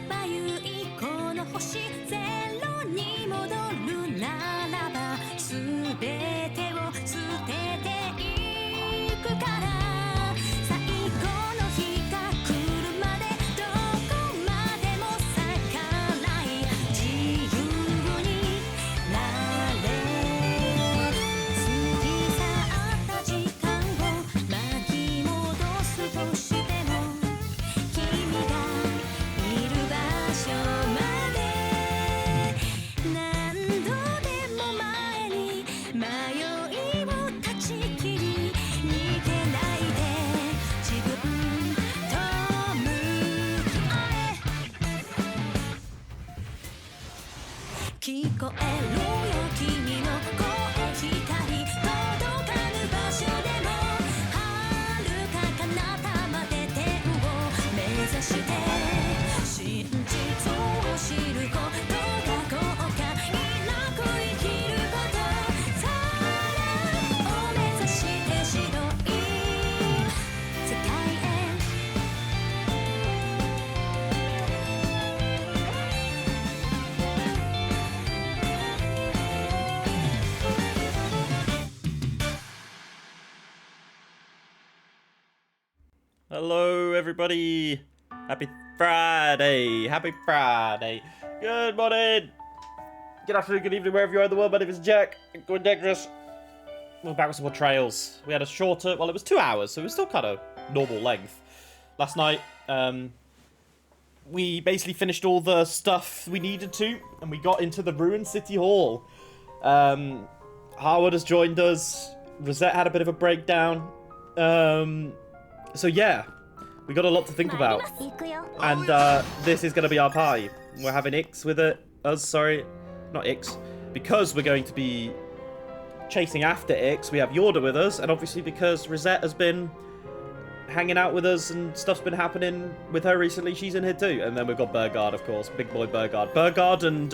ばゆいこの星ゼロに戻るならば全てを捨てていくから最後の日が来るまでどこまでも逆らい自由になれ過ぎ去った時間を巻き戻すとしても君がいる場所まで何度でも前に迷いを断ち切り逃げないで自分と向き合え聞こえるよ君の声光届かぬ場所でも遥か彼方まで天を目指して真実を知ることが後悔なく生きることさらを目指して白い世界へHello, everybody. Happy Friday. Happy Friday. Good morning. Good afternoon, good evening, wherever you are in the world. My name is Jack. Going dangerous. We're back with some more trails. We had a shorter, well, it was 2 hours, so it was still kind of normal length. Last night, we basically finished all the stuff we needed to, and we got into the Ruined City Hall. Harwood has joined us. Rosette had a bit of a breakdown. So yeah, we got a lot to think about. And this is going to be our pie. We're having Ix with it. Sorry, not Ix. Because we're going to be chasing after Ix, we have Yorda with us. And obviously because Rosette has been hanging out with us and stuff's been happening with her recently, she's in here too. And then we've got Burgard, of course. Big boy Burgard. Burgard and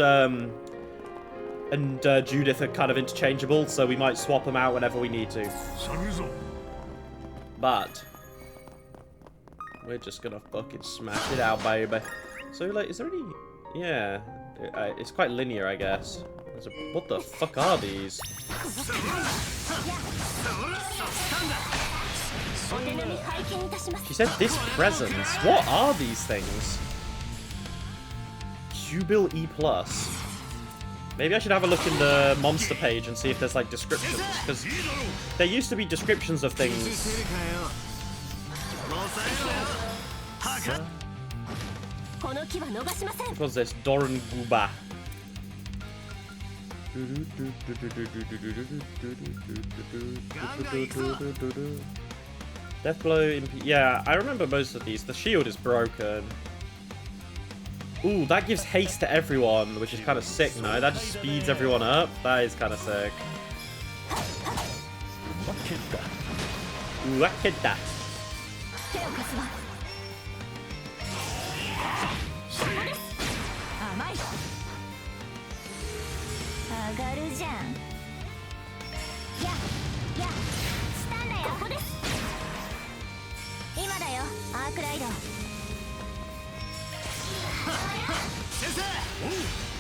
Judith are kind of interchangeable, so we might swap them out whenever we need to. But we're just gonna fucking smash it out, baby. So, like, is there any... Yeah. It's quite linear, I guess. What the fuck are these? She said this presence. What are these things? Jubil E+. Maybe I should have a look in the monster page and see if there's, like, descriptions. Because there used to be descriptions of things. What was this? Doran Guba. Deathblow. Yeah, I remember most of these. The shield is broken. Ooh, that gives haste to everyone, which is kind of sick, no? That just speeds everyone up. That is kind of sick. Wakeda.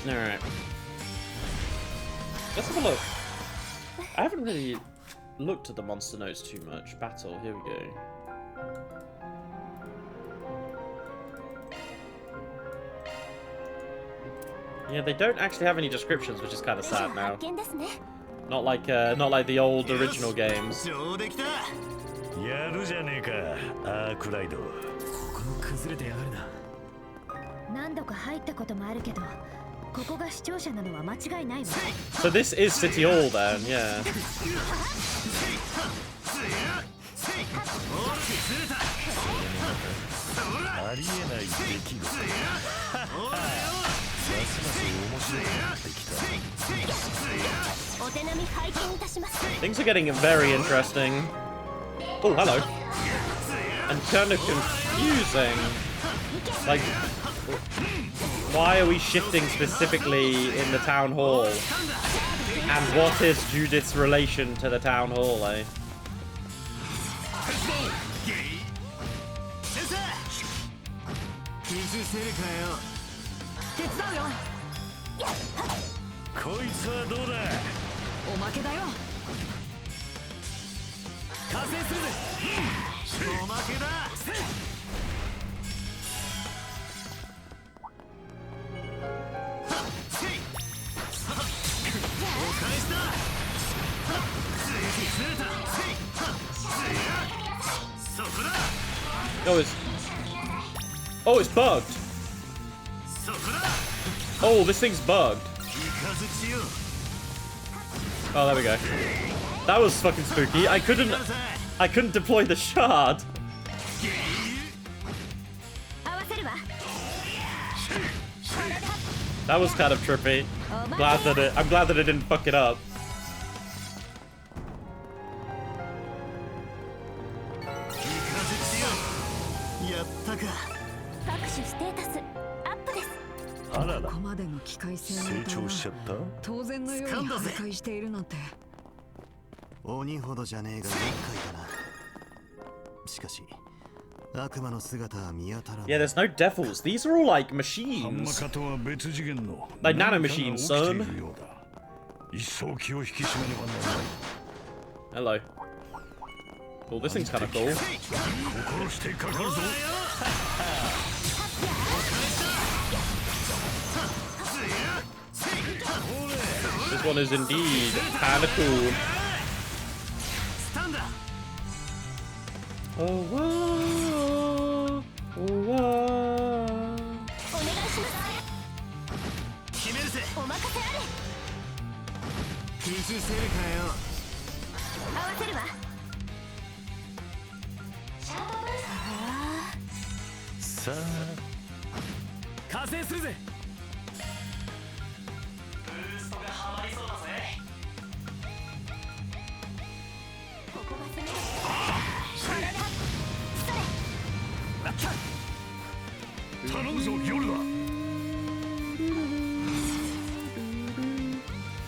Alright. Let's have a look. I haven't really looked at the monster notes too much. Battle, here we go. Yeah, they don't actually have any descriptions, which is kind of sad now. Not like the old original games. So this is City Hall then, yeah. Things are getting very interesting. Oh, hello. And kind of confusing. Like, why are we shifting specifically in the town hall? And what is Judith's relation to the town hall, eh? 手伝うよ。こいつはどうだ。おまけだよ。加勢するぜ。おまけだ。お返しだ。そこだ。 Oh, it's bugged. そこだ。 Oh, this thing's bugged. 雷よ。 Oh, there we go. That was fucking spooky. I couldn't deploy the shard. 合わせるわ。 That was kind of trippy. I'm glad that it didn't fuck it up. やったか。各種ステータスアップです。あらら。ここまでの機械性成長しちゃった。当然のように破壊しているなんて。鬼ほどじゃねえが厄介だな。しかし悪魔の姿は見当たらない。 Yeah, there's no devils. These are all like machines. ハンマカとは別次元の Like 何か nano が machines, 起きて son. いるようだ。一層気を引き締めねばならない。 Hello. Cool, this thing's kind of cool. 心してかかるぞ。 This one is indeed kind of cool. Oh, whoa, oh, whoa. お願いします。決めるぜ。お任せあれ。崩せるかよ。合わせるわ。さあ加勢するぜ。ここが攻める。 頼むぞ夜だ。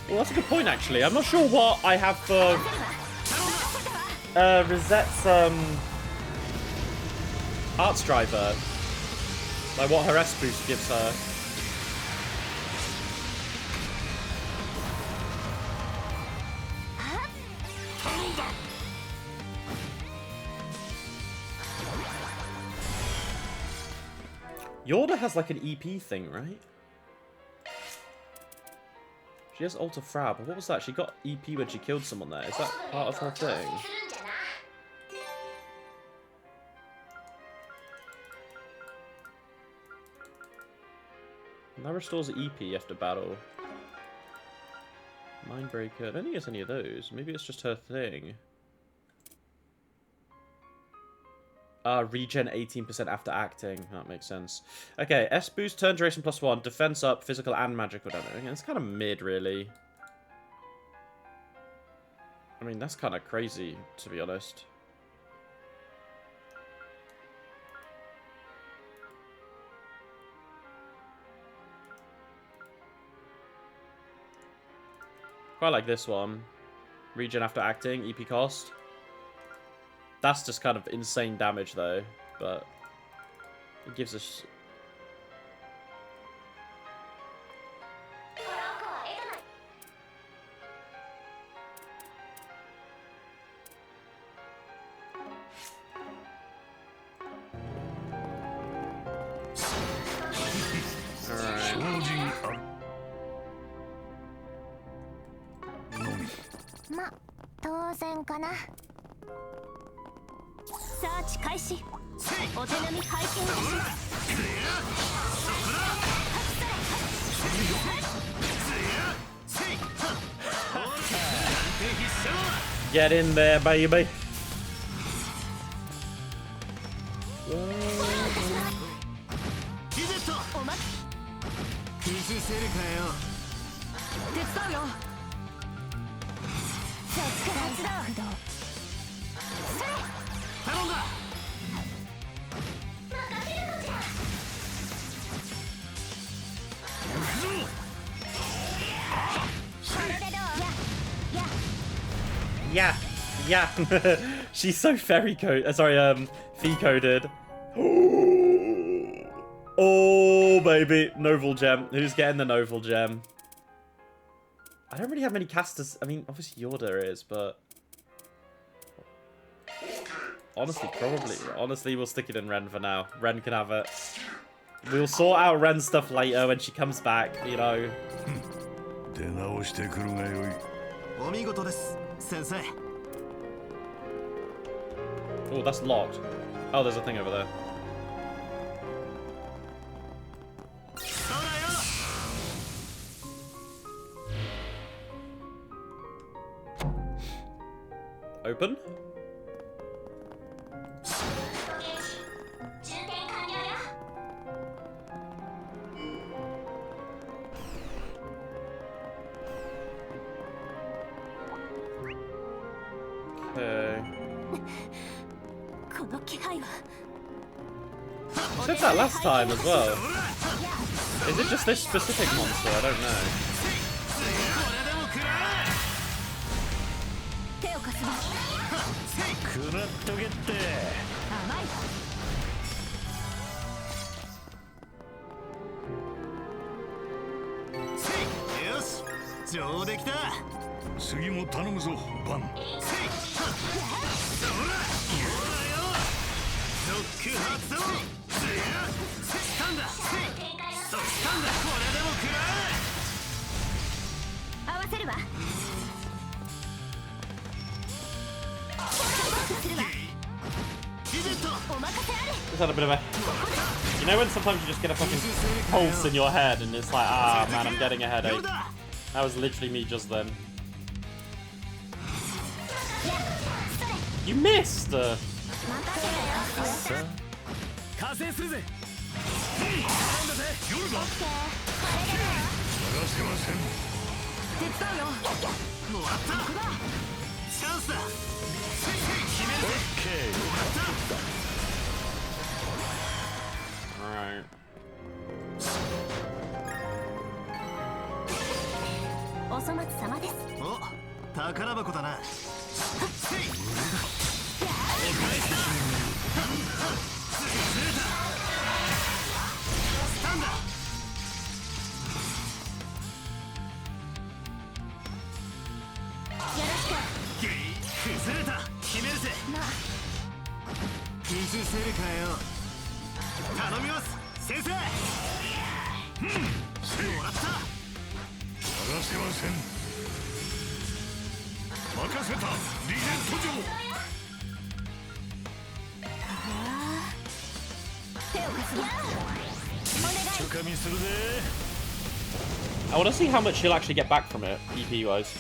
Well, that's a good point, actually. I'm not sure what I have for Rosette's arts driver. Like what her S boost gives her. Yorda has like an EP thing, right? She has Alter Frab, but what was that? She got EP when she killed someone there. Is that part of her thing? And that restores EP after battle. Mindbreaker. I don't think it's any of those. Maybe it's just her thing. Regen 18% after acting. That makes sense. Okay, S boost, turn duration +1, defense up, physical and magical damage. It's kind of mid, really. I mean, that's kind of crazy, to be honest. Quite like this one. Regen after acting, EP cost. That's just kind of insane damage, though, but it gives us... Alright. ま、当然かな。サーチ開始。お手並み拝見いたします。 Get in there, baby. おま崩せるかよ。手伝うよ。発動。頼んだ。Yeah, yeah. She's so fairy code. Sorry, fee coded. Oh, baby. Novel Gem. Who's getting the Novel Gem? I don't really have many casters. I mean, obviously Yorda is, but... Honestly, probably. Honestly, we'll stick it in Ren for now. Ren can have it. We'll sort out Ren stuff later when she comes back, you know. 出直してくるがよい。お見事です、先生。 Oh, that's locked. Oh, there's a thing over there. Open? Okay. この気配は I said that last time as well. Is it just this specific monster? I don't know. 手を貸すわ食らっとけって。甘いよし、上出来だ。次も頼むぞ、バン。ロック発動。スタンダ。スタンダ。これでも食らえ。合わせるわするわヒデット。お任せあれ Just had a bit of a... You know when sometimes you just get a fucking pulse in your head and it's like, ah, man, I'm getting a headache. That was literally me just then. You missed! 任せろよ加勢するぜ。なんだぜ、夜だ。探せません。手伝うよ。もらった。チャンスだ。決めるぜ。オッケー。もらった。 Alright. お粗末様です。お、宝箱だな。スタンダ。よろしく。崩れた。決めるぜ。崩せるかよ。頼みます、先生。もらった。探せません。任せた。リジェント城。手を貸すわちょかみするぜ。 I want to see how much she'll actually get back from it, EP wise.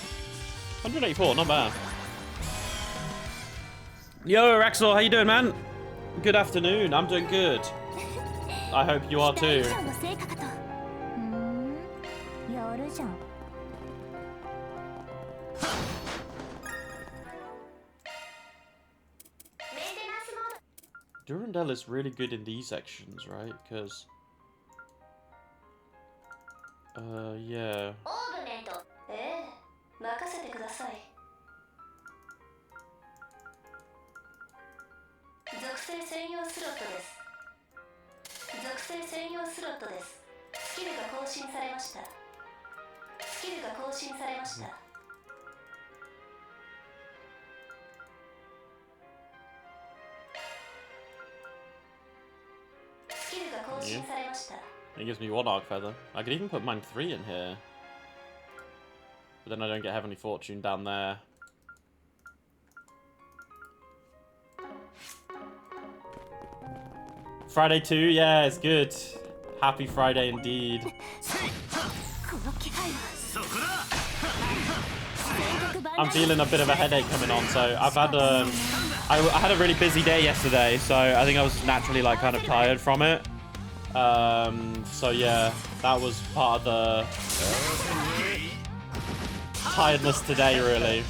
184, not bad. Yo, Raxor, how you doing, man? Good afternoon, I'm doing good. I hope you are 期待以 too. 上の成果かとやるじゃん Durandal is really good in these sections, right? Because... yeah. オーグメント任せてください属性専用スロットです属性専用スロットですスキルが更新されましたスキルが更新されましたスキルが更新されました It gives me one arc feather. I could even put mine 3 in here. But then I don't get Heavenly Fortune down there. Friday 2, yeah, it's good. Happy Friday indeed. この気配は I'm feeling a bit of a headache coming on, so I've had I had a really busy day yesterday, so I think I was naturally like kind of tired from it. So yeah, that was part of the tiredness today, really.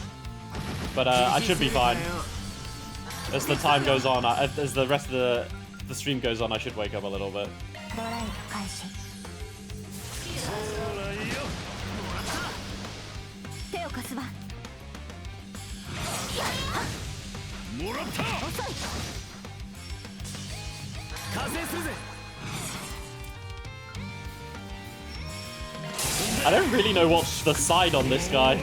But I should be fine. As the time goes on, as the rest of the stream goes on, I should wake up a little bit. ドライブ開始手を貸すわもらった。遅い加勢するぜ。I don't really know what's the side on this guy.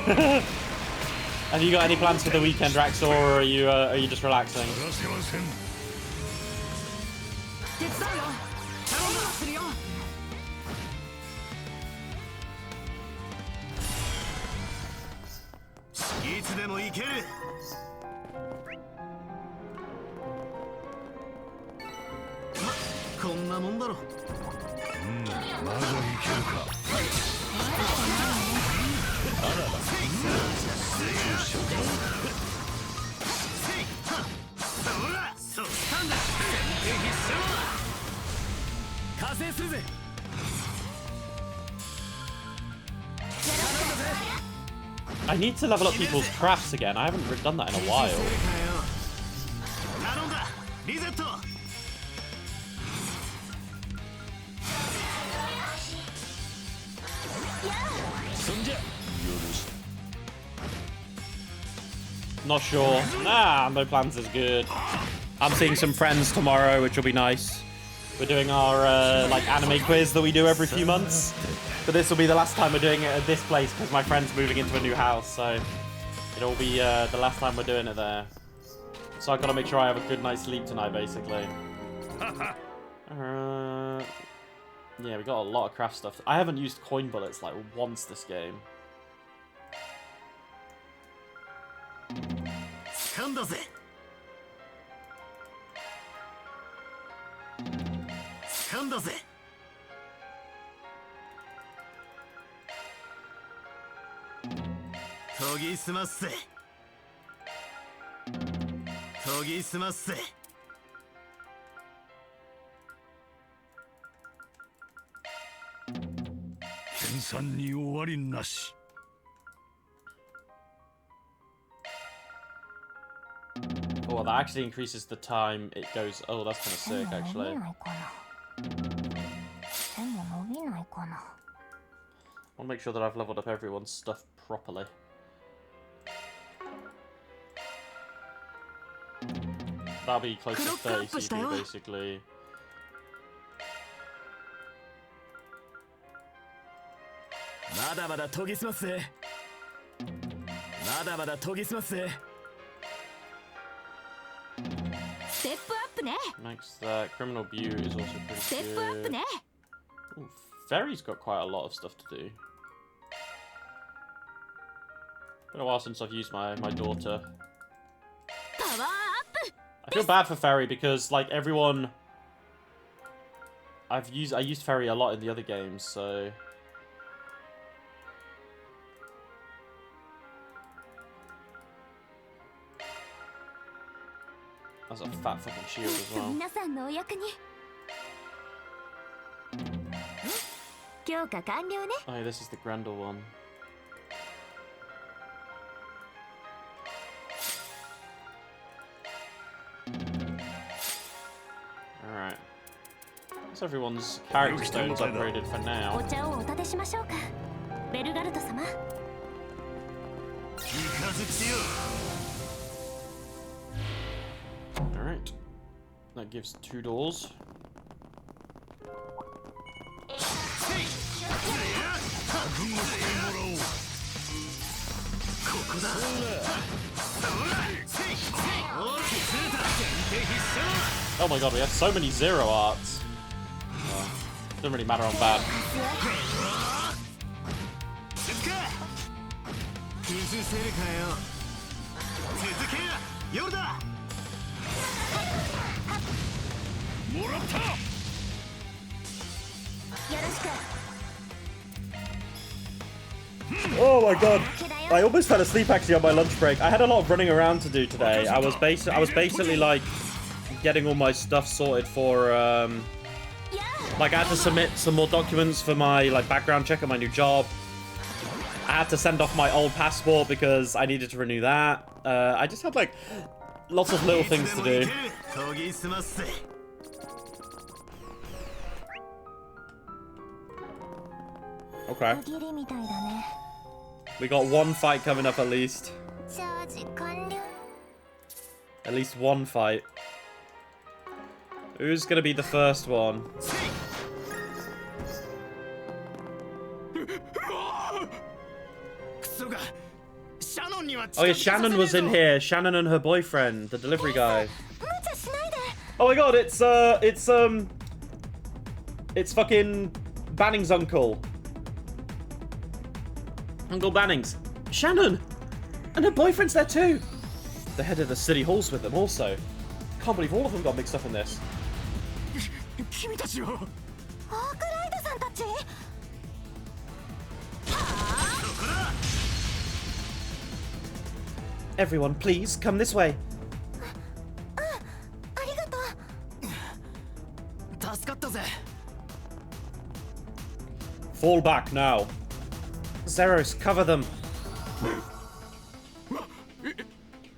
Have you got any plans for the weekend, Raxor, or are you just relaxing? 離せません。手伝うよ。頼むするよ。いつでも行ける。こんなもんだろ。まだいけるか。そうしたんだ。加勢するぜ。 I need to level up people's crafts again. I haven't done that in a while. 頼んだ。リゼット。 Not sure. Nah, no plans is good. I'm seeing some friends tomorrow, which will be nice. We're doing our like anime quiz that we do every few months. But this will be the last time we're doing it at this place because my friend's moving into a new house. So it'll be the last time we're doing it there. So I've got to make sure I have a good night's sleep tonight, basically. Yeah, we got a lot of craft stuff. I haven't used coin bullets like once this game. 掴んだぜ。掴んだぜ。研ぎ澄ますぜ。研ぎ澄ますぜ。研鑽に終わりなし。 Oh, that actually increases the time it goes. Oh, that's kind of sick, actually. I want to make sure that I've leveled up everyone's stuff properly. That'll be close to 30 CP, basically. まだまだ研ぎ澄ますぜ。まだまだ研ぎ澄ますぜ。 ステップアップね。 Makes that criminal butte is also ステッ pretty プアップ good. ね。 Ooh, Ferry's got quite a lot of stuff to do. Been a while since I've used my daughter. パワーアップ。 I feel bad for Ferry because like everyone I used Ferry a lot in the other games, so that's a fat fucking shield as well. 皆さんのお役に。強化完了ね。 Oh, yeah, this is the Grendel one. Alright. So everyone's character stone's upgraded for お now. 茶をお立てしましょうか。ベルガルト様。 三日月よ。 Alright. That gives 2 doors. 覚悟してもらおう。ここだ。 Oh my god, we have so many zero arts. Doesn't really matter on bad. 崩せるかよ。続け。夜だ。 もらった。 よろしく。 Oh my god. I almost fell asleep actually on my lunch break. I had a lot of running around to do today. I was basically like getting all my stuff sorted for like I had to submit some more documents for my like background check on my new job. I had to send off my old passport because I needed to renew that. I just had like lots of little things to do. 研ぎ澄ますぜ。 Okay. 区切りみたいだね。 We got one fight coming up at least. チャージ完了。 At least one fight. Who's gonna be the first one? には Oh yeah, Shannon was in here. Shannon and her boyfriend, the delivery guy. 無茶しないで。 Oh my god, it's fucking Banning's uncle. Uncle Banning's. Shannon! And her boyfriend's there too! They headed the city halls with them also. Can't believe all of them got mixed up in this. 君たちはアークライドさんたち。 Everyone, please, come this way. ありがとう。助かったぜ。 Fall back now. Zeros, cover them.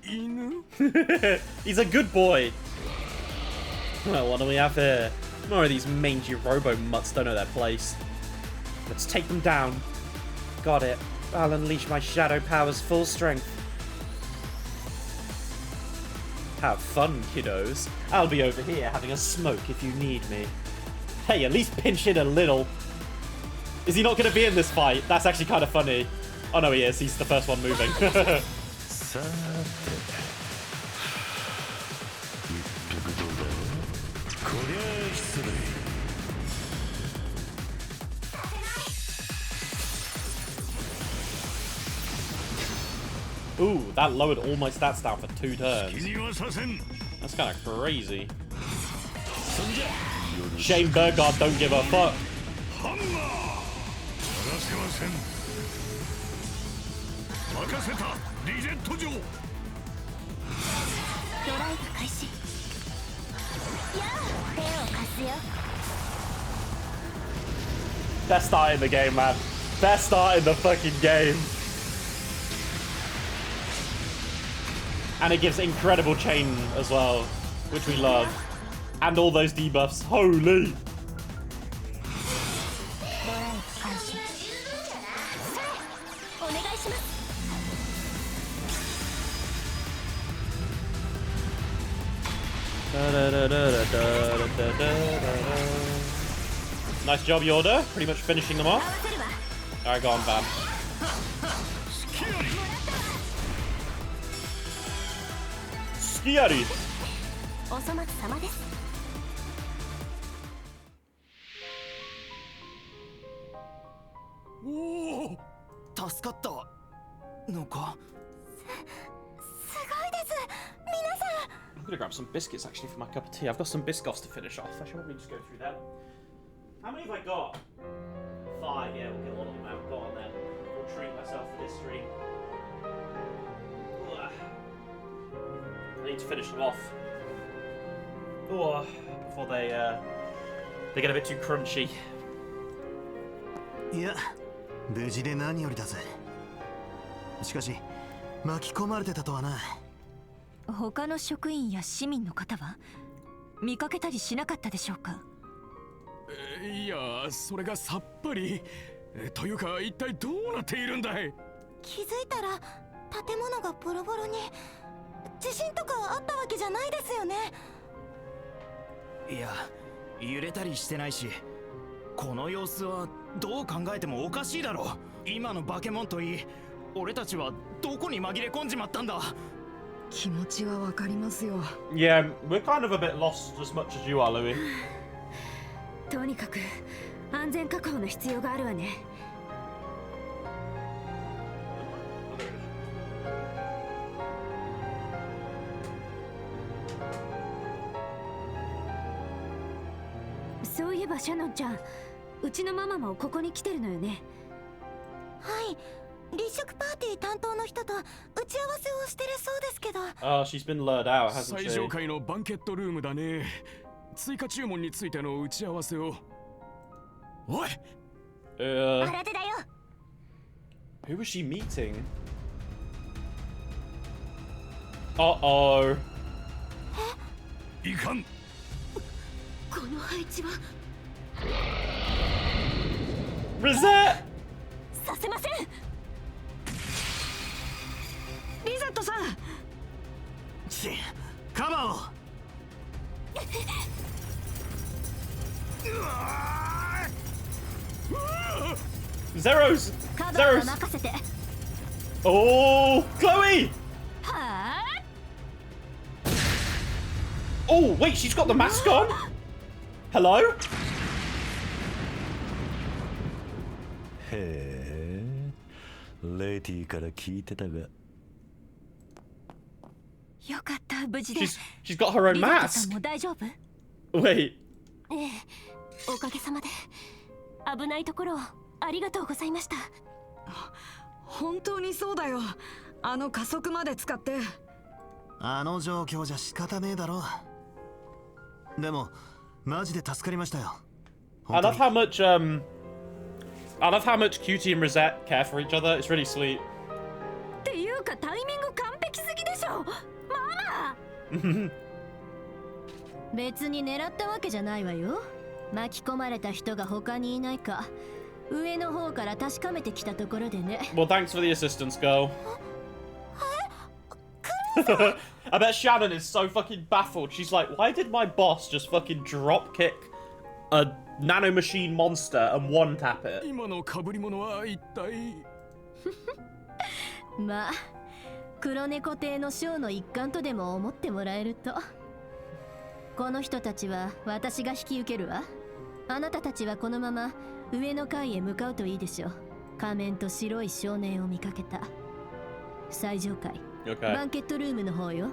犬 He's a good boy. Well, what do we have here? More of these mangy robo mutts don't know their place. Let's take them down. Got it. I'll unleash my shadow powers full strength. Have fun, kiddos. I'll be over here having a smoke if you need me. Hey, at least pinch in a little. Is he not going to be in this fight? That's actually kind of funny. Oh no, he is. He's the first one moving. さて一服どうだこりゃあ失礼 Ooh, that lowered all my stats down for 2 turns. 気にはさせん That's kind of crazy. そんじゃ Shane Burgard don't give a fuck. ハンマーやらせません任せたリジェット城ドライブ開始。やあ、手を貸すよ。 Best start in the game, man. Best start in the fucking game. And it gives incredible chain as well, which we love. And all those debuffs. Holy! ドライブ開始。お願いします。 Nice job, Yorda. Pretty much finishing them 合わ off. せるわ。 Alright, go on, Van. Skiari! お粗末様です。 おお助かったのか。すごいです。皆さん。 I'm gonna grab some biscuits actually for my cup of tea. I've got some Biscoffs to finish off. I should probably just go through them. How many have I got? 5, yeah, we'll get all of them out. Go on then. We'll treat myself for this stream. Ugh. I need to finish them off. Ugh, before they get a bit too crunchy. いや無事で何よりだぜしかし巻き込まれてたとはな他の職員や市民の方は見かけたりしなかったでしょうか。いやそれがさっぱりというか一体どうなっているんだい。気づいたら建物がボロボロに。地震とかあったわけじゃないですよね。いや揺れたりしてないしこの様子はどう考えてもおかしいだろう。今のバケモンといい俺たちはどこに紛れ込んじまったんだ。気持ちはわかりますよ。 Yeah, we're kind of a bit lost as much as you are, Louis. とにかく安全確保の必要があるわね。そういえばシャノンちゃん、うちのママもここに来てるのよね。はい、立食パーティー担当の人と打ち合わせをしてるそうですけど。Oh, she's been lured out, hasn't 最 she? 上階のバンケットルームだね。追加注文についての打ち合わせを。おい Uh, 新手だよ。 who was she meeting? Uh-oh. いかんこの配置は Rosette! させません。リザットさん。カバーを Zeros! カバーは Zeros! 任せて。 Oh, Chloe! me! は Oh, wait, she's got the mask on? Hello? へえレイティから聞いてたがよかった無事で She's got her own リゾットさん mask. も大丈夫？ Wait. ええ、おかげさまで危ないところをありがとうございました。本当にそうだよ。あの加速まで使って。あの状況じゃ仕方ねえだろ。でもマジで助かりましたよ。 I love how much I love how much Cutie and Rosette care for each other. It's really sweet. っていうかタイミング完璧すぎでしょ。ママ別に狙ったわけじゃないわよ。巻き込まれた人が他にいないか上の方から確かめてきたところでね。 Well, thanks for the assistance, girl. I bet Shannon is so fucking baffled. She's like, why did my boss just fucking drop kick a nanomachine monster and one tap it? 今の被り物は一体まあ黒猫亭のショーの一環とでも思ってもらえると。この人たちは私が引き受けるわ。あなたたちはこのまま上の階へ向かうといいでしょう。仮面と白い少年を見かけた。最上階、Okay. バンケットルームの方よ。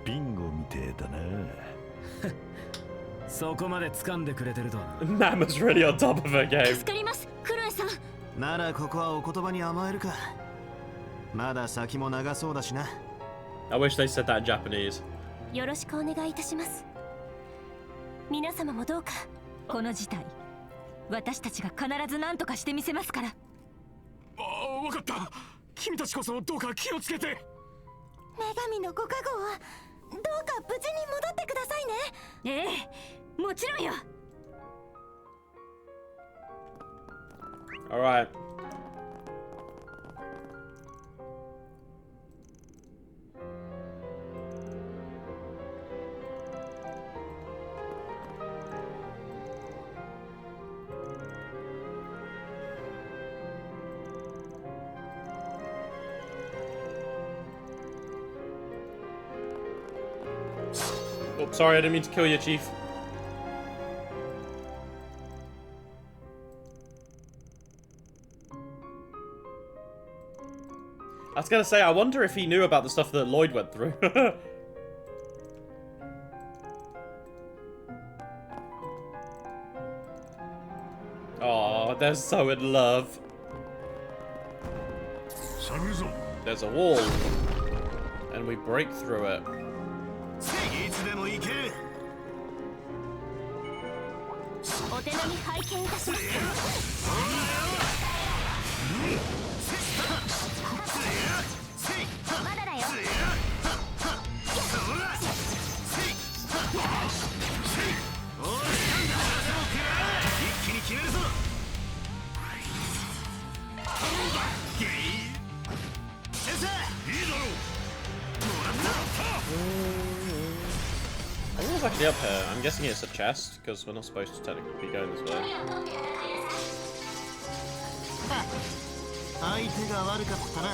ビンゴみてえだなそこまで掴んでくれてるとはな。 Nama's really on top of her game. 助かります、クロエさん。ならここはお言葉に甘えるか。まだ先も長そうだしな。 I wish they said that in Japanese. よろしくお願いいたします。皆様もどうか。この事態、私たちが必ず何とかしてみせますから。ああ、分かった。君たちこそどうか気をつけて。女神のご加護はどうか無事に戻ってくださいね。ええ、もちろんよ。 Alright. Oh, sorry, I didn't mean to kill you, Chief. I was gonna say, I wonder if he knew about the stuff that Lloyd went through. Oh, they're so in love. 探るぞ。 There's a wall, and we break through it. いつでも行ける。お手並み拝見いたします。まだだよ。一気に決めるぞ。 I think it's actually up here. I'm guessing it's a chest, because we're not supposed to technically be going this way. 相手が悪かったな。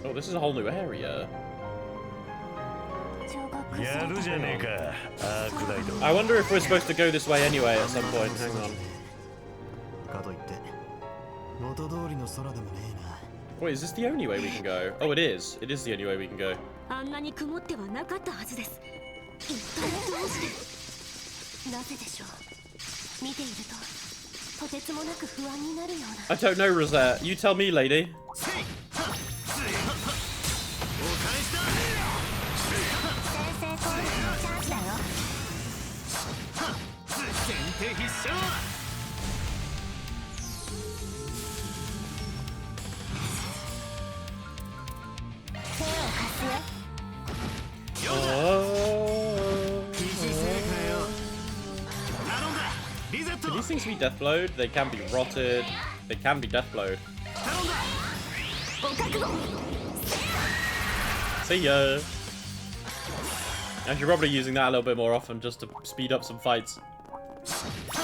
Oh, this is a whole new area. やるじゃねえか。アークライド。 I wonder if we're supposed to go this way anyway at some point. Hang on. かといって元通りの空でもねえな。 Wait, is this the only way we can go? Oh, it is. It is the only way we can go. あんなに曇ってはなかったはずです。一体どうして？なぜでしょう。見ているととてつもなく不安になるような。 I don't know, Rosette. You tell me, lady. 先制攻撃のチャンスだよ。先手必勝。 手を貸すよ。 Can these things be deathblowed? They can be rotted. They can be deathblowed. お覚悟。 See ya. I should probably using that a little bit more often just to speed up some fights. 先制攻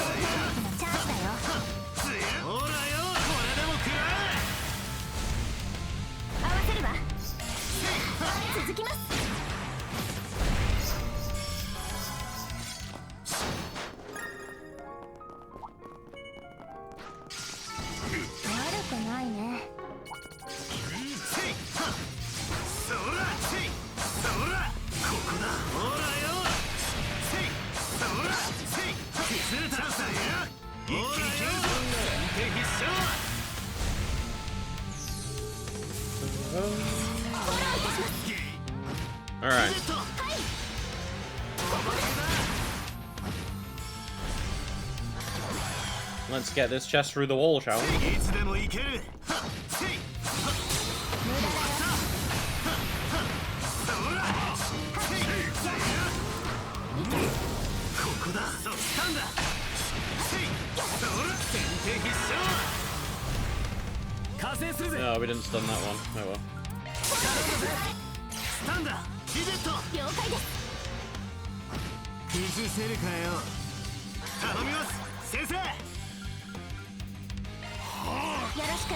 撃のチャンスだよ。Alright. Let's get this chest through the wall, shall we? いつでも行けるはっせいここだそうしたんだせいそら先手必勝加勢するぜ No, we didn't stun that one. Oh well. スタンダリゼット了解です。崩せるかよ頼みます先生よろし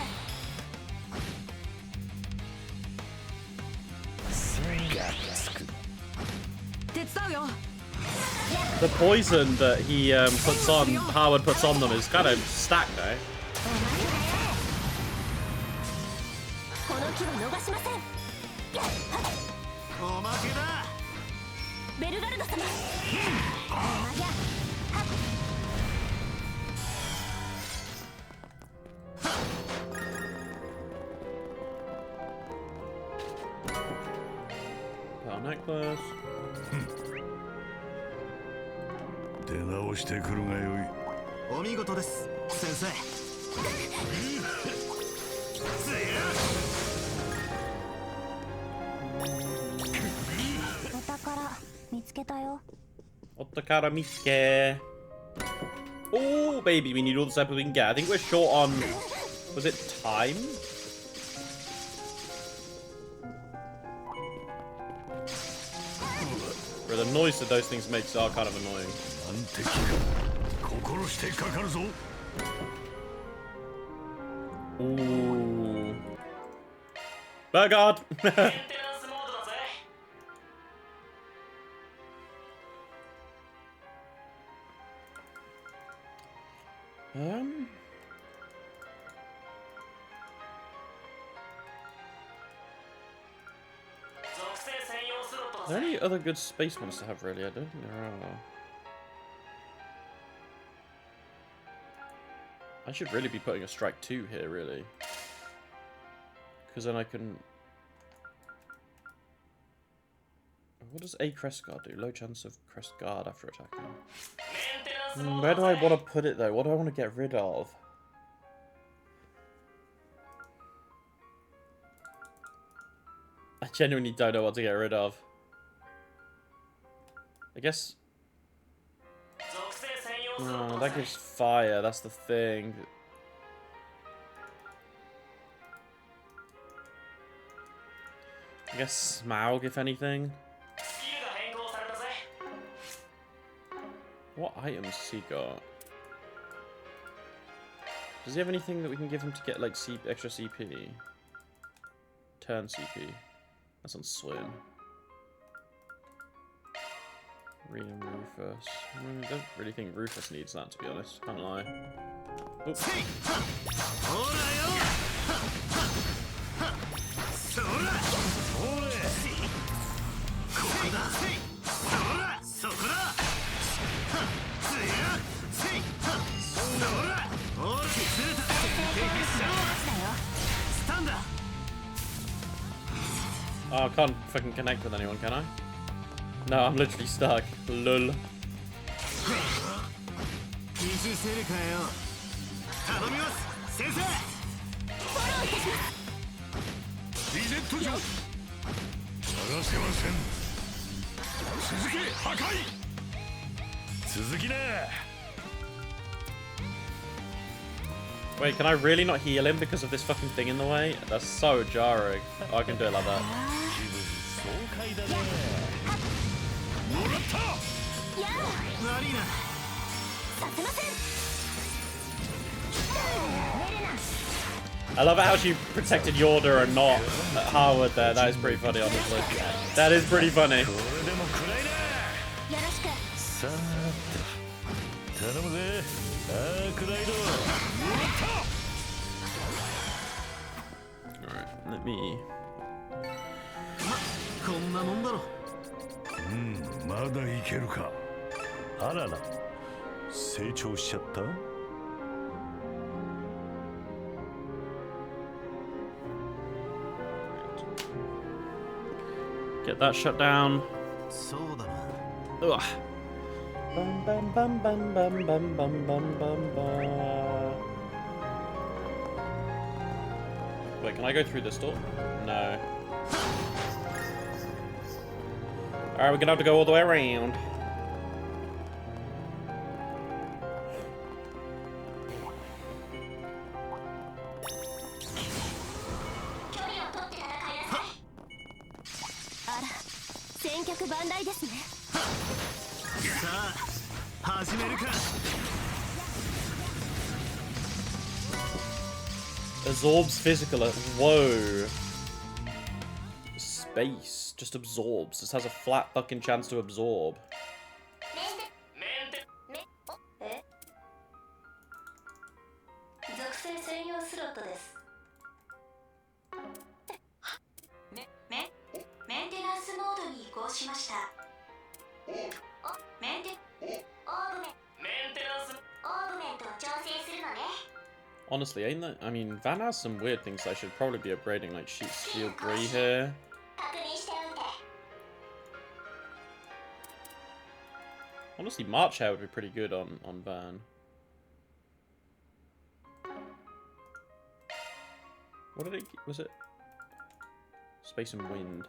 く。手伝うよ。 The poison that he puts on, Howard puts on them, is kind of stacked, though. この機は逃しません。おまけだベルガルド様。おまぎゃ。 Pearl necklace. 出直してくるがよい。お見事です先生お宝見つけたよ。 Otakara Mike. Oh, baby, we need all the samples we can get. I think we're short on... Was it time? Bro, the noise that those things make are kind of annoying. 難敵か心してかかるぞ Ooh. Burgard! Are there any other good space ones to have, really? I don't think there are. I should really be putting a strike 2 here, really. Because then I can... What does a crest guard do? Low chance of crest guard after attacking. Where do I want to put it, though? What do I want to get rid of? I genuinely don't know what to get rid of. I guess... Oh, that gives fire, that's the thing. I guess Smaug, if anything. What items has he got? Does he have anything that we can give him to get, like, extra CP? Turn CP. That's on Swim. Ream Rufus. I don't really think Rufus needs that, to be honest. Can't lie. Oops. Oh, I can't fucking connect with anyone, can I? No, I'm literally stuck. Lol. 気づせるかよ頼みます先生リゼット上探せません続け破壊続きな Wait, can I really not heal him because of this fucking thing in the way? That's so jarring. Oh, I can do it like that. 爽快だねもらった 悪いな I love it how she protected Yorda and not Harwood there. That is pretty funny, honestly. That is pretty funny. これでも食らいなさーっと頼むぜアークライドもらった Alright, let me... こんなもんだろまだいけるかあらら成長しちゃった Get that shut down. そうだな。 Ugh. Bum, bum, bum, bum, bum, bum, bum, bum, bum, bum. Wait, can I go through this door? No. Alright, we're gonna have to go all the way around. Absorbs physical. Whoa. Space just absorbs. This has a flat fucking chance to absorb. 属性専用スロットです。メンテナンスモードに移行しました。メンテオーグメントを調整するのね。 Honestly, ain't that? I mean, Van has some weird things I should probably be upgrading, like Sheet Steel Grey here. 確認しておいて。 Honestly, March Hair would be pretty good on Van. What did it? Was it Space and Wind?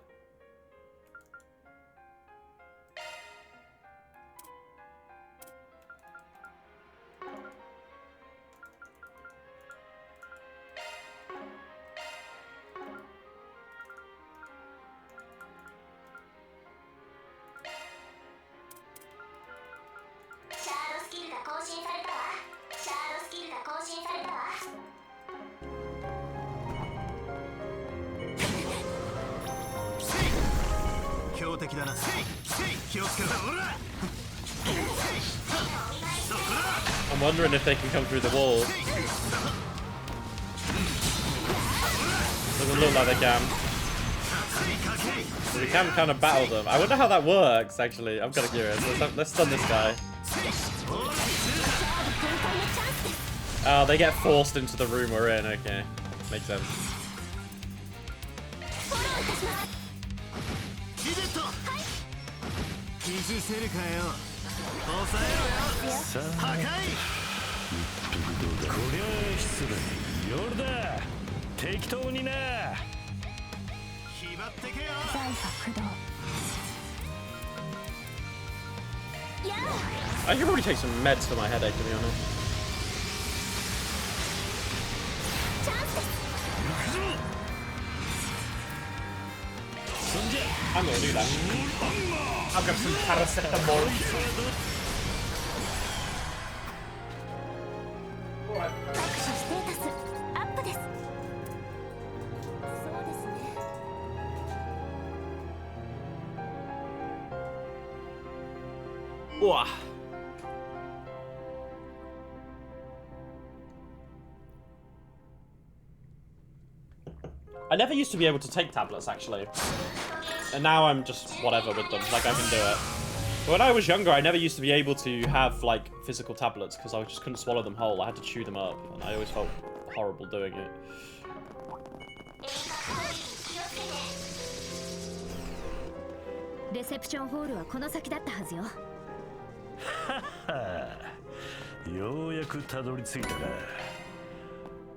I'm wondering if they can come through the wall. Doesn't look like they can. So we can kind of battle them. I wonder how that works, actually. I'm kind of curious. Let's stun this guy. Oh, they get forced into the room we're in. Okay. Makes sense. I should probably take some meds for my headache, to be honest. I'm gonna do that. I'll grab some paracetamol. Alright. I never used to be able to take tablets, actually. And now I'm just whatever with them, like I can do it. But when I was younger, I never used to be able to have, like, physical tablets, because I just couldn't swallow them whole. I had to chew them up, and I always felt horrible doing it. Reception hall はこの先だったはずよ。ようやくたどり着いたか。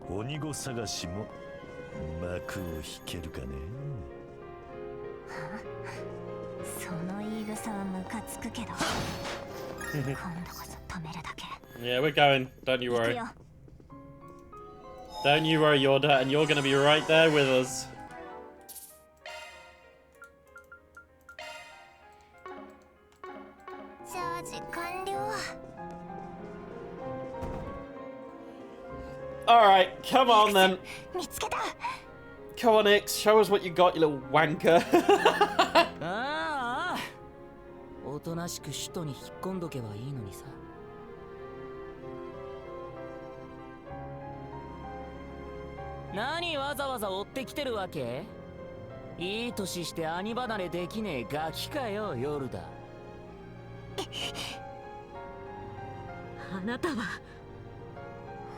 鬼子探しも幕を引けるかね。その言い草はムカつくけど。今度こそ止めるだけ。Yeah, we're going. Don't you worry. Don't you worry, Yoda, and you're gonna be right there with us. Alright, come on then. Come on, Ix, show us what you got, you little wanker. ああ、おとなしく首都に引っ込んどけばいいのにさ。何わざわざ追ってきてるわけ？いい年して兄離れできねえガキかよ、夜だ。あなたは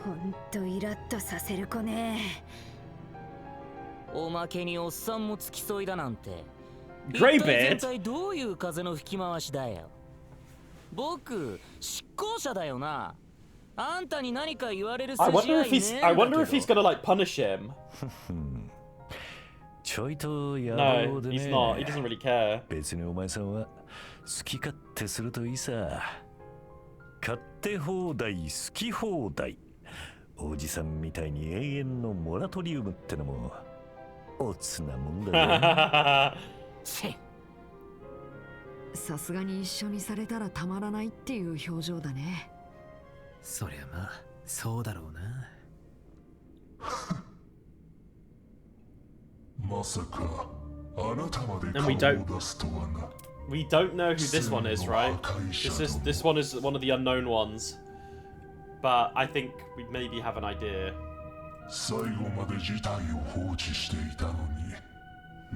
ほんとイラッとさせる子ね。おまけにおっさんも付き添いだなんて Greybeard? 一体全体どういう風の吹き回しだよ。僕、執行者だよな。あんたに何か言われる筋 I 合い wonder ね if え he's んだ I けど。 wonder if he's gonna like punish him. ちょいと野 No, 郎でね he's not. He doesn't really care. 別にお前さんは好き勝手するといいさ。勝手放題好き放題。おじさんみたいに永遠のモラトリウムってのもおつなもんだね。チッ、さすがに一緒にされたらたまらないっていう表情だね。そりゃまあそうだろうな。まさかあなたまで And we 顔 don't- を出すとはな。 We don't know who this one is, right? This one is one of the unknown ones. But I think we maybe have an idea. 最後まで事態を放置していたのに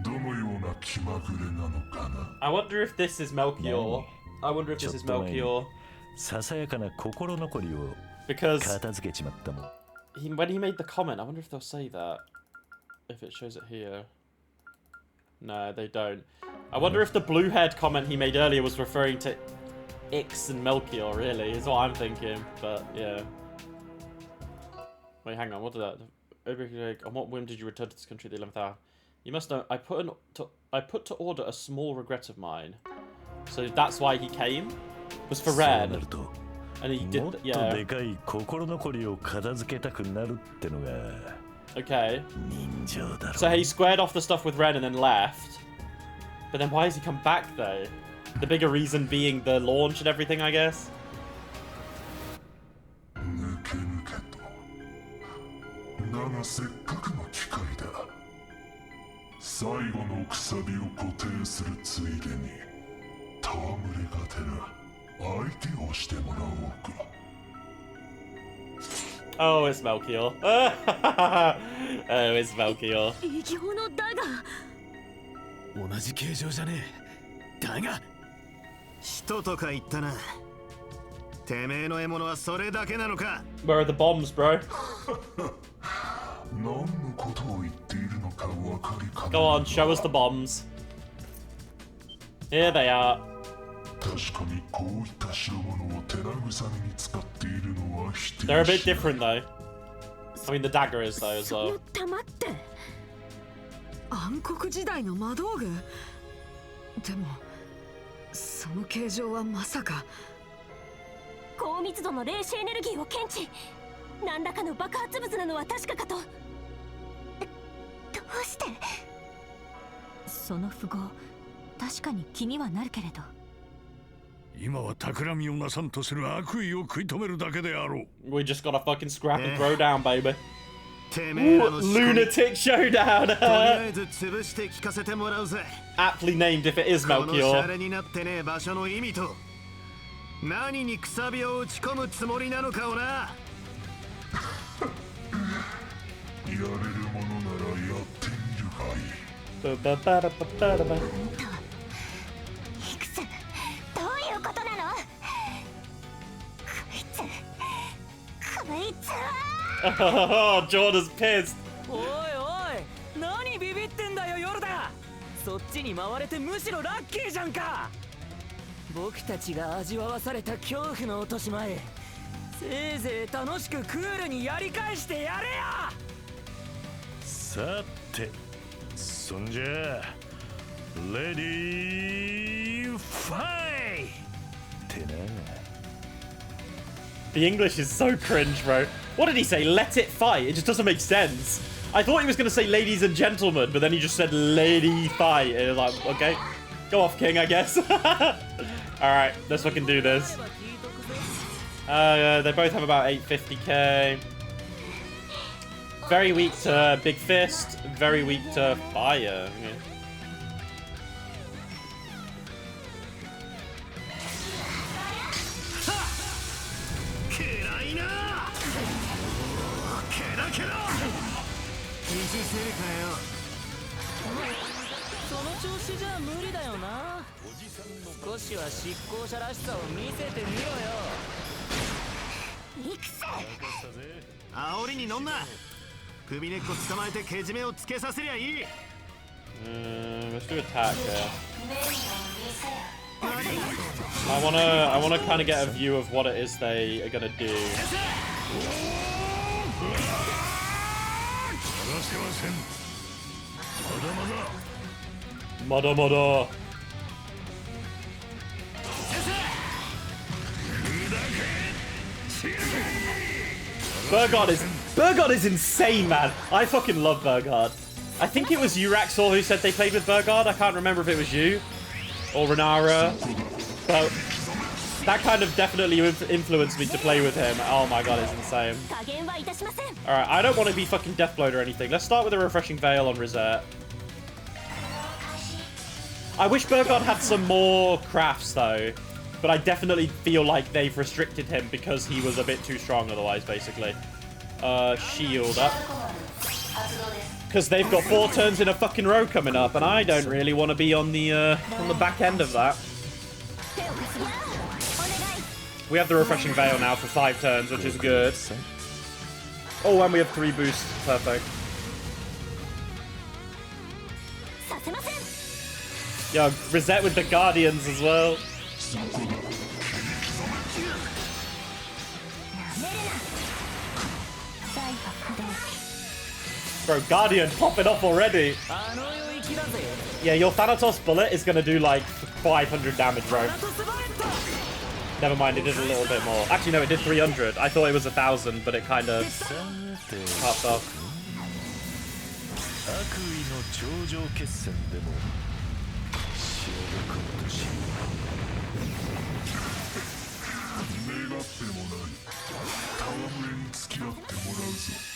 どのような気まぐれなのかな。 I wonder if this is Melchior. I wonder if this is Melchior. ささやかな心残りを Because 片付けちまったもん。 when he made the comment, I wonder if they'll say that. If it shows it here. No, they don't. I wonder if the blue-haired comment he made earlier was referring to Ix and Melchior, really, is what I'm thinking. But, yeah. Wait, hang on, what did that... On what whim did you return to this country at the 11th hour? You must know, I put to order a small regret of mine. So that's why he came? Was for そうな Ren. ると And he もっ did... と Yeah. でかい心残りを片付けたくなるってのが Okay. 人情だろ。 So he squared off the stuff with Ren and then left. But then why has he come back though? The bigger reason being the launch and everything, I guess. ぬけぬけと。だがせっかくの機会だ。最後のくさびを固定するついでに戯れがてら相手をしてもらおうか。 Oh, it's Melchior. Oh, it's Melchior. 異形のだが同じ形状じゃねえ。だが人とか言ったな。てめえの獲物はそれだけなのか。 Where are the bombs, bro? 何のことを言っているのか分かりかね Go on, show us the bombs. Here they are. 確かにこういった代物を手慰めに使っているのは否定 They're a bit しない different though. I mean, the dagger is though as その well. 玉って暗黒時代の魔道具。でもその形状はまさか。高密度の霊視エネルギーを検知。何らかの爆発物なのは確かかと。どうして？その符号、確かに気にはなるけれど。今は企みをなさんとする悪意を食い止めるだけであろう。 We just gotta fucking scrap and throw down, baby. てめえ Ooh, らの仕組み lunatic showdown. とりあえず潰して聞かせてもらうぜ。 Aptly named if it is このシャ Melchior. レになってねえ場所の意味と何にくさびを打ち込むつもりなのかをな。やれるものならやってみるがいい。 Ba-ba-ba-da-ba-ba-da-ba. ヒクス、どういうことなの？こいつは Oh, Jordan's pissed. おいおい、何ビビってんだよヨルダ。そっちに回れてむしろラッキーじゃんか。僕たちが味わわされた恐怖の落とし前、せいぜい楽しくクールにやり返してやれや。さてそんじゃレディーファイってな。 The English is so cringe, bro. What did he say? Let it fight. It just doesn't make sense. I thought he was going to say ladies and gentlemen, but then he just said lady fight. And it was like, okay, go off, King, I guess. Alright, let's fucking do this. They both have about 850k. Very weak to Big Fist, very weak to Fire. Yeah. 嫌いなケラケラ見せせるかよ。その調子じゃ無理だよな。少しは執行者らしさを見せてみろよ。イクス。煽りに乗んな。首根っこ捕まえてけじめをつけさせりゃいい。Let's do attack here. I wanna kind of get a view of what it is they are gonna do. Moda moda. Burgard is insane, man. I fucking love Burgard. I think it was Uraxor who said they played with Burgard. I can't remember if it was you or Renara, but that kind of definitely influenced me to play with him. Oh my god, it's insane. Alright, I don't want to be fucking Deathblowed or anything. Let's start with a Refreshing Veil on Rosette. I wish Burgard had some more crafts though, but I definitely feel like they've restricted him because he was a bit too strong otherwise, basically. Shield up. Because they've got 4 turns in a fucking row coming up, and I don't really want to be on the back end of that. We have the Refreshing Veil now for 5 turns, which is good. Oh, and we have 3 boosts. Perfect. Yo, Rosette with the Guardians as well. Bro, Guardian popping off already. Yeah, your Thanatos bullet is going to do like 500 damage, bro. Never mind, it did a little bit more. Actually, no, it did 300. I thought it was 1,000, but it kind of popped off.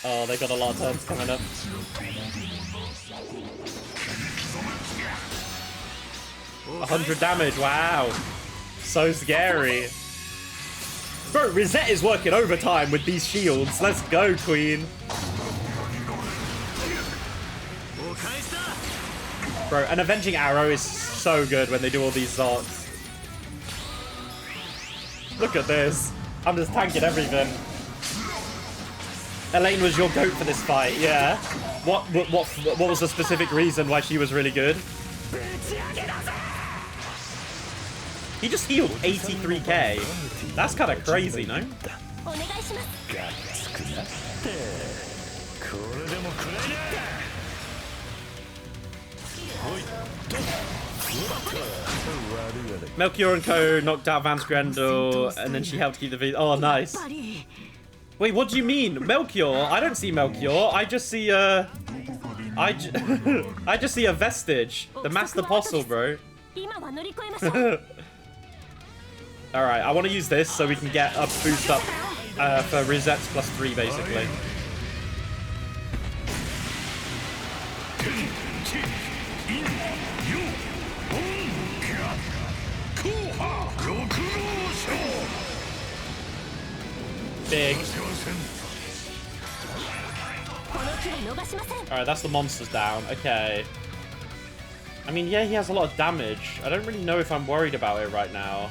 Oh, they got a lot of turns coming up. $100 damage, wow. So scary. Bro, Rosette is working overtime with these shields. Let's go, Queen. Bro, an Avenging Arrow is so good when they do all these Zots. Look at this. I'm just tanking everything. Elaine was your goat for this fight, yeah. What was the specific reason why she was really good? He just healed 83k. That's kind of crazy, no? Melchior and Co knocked out Vance Grendel, and then she helped keep the V. Oh, nice. Wait, what do you mean? Melchior? I don't see Melchior. I just see, I just see a Vestige. The Master Apostle, bro. Alright, I want to use this so we can get a boost up for Rosette's +3, basically. Big. Alright, that's the monsters down. Okay. I mean, yeah, he has a lot of damage. I don't really know if I'm worried about it right now.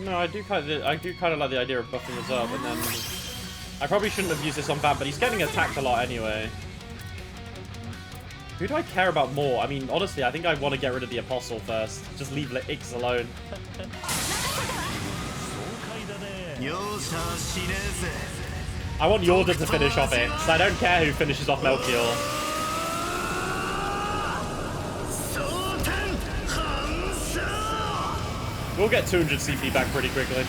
No, I do kind of like the idea of buffing this up, and then I probably shouldn't have used this on Van, but he's getting attacked a lot anyway. Who do I care about more? I mean, honestly, I think I want to get rid of the Apostle first. Just leave Ix alone. I want Yorda to finish off Ix. I don't care who finishes off Melchior. We'll get 200 CP back pretty quickly.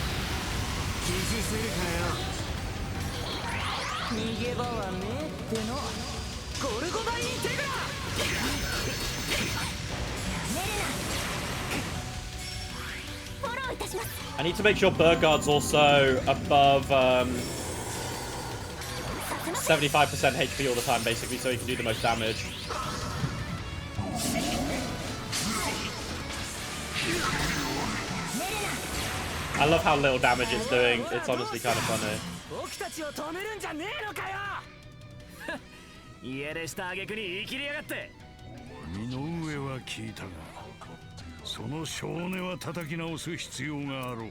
I need to make sure Burgard's also above 75% HP all the time, basically, so he can do the most damage. I love how little damage it's doing. It's honestly kind of funny. 僕たちを止めるんじゃねえのかよ家出した挙句に言い切りやがって。身の上は聞いたが、その少年は叩き直す必要があろう。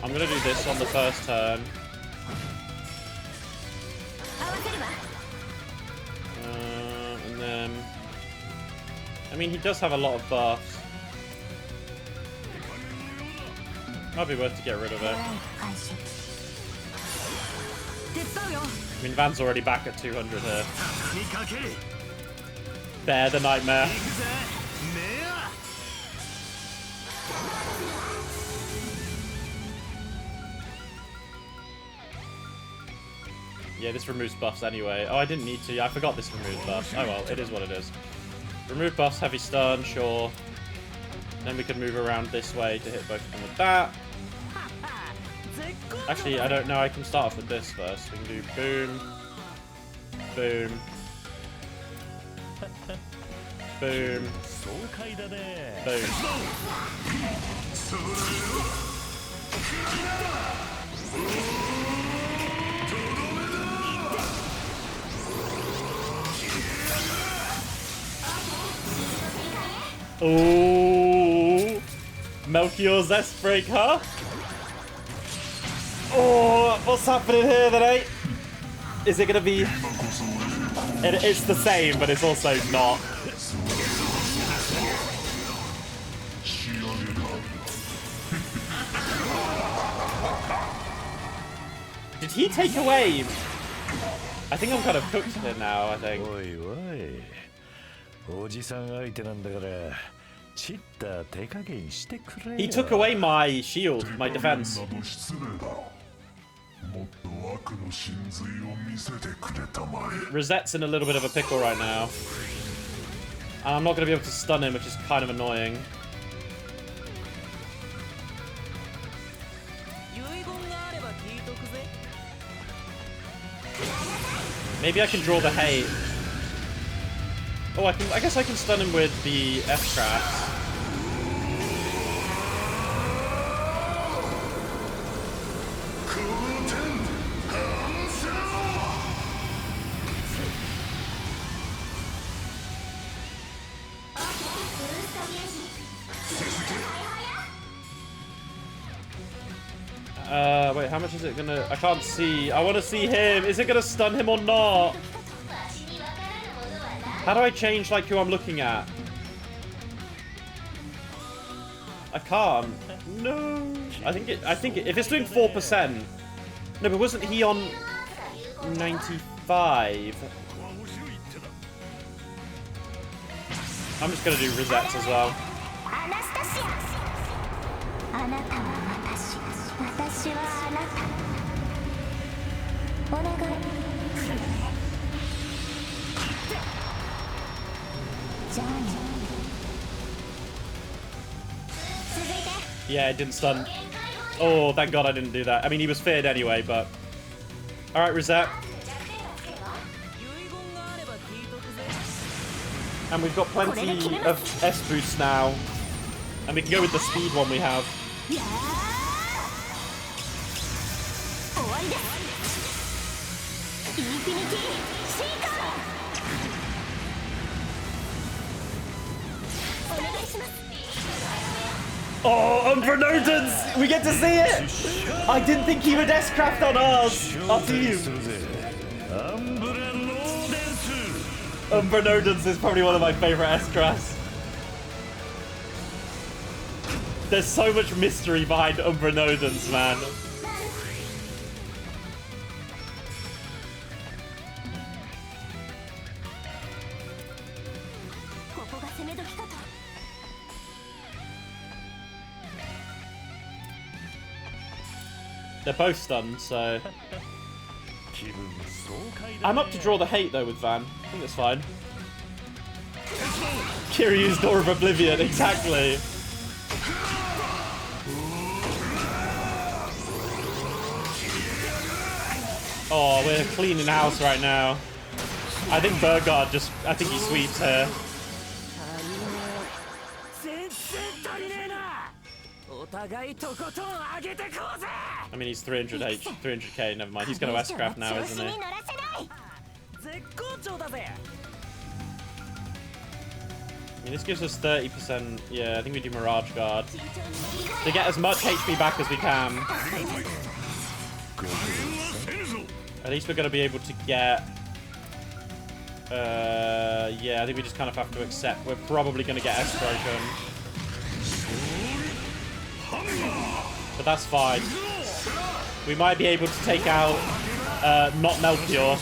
I'm gonna do this on the first turn. And then... I mean, he does have a lot of buffs. Might be worth to get rid of it. I mean, Van's already back at 200 here. Bear the nightmare. Yeah, this removes buffs anyway. Oh, I didn't need to. I forgot this removes buffs. Oh well, it is what it is. Remove buffs, heavy stun, sure. Then we can move around this way to hit both of them with that. Actually, I don't know. I can start off with this first. We can do boom, boom, boom, boom. Oh, Melchior's S-break, huh? Oh, what's happening here then, eh? Is it gonna be... It's the same, but it's also not. Did he take away? I think I'm kind of cooked here now, I think. He took away my shield, my defense. Rosette's in a little bit of a pickle right now. And I'm not going to be able to stun him, which is kind of annoying. Maybe I can draw the hate. Oh, I guess I can stun him with the S-Crafts. Wait, how much is it gonna... I can't see. I want to see him. Is it gonna stun him or not? How do I change, like, who I'm looking at? I can't. No. I think if it's doing 4%... No, but wasn't he on 95? I'm just gonna do Rosettes as well. Yeah, it didn't stun. Oh, thank God I didn't do that. I mean, he was feared anyway, but... Alright, Rosette. And we've got plenty of S boosts now. And we can go with the speed one we have. Oh, Umbranodons! We get to see it! I didn't think he would S-craft on ours! Our team! Umbranodons is probably one of my favorite S-crafts. There's so much mystery behind Umbranodons, man. They're both stunned, so... I'm up to draw the hate, though, with Van. I think that's fine. Kiryu's Door of Oblivion, exactly. Oh, we're cleaning house right now. I think Burgard just... I think he sweeps here. 互いとことん上げてこうぜ。 I mean, he's 300k, never mind. He's going to S-Craft now, 調 isn't 子に he? 乗らせない。絶好調だぜ。 I mean, this gives us 30%. Yeah, I think we do Mirage Guard. To get as much HP back as we can. At least we're going to be able to get... yeah, I think we just kind of have to accept. We're probably going to get S-Broken. But that's fine. We might be able to take out not Melchior.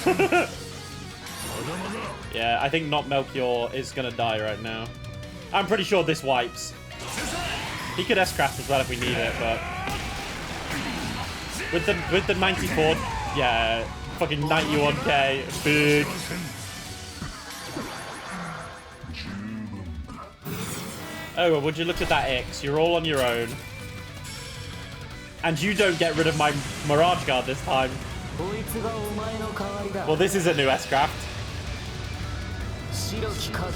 Yeah, I think not Melchior is going to die right now. I'm pretty sure this wipes. He could S-Craft as well if we need it, but... With the 94... Yeah, fucking 91k. Big. Oh, well, would you look at that X? You're all on your own. And you don't get rid of my Mirage Guard this time. こいつがお前の代わりだ。 Well, this is a new S-Craft. 白き影。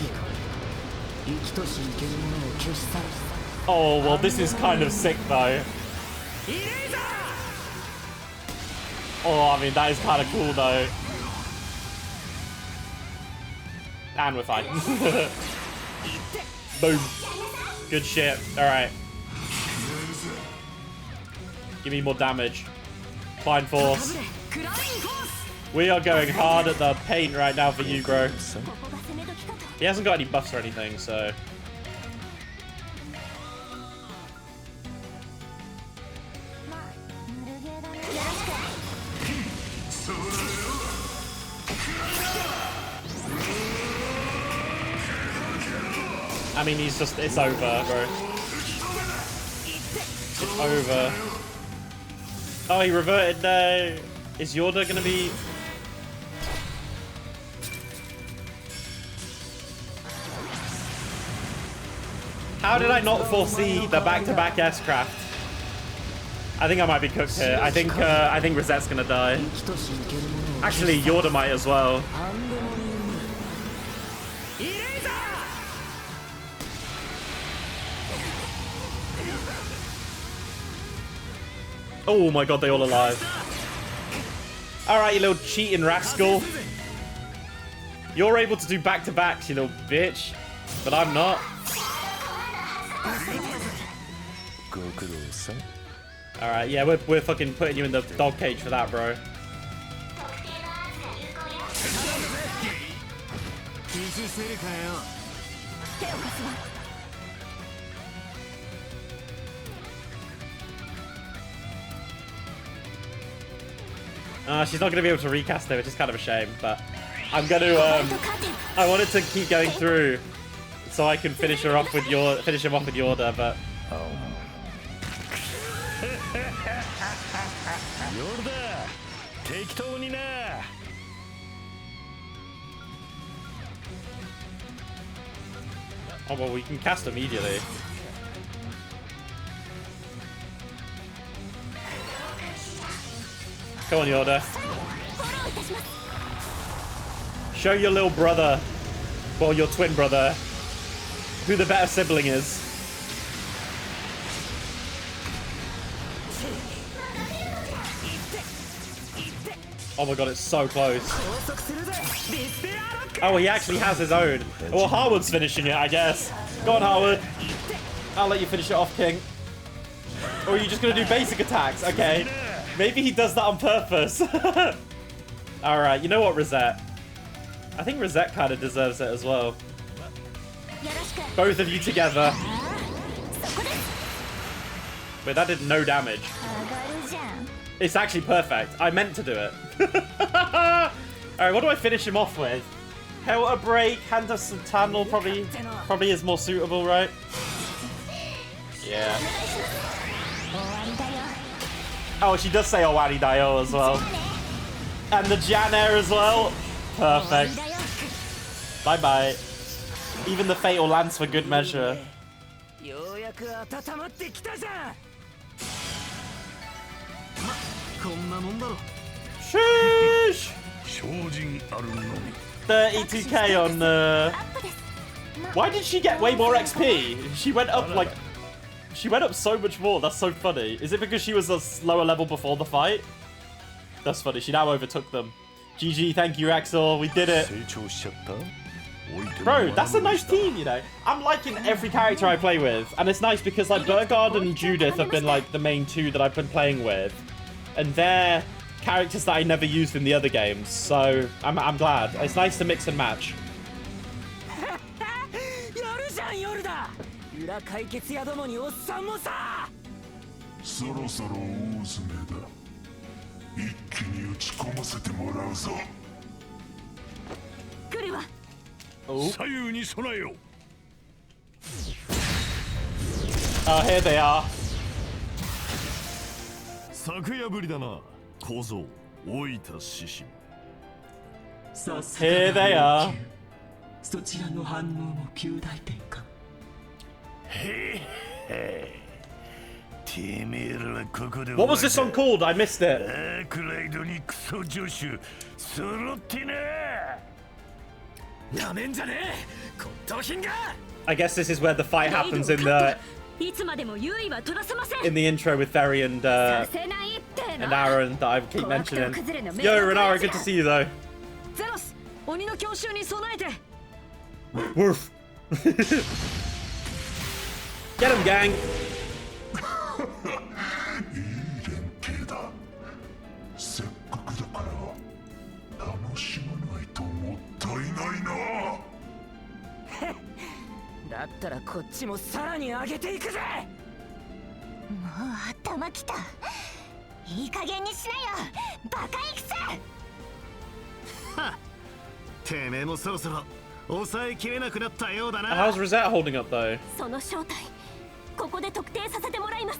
生きとし生けるものを消し去る。 Oh, well, this is kind of sick, though. Oh, I mean, that is kind of cool, though. And we're fine. Boom. Good shit. Alright. Give me more damage. Fine Force. We are going hard at the paint right now for you, bro. He hasn't got any buffs or anything, so... I mean, he's just... It's over, bro. It's over. Oh, he reverted. No. Is Yorda gonna be... How did I not foresee the back-to-back S-Craft? I think I might be cooked here. I think Rosette's gonna die. Actually, Yorda might as well. Oh my god, they all alive. Alright, you little cheating rascal. You're able to do back-to-backs, you little bitch. But I'm not. Alright, yeah, we're fucking putting you in the dog cage for that, bro. She's not going to be able to recast it, which is kind of a shame, but I'm going to, I wanted to keep going through so I can finish him off with Yorda, but... Oh, well, we can cast immediately. Come on, Yorda. Show your little brother, well, your twin brother, who the better sibling is. Oh my god, it's so close. Oh, he actually has his own. Well, Harwood's finishing it, I guess. Go on, Harwood. I'll let you finish it off, King. Or are you just going to do basic attacks? Okay. Maybe he does that on purpose. Alright, you know what, Rosette? I think Rosette kind of deserves it as well. Both of you together. Wait, that did no damage. It's actually perfect. I meant to do it. Alright, what do I finish him off with? Helter Break, Hand of Saturnal probably is more suitable, right? Yeah. Oh, she does say Owari Dayo as well. And the Jan Air as well. Perfect. Bye-bye. Even the Fatal Lance for good measure. Sheesh! 32k on... Why did she get way more XP? She went up like... She went up so much more. That's so funny. Is it because she was a lower level before the fight? That's funny. She now overtook them. GG, thank you, Axel. We did it. Bro, that's a nice team, you know. I'm liking every character I play with. And it's nice because like Burgard and Judith have been like the main two that I've been playing with. And they're characters that I never used in the other games. So I'm glad. It's nice to mix and match. 裏解決屋どもにおっさんもさそろそろ大詰めだ一気に打ち込ませてもらうぞ来るわ 左右に備えよ Oh, here they are. 昨夜ぶりだな小僧老いた獅子 Here they are. そちらの反応も旧大点かてめえらはここで What was this song called? I missed it. アークライドにクソ助手揃ってななめんじゃねえ骨董品が I guess this is where the fight happens in いつまでも優位は取らせません the intro with Ferry and させないってな Aaron that I keep mentioning. Yo, Renara, good to see you though. ゼロス鬼の強襲に備えて Woof. Get him, gang. いい連携だせっかくだから楽しまないともったいないなだったらこっちもさらに上げていくぜもう頭きたいい加減にしなよバカいくつはてめえもそろそろ抑えきれなくなったようだな How's Rosette holding up though? その正体ここで特定させてもらいます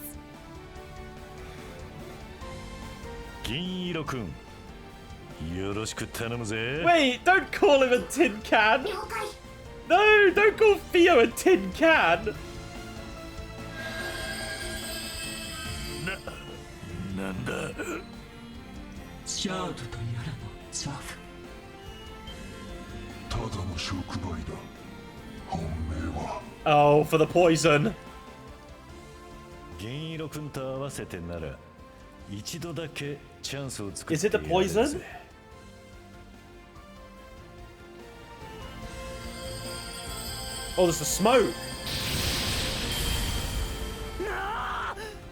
銀色くんよろしく頼むぜ Wait, don't call him a tin can. 了解 No, don't call Theo a tin can. なんだシャードとやらのザフただの触媒だ本命は Oh, for the poison. 銀色くんと合わせてなら一度だけチャンスを作って Is it the やれるぜ poison? Oh, there's the smoke.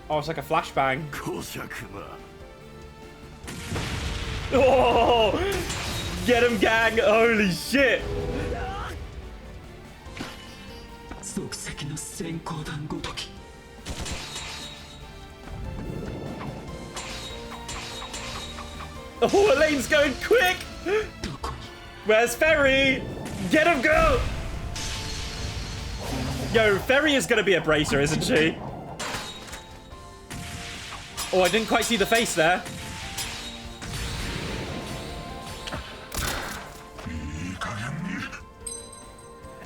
Oh, it's like a flashbang. 公爵は Oh, get him, gang! Holy shit! 即席の閃光弾ごとき Oh, Elaine's going quick! どこに Where's Ferry? Get him, go! Yo, Ferry is gonna be a bracer, isn't she? Oh, I didn't quite see the face there. いい加減に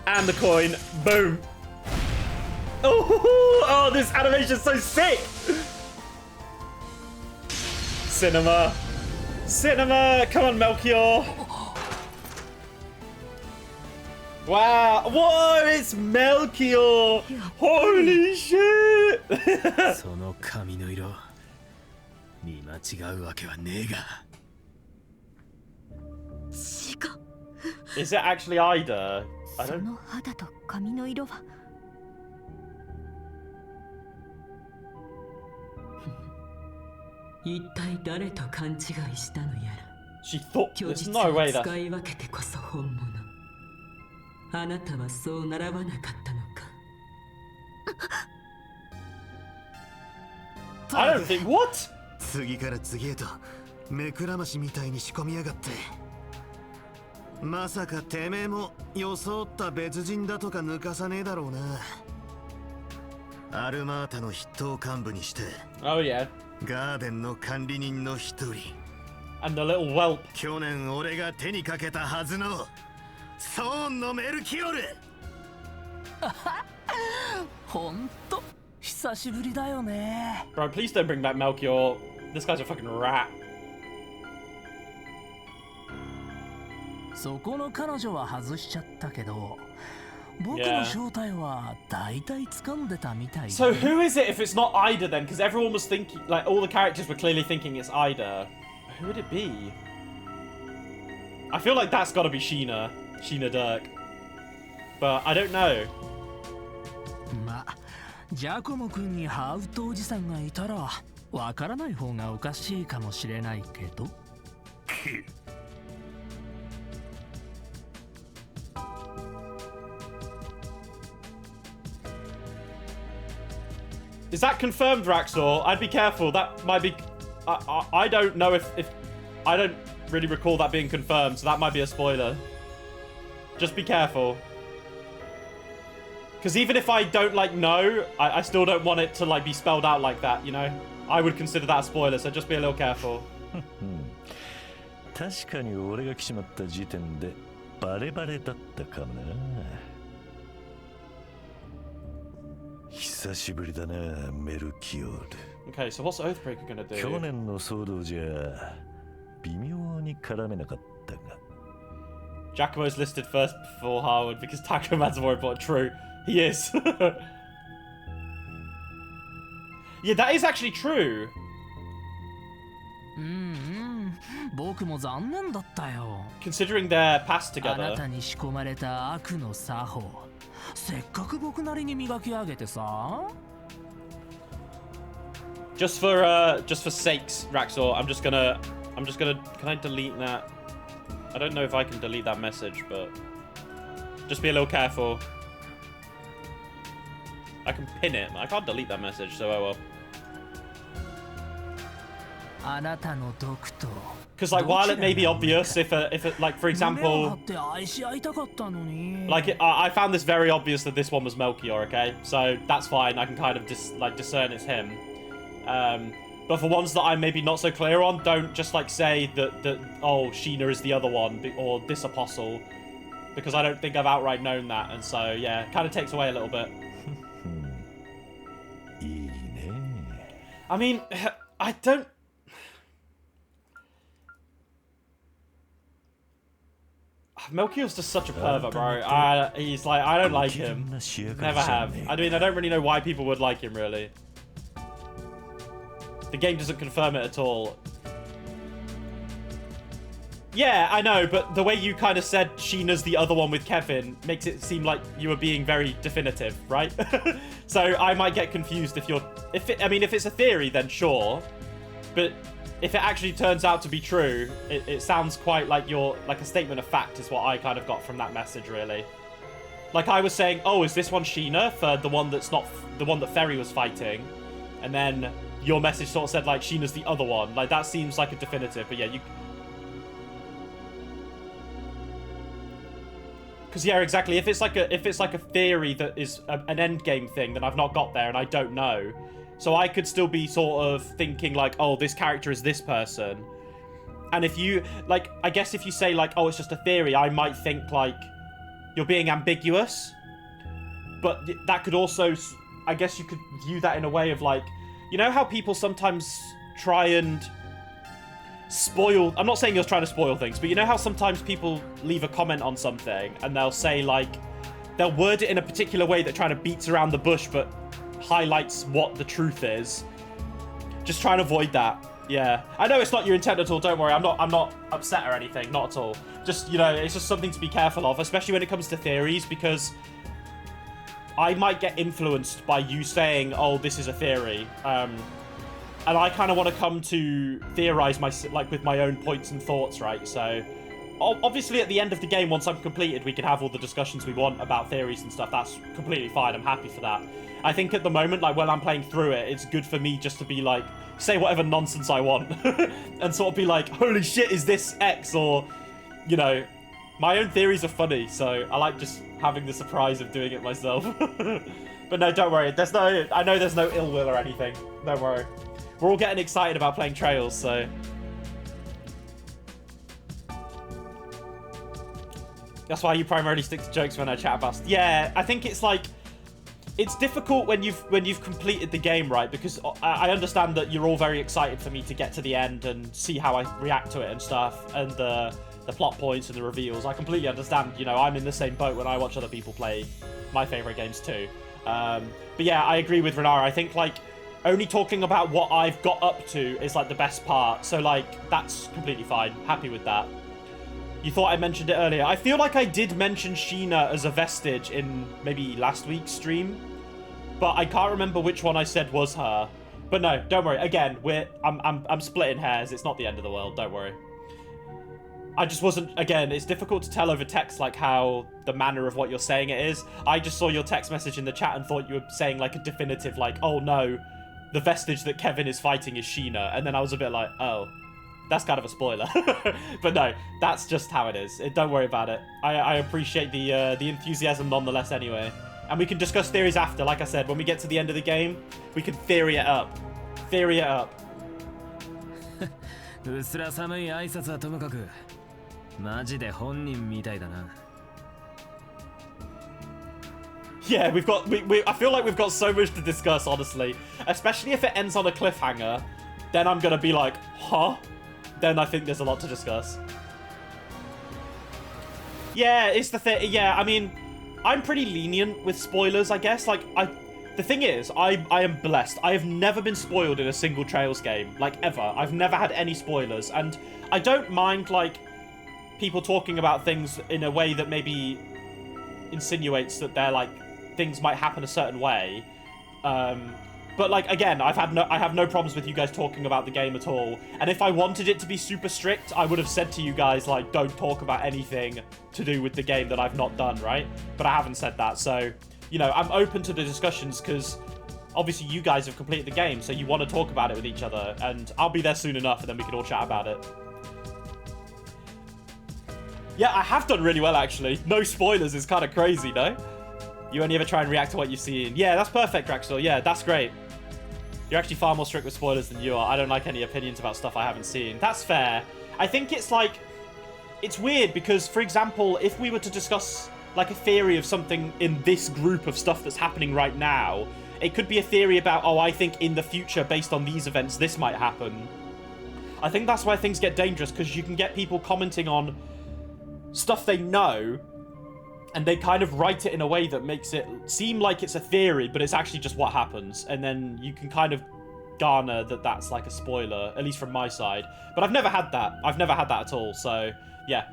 And the coin. Boom. Oh, oh, this animation's so sick! Cinema. Cinema! Come on, Melchior! Wow! Whoa, it's Melchior! Holy shit! その髪の色見間違うわけはねえが Is it actually Ida? I そ don't. の肌と髪の色は一体誰と勘違いしたのやら She thought. 虚 There's 実 no を way 使 that. い分けてこそ本物あなたはそう習わなかったのか I don't think. What? 次から次へと目くらましみたいに仕込みやがってまさかてめえも装った別人だとか抜かさねえだろうなアルマータの筆頭幹部にして Oh yeah. ガーデンの管理人の一人 And the little whelp. 去年俺が手にかけたはずのソーンのメルキオルほんと久しぶりだよね Bro, please don't bring back Melchior. This guy's a fucking rat. そこの彼女は外しちゃったけど僕の正体は大体掴んでたみたい。 So who is it if it's not Ida then? Because everyone was thinking, like all the characters were clearly thinking it's Ida. Who would it be? I feel like that's got to be Sheena Dirk. But I don't know. まあ、ジャコモ君にハウッドおじさんがいたらわからない方がおかしいかもしれないけど。Is that confirmed, Raxor? I'd be careful. That might be... I don't know if... I don't really recall that being confirmed, so that might be a spoiler. Just be careful. Because even if I don't, like, know, I still don't want it to, like, be spelled out like that, you know? I would consider that a spoiler, so just be a little careful. 確かに俺が来ちまった時点でバレバレだったかもな。久しぶりだな、メルキオール。 Okay, so what's Oathbreaker gonna do? 去年の騒動じゃ微妙に絡めなかったが。Giacomo's listed first before Harwood because Tacoman's more important. True. He is. Yeah, that is actually true. 僕も残念だったよ。 Considering their past あな together. たに仕込まれた悪の作法。せっかく僕なりに磨き上げてさ。 Just for sakes, Raxor, I'm just gonna can I delete that? I don't know if I can delete that message, but just be a little careful. I can pin it. I can't delete that message, so oh well. あなたの毒と。 Because like while it may be obvious if like for example, 胸を張って愛し合いたかったのに。 like I found this very obvious that this one was Melchior, okay? So that's fine. I can kind of discern it's him. But for ones that I'm maybe not so clear on, don't just like say that oh Sheena is the other one or this apostle, because I don't think I've outright known that, and so yeah, it kind of takes away a little bit. I mean, I don't. Melchior's just such a pervert, bro. He's like, I don't like him. Never have. I mean, I don't really know why people would like him, really. The game doesn't confirm it at all. Yeah, I know, but the way you kind of said Sheena's the other one with Kevin makes it seem like you were being very definitive, right? So I might get confused if it's a theory, then sure. But if it actually turns out to be true, it sounds quite like a statement of fact is what I kind of got from that message, really. Like I was saying, oh, is this one Sheena for the one that's not the one that Ferry was fighting? And then your message sort of said like Sheena's the other one. Like that seems like a definitive, but yeah, you... Because yeah, exactly. If it's like a theory that is an endgame thing, then I've not got there and I don't know. So I could still be sort of thinking like, oh, this character is this person. And if you, like, I guess if you say like, oh, it's just a theory, I might think like you're being ambiguous. But that could also, I guess you could view that in a way of like, you know how people sometimes try and spoil, I'm not saying you're trying to spoil things, but you know how sometimes people leave a comment on something and they'll say like, they'll word it in a particular way that kind of beats around the bush but highlights what the truth is. Just try and avoid that. Yeah, I know it's not your intent at all, don't worry. I'm not upset or anything, not at all. Just, you know, it's just something to be careful of, especially when it comes to theories, because I might get influenced by you saying, oh, this is a theory. And I kind of want to come to theorize with my own points and thoughts, right? So obviously at the end of the game, once I'm completed, we can have all the discussions we want about theories and stuff. That's completely fine. I'm happy for that. I think at the moment, like when I'm playing through it, it's good for me just to be like, say whatever nonsense I want and sort of be like, holy shit, is this X? Or, you know, my own theories are funny. So I like just having the surprise of doing it myself. But no, don't worry. I know there's no ill will or anything. Don't worry. We're all getting excited about playing Trails, so... That's why you primarily stick to jokes when I chat about... Yeah, I think it's like... It's difficult when you've completed the game, right? Because I understand that you're all very excited for me to get to the end and see how I react to it and stuff. And the plot points and the reveals. I completely understand. You know, I'm in the same boat when I watch other people play my favorite games too. But yeah, I agree with Renara. I think like only talking about what I've got up to is like the best part. So like that's completely fine. Happy with that. You thought I mentioned it earlier. I feel like I did mention Sheena as a vestige in maybe last week's stream, but I can't remember which one I said was her. But no, don't worry. Again, I'm splitting hairs. It's not the end of the world. Don't worry. I just wasn't. Again, it's difficult to tell over text like how the manner of what you're saying it is. I just saw your text message in the chat and thought you were saying like a definitive like, oh no, the vestige that Kevin is fighting is Sheena, and then I was a bit like, oh. That's kind of a spoiler. But no, that's just how it is. Don't worry about it. I appreciate the enthusiasm nonetheless anyway. And we can discuss theories after. Like I said, when we get to the end of the game, we can theory it up. Theory it up. うすら寒い挨拶はともかくマジで本人みたいだな Yeah, I feel like we've got so much to discuss, honestly. Especially if it ends on a cliffhanger, then I'm gonna be like, huh? Then I think there's a lot to discuss. Yeah, it's the thing. Yeah, I mean, I'm pretty lenient with spoilers, I guess. Like, the thing is, I am blessed. I have never been spoiled in a single Trails game, like, ever. I've never had any spoilers, and I don't mind, like, people talking about things in a way that maybe insinuates that they're, like, things might happen a certain way. But like again, I have no problems with you guys talking about the game at all. And if I wanted it to be super strict, I would have said to you guys like, don't talk about anything to do with the game that I've not done, right? But I haven't said that, so you know, I'm open to the discussions because obviously you guys have completed the game, so you want to talk about it with each other, and I'll be there soon enough, and then we can all chat about it. Yeah, I have done really well actually. No spoilers is kind of crazy, no? You only ever try and react to what you've seen. Yeah, that's perfect, Draxel. Yeah, that's great. You're actually far more strict with spoilers than you are. I don't like any opinions about stuff I haven't seen. That's fair. I think it's like... It's weird because, for example, if we were to discuss like a theory of something in this group of stuff that's happening right now, it could be a theory about, oh, I think in the future, based on these events, this might happen. I think that's where things get dangerous because you can get people commenting on stuff they know, and they kind of write it in a way that makes it seem like it's a theory, but it's actually just what happens. And then you can kind of garner that that's like a spoiler, at least from my side. But I've never had that. I've never had that at all, so yeah.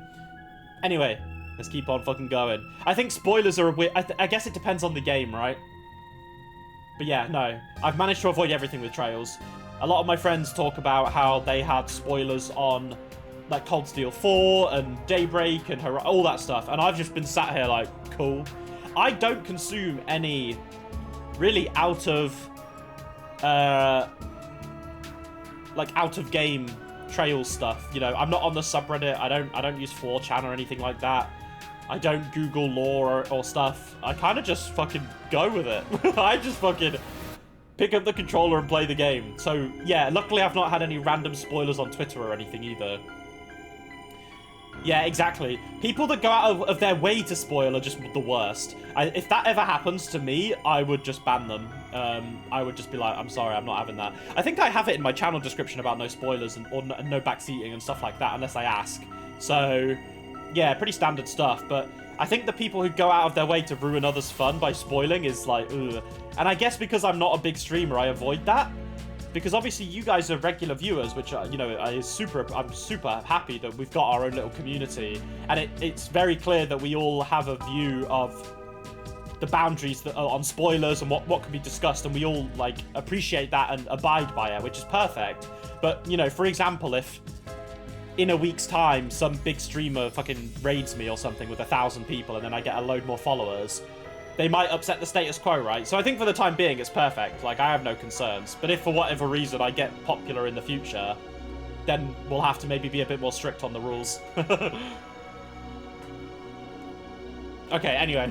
Anyway, let's keep on fucking going. I think spoilers are a weird... I guess it depends on the game, right? But yeah, no. I've managed to avoid everything with Trails. A lot of my friends talk about how they had spoilers on like Cold Steel 4 and Daybreak and all that stuff, and I've just been sat here like, cool. I don't consume any really out of game Trails stuff. You know, I'm not on the subreddit. I don't use 4chan or anything like that. I don't Google lore or stuff. I kind of just fucking go with it. I just fucking pick up the controller and play the game. So yeah, luckily I've not had any random spoilers on Twitter or anything either. Yeah, exactly. People that go out of their way to spoil are just the worst. If that ever happens to me, I would just ban them. I would just be like, I'm sorry, I'm not having that. I think I have it in my channel description about no spoilers and or no backseating and stuff like that, unless I ask. So, yeah, pretty standard stuff. But I think the people who go out of their way to ruin others' fun by spoiling is like, ugh. And I guess because I'm not a big streamer, I avoid that. Because obviously you guys are regular viewers, which are, you know, I'm super happy that we've got our own little community, and it's very clear that we all have a view of the boundaries that are on spoilers and what can be discussed, and we all like appreciate that and abide by it, which is perfect. But you know, for example, if in a week's time some big streamer fucking raids me or something with 1,000 people, and then I get a load more followers, they might upset the status quo, right? So I think for the time being, it's perfect. Like, I have no concerns. But if for whatever reason I get popular in the future, then we'll have to maybe be a bit more strict on the rules. Okay, anyway.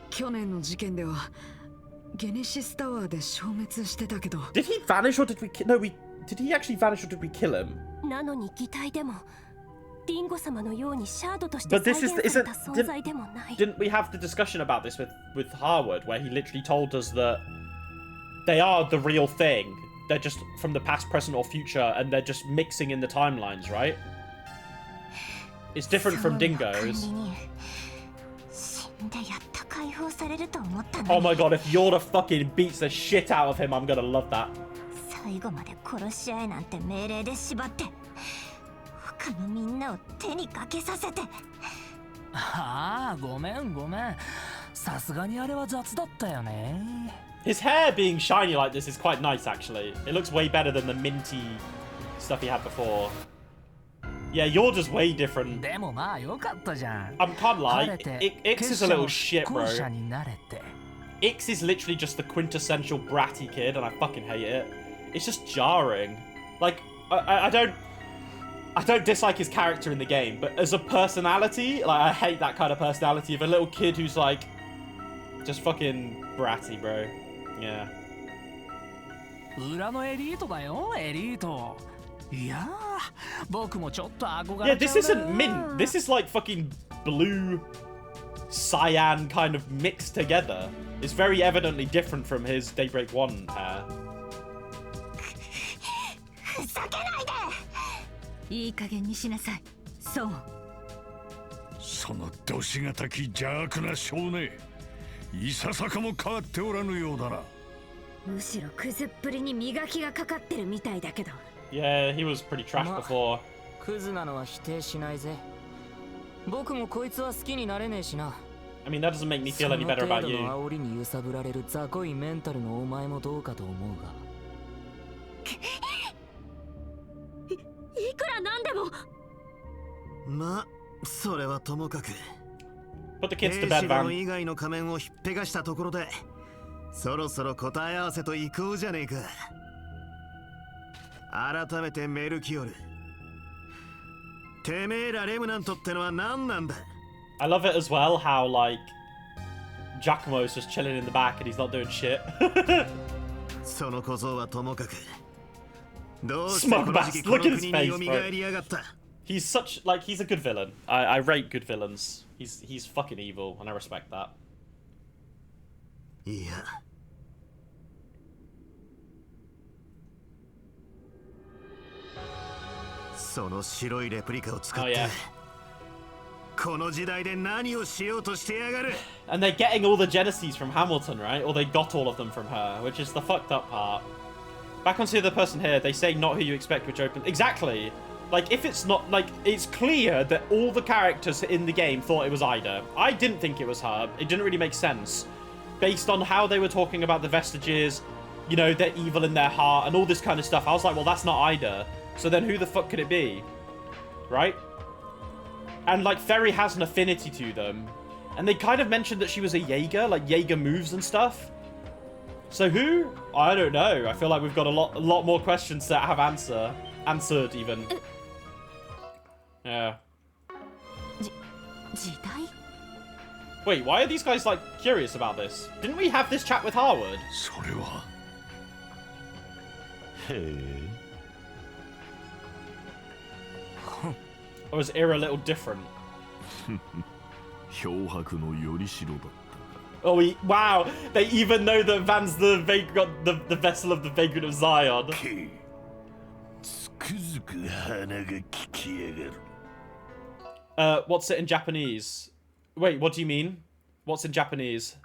去年の事件ではゲネシスタワーで消滅してたけど Did he vanish or did we no we did he actually vanish or did we kill him? なのに擬態でもリンゴ様のようにシャードとして But 再 this 現 is された存在でもない didn't we have the discussion about this with Harwood, where he literally told us that they are the real thing, they're just from the past, present or future, and they're just mixing in the timelines, right? It's different from Dingo's. 死んでやっと解放されると思ったの Oh に my god, if Yorda fucking beats the shit out of him, I'm gonna love that. 最後まで殺し合えなんて命令で縛って他のみんなを手にかけさせてああ、ごめんごめん。さすがにあれは雑だったよね。His hair being shiny like this is quite nice, actually. It looks way better than the minty stuff he had before. Yeah, Yorda's way different. でもまあよかったじゃん。 I can't lie. 晴れて Ix is a little shit, 後 bro. 者になれて。Ix is literally just the quintessential bratty kid, and I fucking hate it. It's just jarring. Like, I don't dislike his character in the game, but as a personality, like, I hate that kind of personality of a little kid who's like, just fucking bratty, bro. Yeah. 裏のエリートだよ、エリート。いやー、僕もちょっと憧 Yeah, れちゃ this うな。 isn't mint. This is like fucking blue, cyan kind of mixed together. It's very evidently different from his Daybreak 1 hair. ふざけないでいい加減にしなさいそうそのどしがたき邪悪な少年、いささかも変わっておらぬようだな。むしろクズっぷりに磨きがかかってるみたいだけど Yeah, he was pretty trash before. クズなのは否定しないぜ。僕もこいつは好きになれねえしな。 I mean, that doesn't make me feel any better about その程 you. 度の煽りに揺さぶられる雑魚いメンタルのお前もどうかと思うが。いくらなんでもま、それはともかく Put the kids to 兵 bed, 士殿 Van. 以外の仮面をひっぺがしたところでそろそろ答え合わせと行こうじゃねえか。改めてメルキオル、てめえらレムナントってのは何なんだ。 I love it as well how, like, Giacomo's just chilling in the back and he's not doing shit. その小僧はともかくどうしてこ Smug の時期 bastard. この Look at his 国に face, 蘇 bro. りやがった。 He's such, like, he's a good villain. I rate good villains. He's fucking evil, and I respect that. いやその白いレプリカを使っ Oh, て yeah. この時代で何をしようとしてやがる。 And they're getting all the Genesis from Hamilton, right? Or they got all of them from her, which is the fucked up part. Back onto the other person here, they say not who you expect, which open... Exactly! Like, if it's not... Like, it's clear that all the characters in the game thought it was Ida. I didn't think it was her. It didn't really make sense. Based on how they were talking about the vestiges, you know, they're evil in their heart, and all this kind of stuff. I was like, well, that's not Ida. So then who the fuck could it be? Right? And, like, Ferry has an affinity to them. And they kind of mentioned that she was a Jaeger, like Jaeger moves and stuff. So who? I don't know. I feel like we've got a lot more questions that have answered even. Yeah. 時代 Wait, why are these guys, like, curious about this? Didn't we have this chat with Harwood? それはへえ。 Or was Ira a little different? 漂白のよりしろだ。 Oh, wow! They even know that Van's the vessel of the Vagrant of Zion. つくづく鼻が利きやがる。 What's it in Japanese? Wait, what do you mean? What's in Japanese?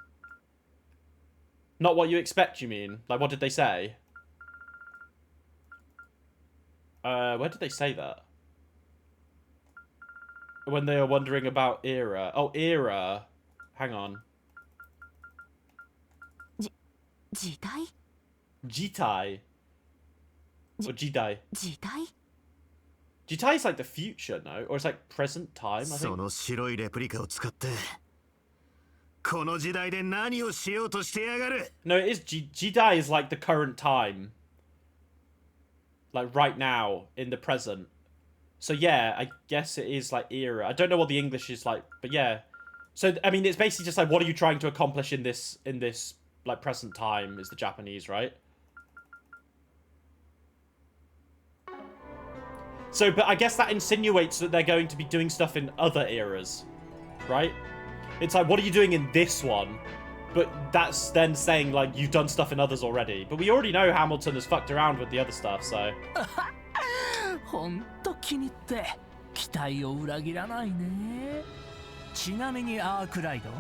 Not what you expect, you mean? Like, what did they say? Where did they say that? When they were wondering about Era. Oh, Era. Hang on. 時代 Jitai. Or Jidai. 時代 Jitai is like the future, no? Or it's like present time, I そ think. の白いレプリカを使ってこの時代で何をしようとしてやがる。 No, it is Jidai is like the current time. Like right now, in the present. So yeah, I guess it is like Era. I don't know what the English is like, but yeah. So I mean, it's basically just like, what are you trying to accomplish in this like present time? Is the Japanese, right? So, but I guess that insinuates that they're going to be doing stuff in other eras, right? It's like, what are you doing in this one? But that's then saying like you've done stuff in others already. But we already know Hamilton has fucked around with the other stuff, so. ほんと気に入って期待を裏切らないね。ちなみにアークライド、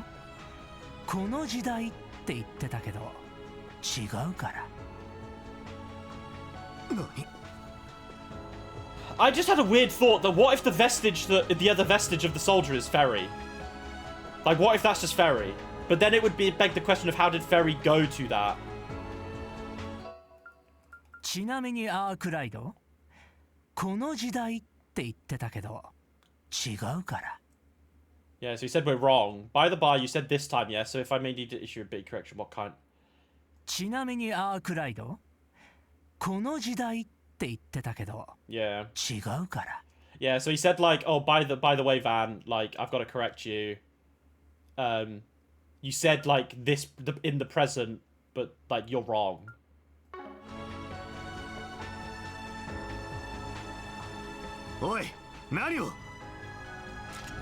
この時代って言ってたけど違うから。何？ I just had a weird thought that what if the vestige, the other vestige of the soldier is Ferry? Like, what if that's just Ferry? But then it would beg the question of how did Ferry go to that? ちなみにアークライド、この時代って言ってたけど違うから。Yeah, so you said we're wrong. By the by, you said this time, yeah? So if I may need to issue a big correction, what kind? ちなみにアークライド、この時代って言ってたけど Yeah. 違うから。Yeah, so he said like, oh, by the way, Van, like, I've got to correct you. You said like this in the present, but like you're wrong. おい、何を？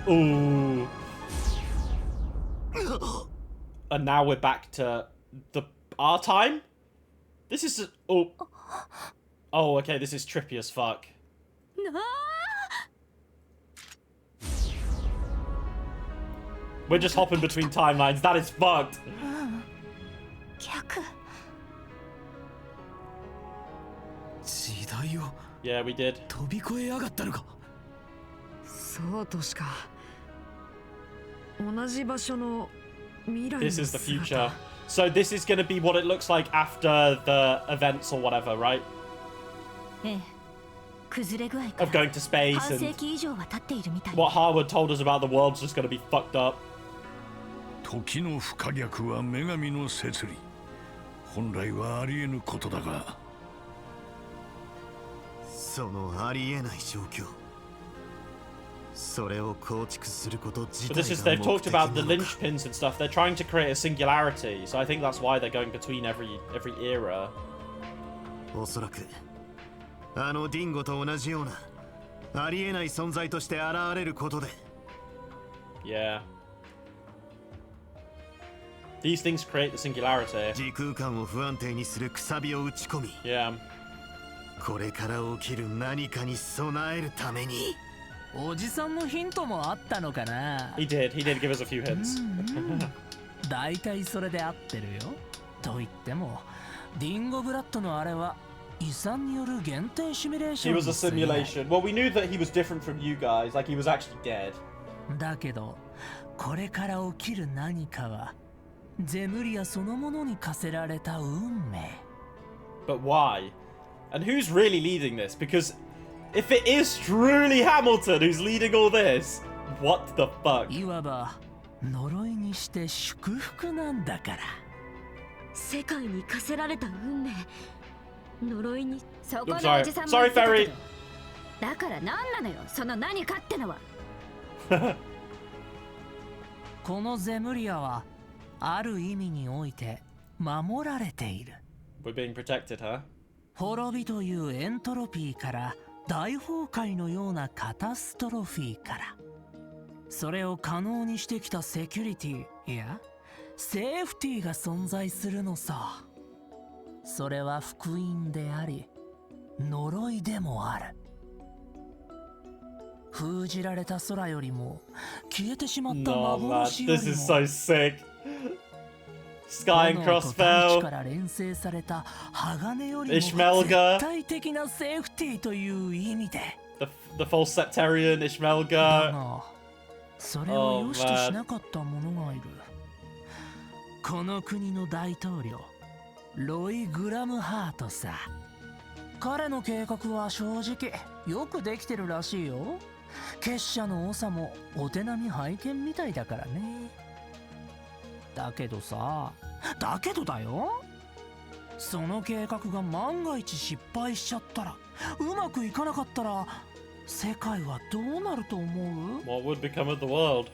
Ooh. And now we're back to our time? This is... Oh. Oh, okay, this is trippy as fuck. We're just hopping between timelines. That is fucked. Yeah, we did. 飛び越えやがったのか。そうとしか。同じ場所の未来の This is the future. So this is going to be what it looks like after the events or whatever, right? ええ、崩れ具合か Of ら going to space 半世 and 紀以上は経っているみたい。 what Harwood told us about the world's just going to be fucked up. 時の不可逆は女神の摂理。本来はありえぬことだが。そのありえない状況。それを構築すること自 But 体 this is, が they've 目 talked 的な about the のか。 linchpins and stuff. They're trying to create a singularity. So I think that's why they're going between every era. おそらくあのディンゴと同じようなありえない存在として現れることで。Yeah. These things create the singularity. 時空間を不安定にするくさびを打ち込み。Yeah. これから起きる何かに備えるために。おじさんのヒントもあったのかな。 He did give us a few hints. だいたいそれで合ってるよ。と言ってもディンゴブラッドのあれは遺産による限定シミュレーショ He ン was a simulation. Well, we knew that he was different from you guys. Like, he was actually dead. だけどこれから起きる何かはゼムリアそのものに課せられた運命。 But why? And who's really leading this? Because if it is truly Hamilton who's leading all this, what the fuck? いわば呪いにして祝福なんだから。世界に課せられた運命、呪いに。そこの I'm sorry. おじさんも Sorry, 言ってたけ Ferry. ど、だから何なのよその何かってのは。このゼムリアはある意味において守られている。 We're being protected, huh? 滅びというエントロピーから大崩壊のようなカタストロフィーから、それを可能にしてきたセキュリティ、いやセーフティーが存在するのさ。それは福音であり呪いでもある。封じられた空よりも消えてしまった No, man. 幻よ This り is も so sick. Sky and Crossfell. から連成された鋼よりも Ishmelga. 絶対的なセーフティーという意味で。The false septarian, だ Ishmelga. がそれを良しとしなかった者がいる。この国の大統領ロイ・グラムハートさ。彼の計画は正直よくできてるらしいよ。結社の長もお手並み拝見みたいだからね。だけどさ、だけどだよ、その計画が万が一失敗しちゃったら、うまくいかなかったら世界はどうなると思う？ What would become of the world?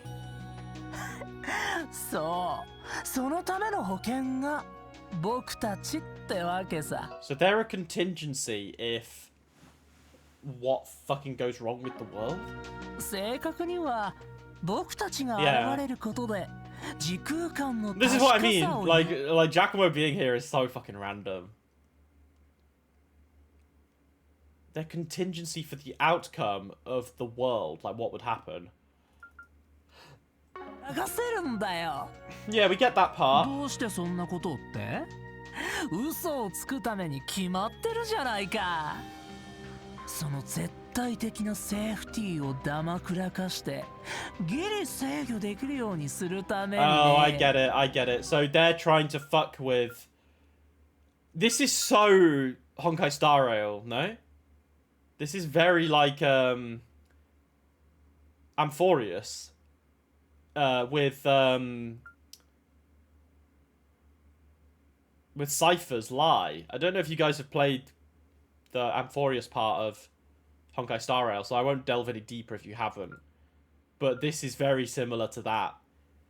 そう、そのための保険が僕たちってわけさ。 So they're a contingency if what fucking goes wrong with the world? 正確には僕たちが Yeah. 現れることで時空間の This 確 is か what I さ mean. を Like Giacomo being here is so fucking random. their contingency for the outcome of the world, like what would happen. 流せるんだよ。 Yeah, we get that part. どうしてそんなことって？嘘をつくために決まってるじゃないか。その絶対的なセーフティーをだまくらかしてギリ制御できるようにするためにね。 Oh, I get it, I get it. So they're trying to fuck with... This is so Honkai Star Rail, no? This is very like Amphorius. With Cypher's Lie. I don't know if you guys have played the Amphorius part of Honkai Star Rail, so I won't delve any deeper if you haven't. But this is very similar to that.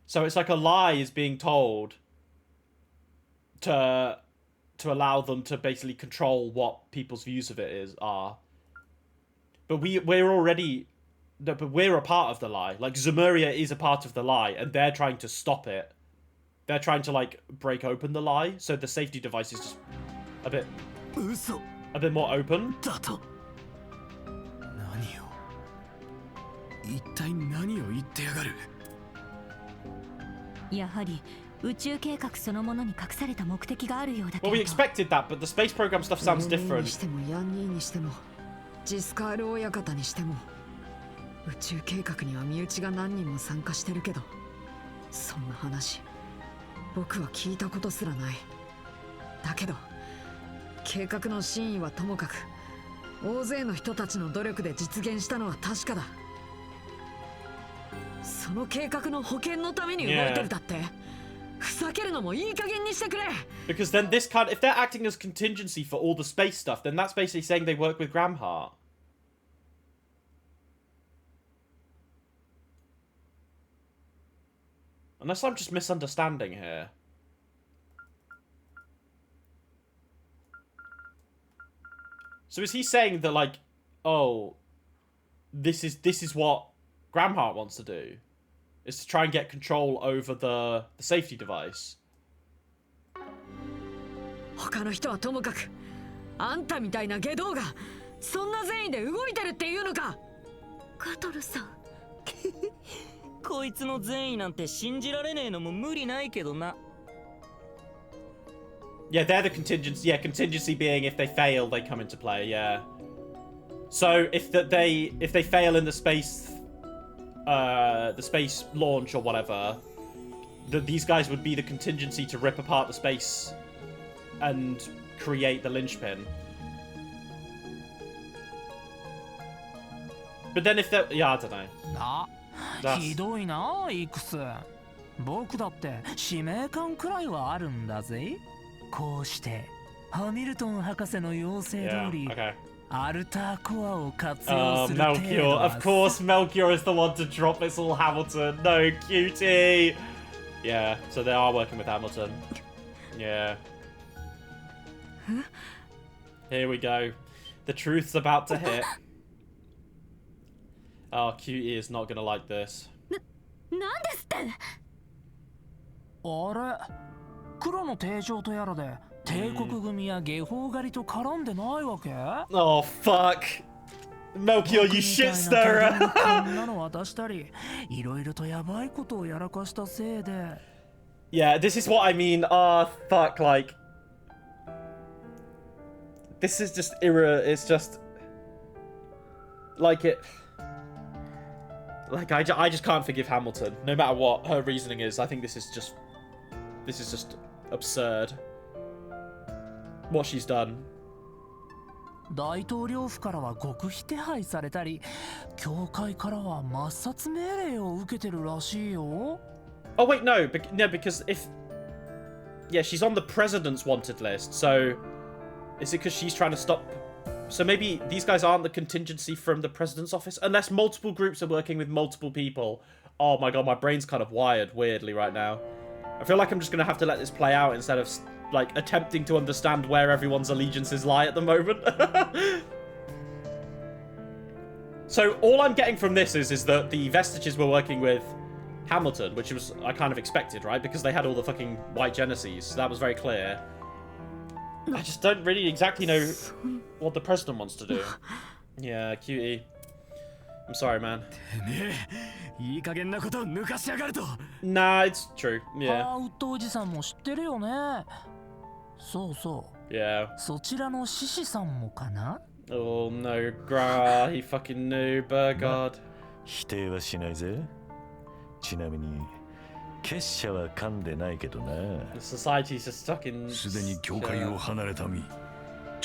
So it's like a lie is being told to allow them to basically control what people's views of it are. But we're already... No, but we're a part of the lie. Like, Zemuria is a part of the lie, and they're trying to stop it. They're trying to, like, break open the lie, so the safety device is just a bit more open. 一体何を言ってやがる。やはり宇宙計画そのものに隠された目的があるようだけ Well, ど。 we expected that, but the space program stuff sounds に different. してもヤンニーにしてもジスカール親方にしても宇宙計画には身内が何人も参加してるけど、そんな話僕は聞いたことすらない。だけど計画の真意はともかく大勢の人たちの努力で実現したのは確かだ。その計画の保険のために動いてるだって、ふざけるのもいい加減にしてくれ。 Because then this kind, if they're acting as contingency for all the space stuff, then that's basically saying they work with Gramheart. Unless I'm just misunderstanding here. So is he saying that, like, oh, this is what Gramheart wants to do? Is to try and get control over the safety device? 他の人はともかく、あんたみたいな下道がそんな善意で動いてるっていうのか。ガトルさん。こいつの善意なんて信じられねえのも無理ないけどな。 Yeah, they're the contingency. Yeah, contingency being if they fail, they come into play. Yeah. So if they fail in the space launch or whatever, these guys would be the contingency to rip apart the space and create the linchpin. But then if they're... Yeah, I don't know. ひどいな、イクス。僕だって使命感くらいはあるんだぜ。こうしてハミルトン博士の要請通り、アルターコアを活用する程度。Melchior. Of course, Melchior is the one to drop this all Hamilton. No, cutie. Yeah, so they are working with Hamilton. Yeah. Here we go. The truth's about to hit. Oh, cutie is not gonna like this. なんですって。あれ、黒の帝城とやらで帝国組や下方狩りと絡んでないわけ？ Oh fuck. Melchior, you shit stirrer. こんなの渡したり、いろいろとやばいことをやらかしたせいで。Yeah, this is what I mean. Fuck, like this is just it's just like it. Like I just can't forgive Hamilton, no matter what her reasoning is. I think this is just absurd. What she's done. 大統領府からは極秘手配されたり、教会からは抹殺命令を受けてるらしいよ。Oh wait, no, because yeah, she's on the president's wanted list. So is it because she's trying to stop? So maybe these guys aren't the contingency from the president's office, unless multiple groups are working with multiple people. Oh my god, my brain's kind of wired weirdly right now. I feel like I'm just gonna have to let this play out instead of like attempting to understand where everyone's allegiances lie at the moment. So all I'm getting from this is that the Vestiges were working with Hamilton, which was I kind of expected, right? Because they had all the fucking white Genesis, so that was very clear. I just don't really exactly know what the president wants to do. Yeah, cutie. I'm sorry, man. ねえ、いい加減なことを抜かしやがると。Nah, it's true. Yeah. ハーウッドおじさんも知ってるよね。そうそう。Yeah. そちらの獅子さんもかな？ Oh no, Gra, he fucking knew, God. 否定はしないぜ。ちなみに結社は噛んでないけどな。 The society's just stuck in. すでに教会を離れた身、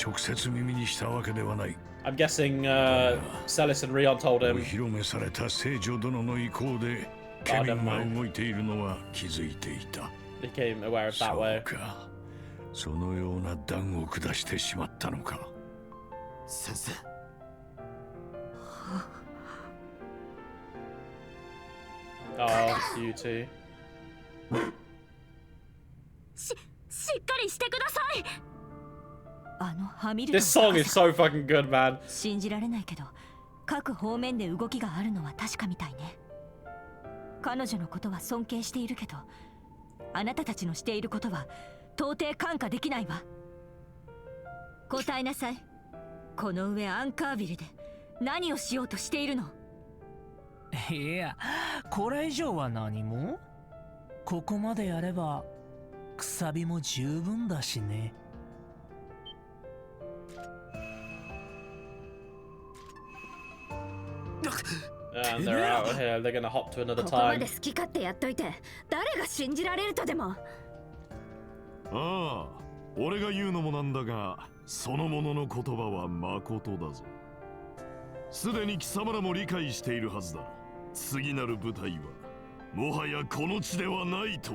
直接耳にしたわけではない。 I'm guessing Celis and Rion told お him. 披露目された聖女殿の意向でケミンが動いているのは気づいていた。 Became aware of that そう way. か、そのような断を下してしまったのか。先生。Oh, cutie. しっかりしてください。あのハミルトン This song is so fucking good, man. 信じられないけど各方面で動きがあるのは確かみたいね。彼女のことは尊敬しているけどあなたたちのしていることは到底看過できないわ。答えなさい。この上アンカービルで何をしようとしているの？いや、これ以上は何も。ここまでやればくさびも十分だしね。And they're out of here. They're gonna hop to another ここま time. で好き勝手やっといて誰が信じられるとでも。ああ、俺が言うのもなんだが、そのものの言葉は誠だぞ。すでに貴様らも理解しているはずだ。次なる舞台はもはやこの地ではないと。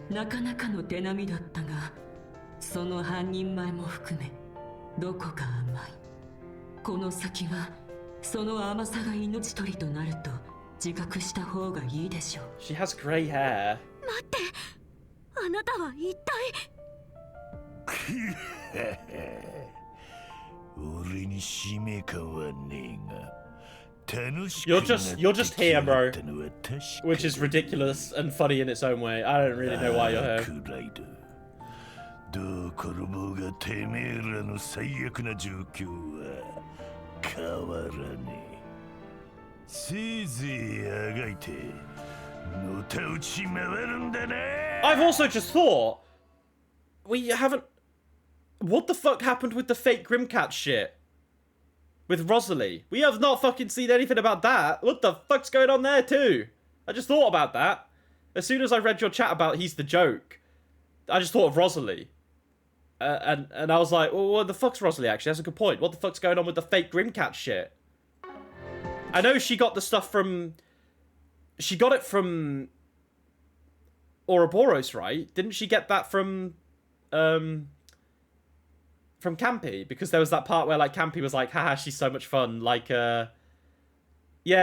なかなかの手並みだったが、その半人前も含めどこか甘い。この先はその甘さが命取りとなると自覚した方がいいでしょう。 She has grey hair. 待って、あなたは一体。俺に使命感はねえが、楽しく You're just here, bro. なったのは確かだ。 Which is ridiculous and funny in its own way. I don't really know why you're here. クライド、どう転ぼうがてめえらの最悪な状況は変わらねえ。せいぜいあがいてのたうち回るんだな。 I've also just thought we haven't. What the fuck happened with the fake Grimcat shit? With Rosalie? We have not fucking seen anything about that. What the fuck's going on there too? I just thought about that. As soon as I read your chat about he's the joke, I just thought of Rosalie. And I was like, well, what the fuck's Rosalie actually? That's a good point. What the fuck's going on with the fake Grimcat shit? I know she got the stuff from... She got it from... Ouroboros, right? Didn't she get that from Campy? Because there was that part where, like, Campy was like, haha, she's so much fun. Like, yeah,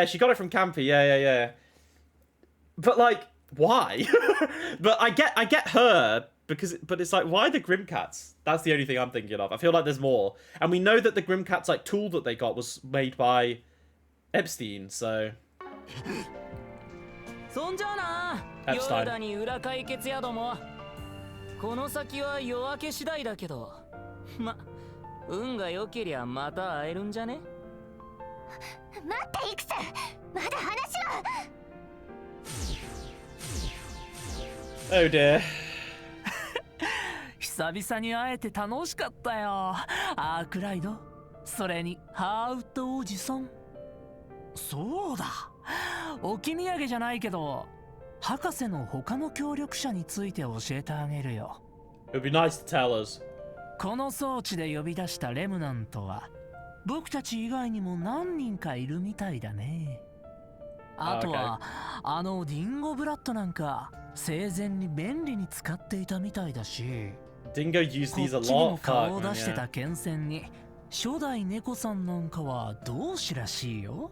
she got it from Campy. Yeah. But, like, why? But I get her... But it's like, why the Grimcats? That's the only thing I'm thinking of. I feel like there's more. And we know that the Grimcats, like, tool that they got was made by Epstein, so... そんじゃあな、 Epstein. ヨルダに裏解決やども。この先は夜明け次第だけど、ま、運が良けりゃまた会えるんじゃね？待ってイクス、まだ話は。Oh dear. 久々に会えて楽しかったよ。アークライド、それにハーウッドおじさん。そうだ、置き土産じゃないけど博士の他の協力者について教えてあげるよ。 It would be nice to tell us. この装置で呼び出したレムナントは僕たち以外にも何人かいるみたいだね。あとは、あのディンゴブラッドなんか生前に便利に使っていたみたいだし、 Dingo used こ these a っちにも lot. 顔を Fuck, 出して man, た yeah. 剣戦に初代猫さんなんかは同志らしいよ。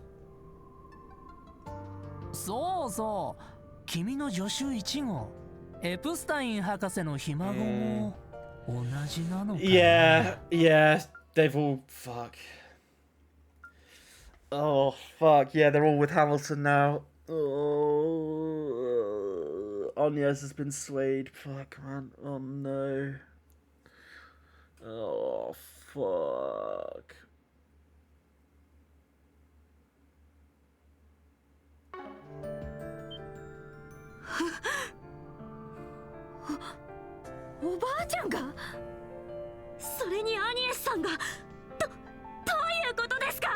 そうそう、君の助手1号エプスタイン博士のひ孫も同じなのかな。 Yeah, they've all... Fuck. Oh, fuck. Yeah, they're all with Hamilton now. Oh, Onyes has been swayed. Fuck, man. Oh no. Oh, fuck.おばあちゃんがそれにアニエスさんがどういうことですか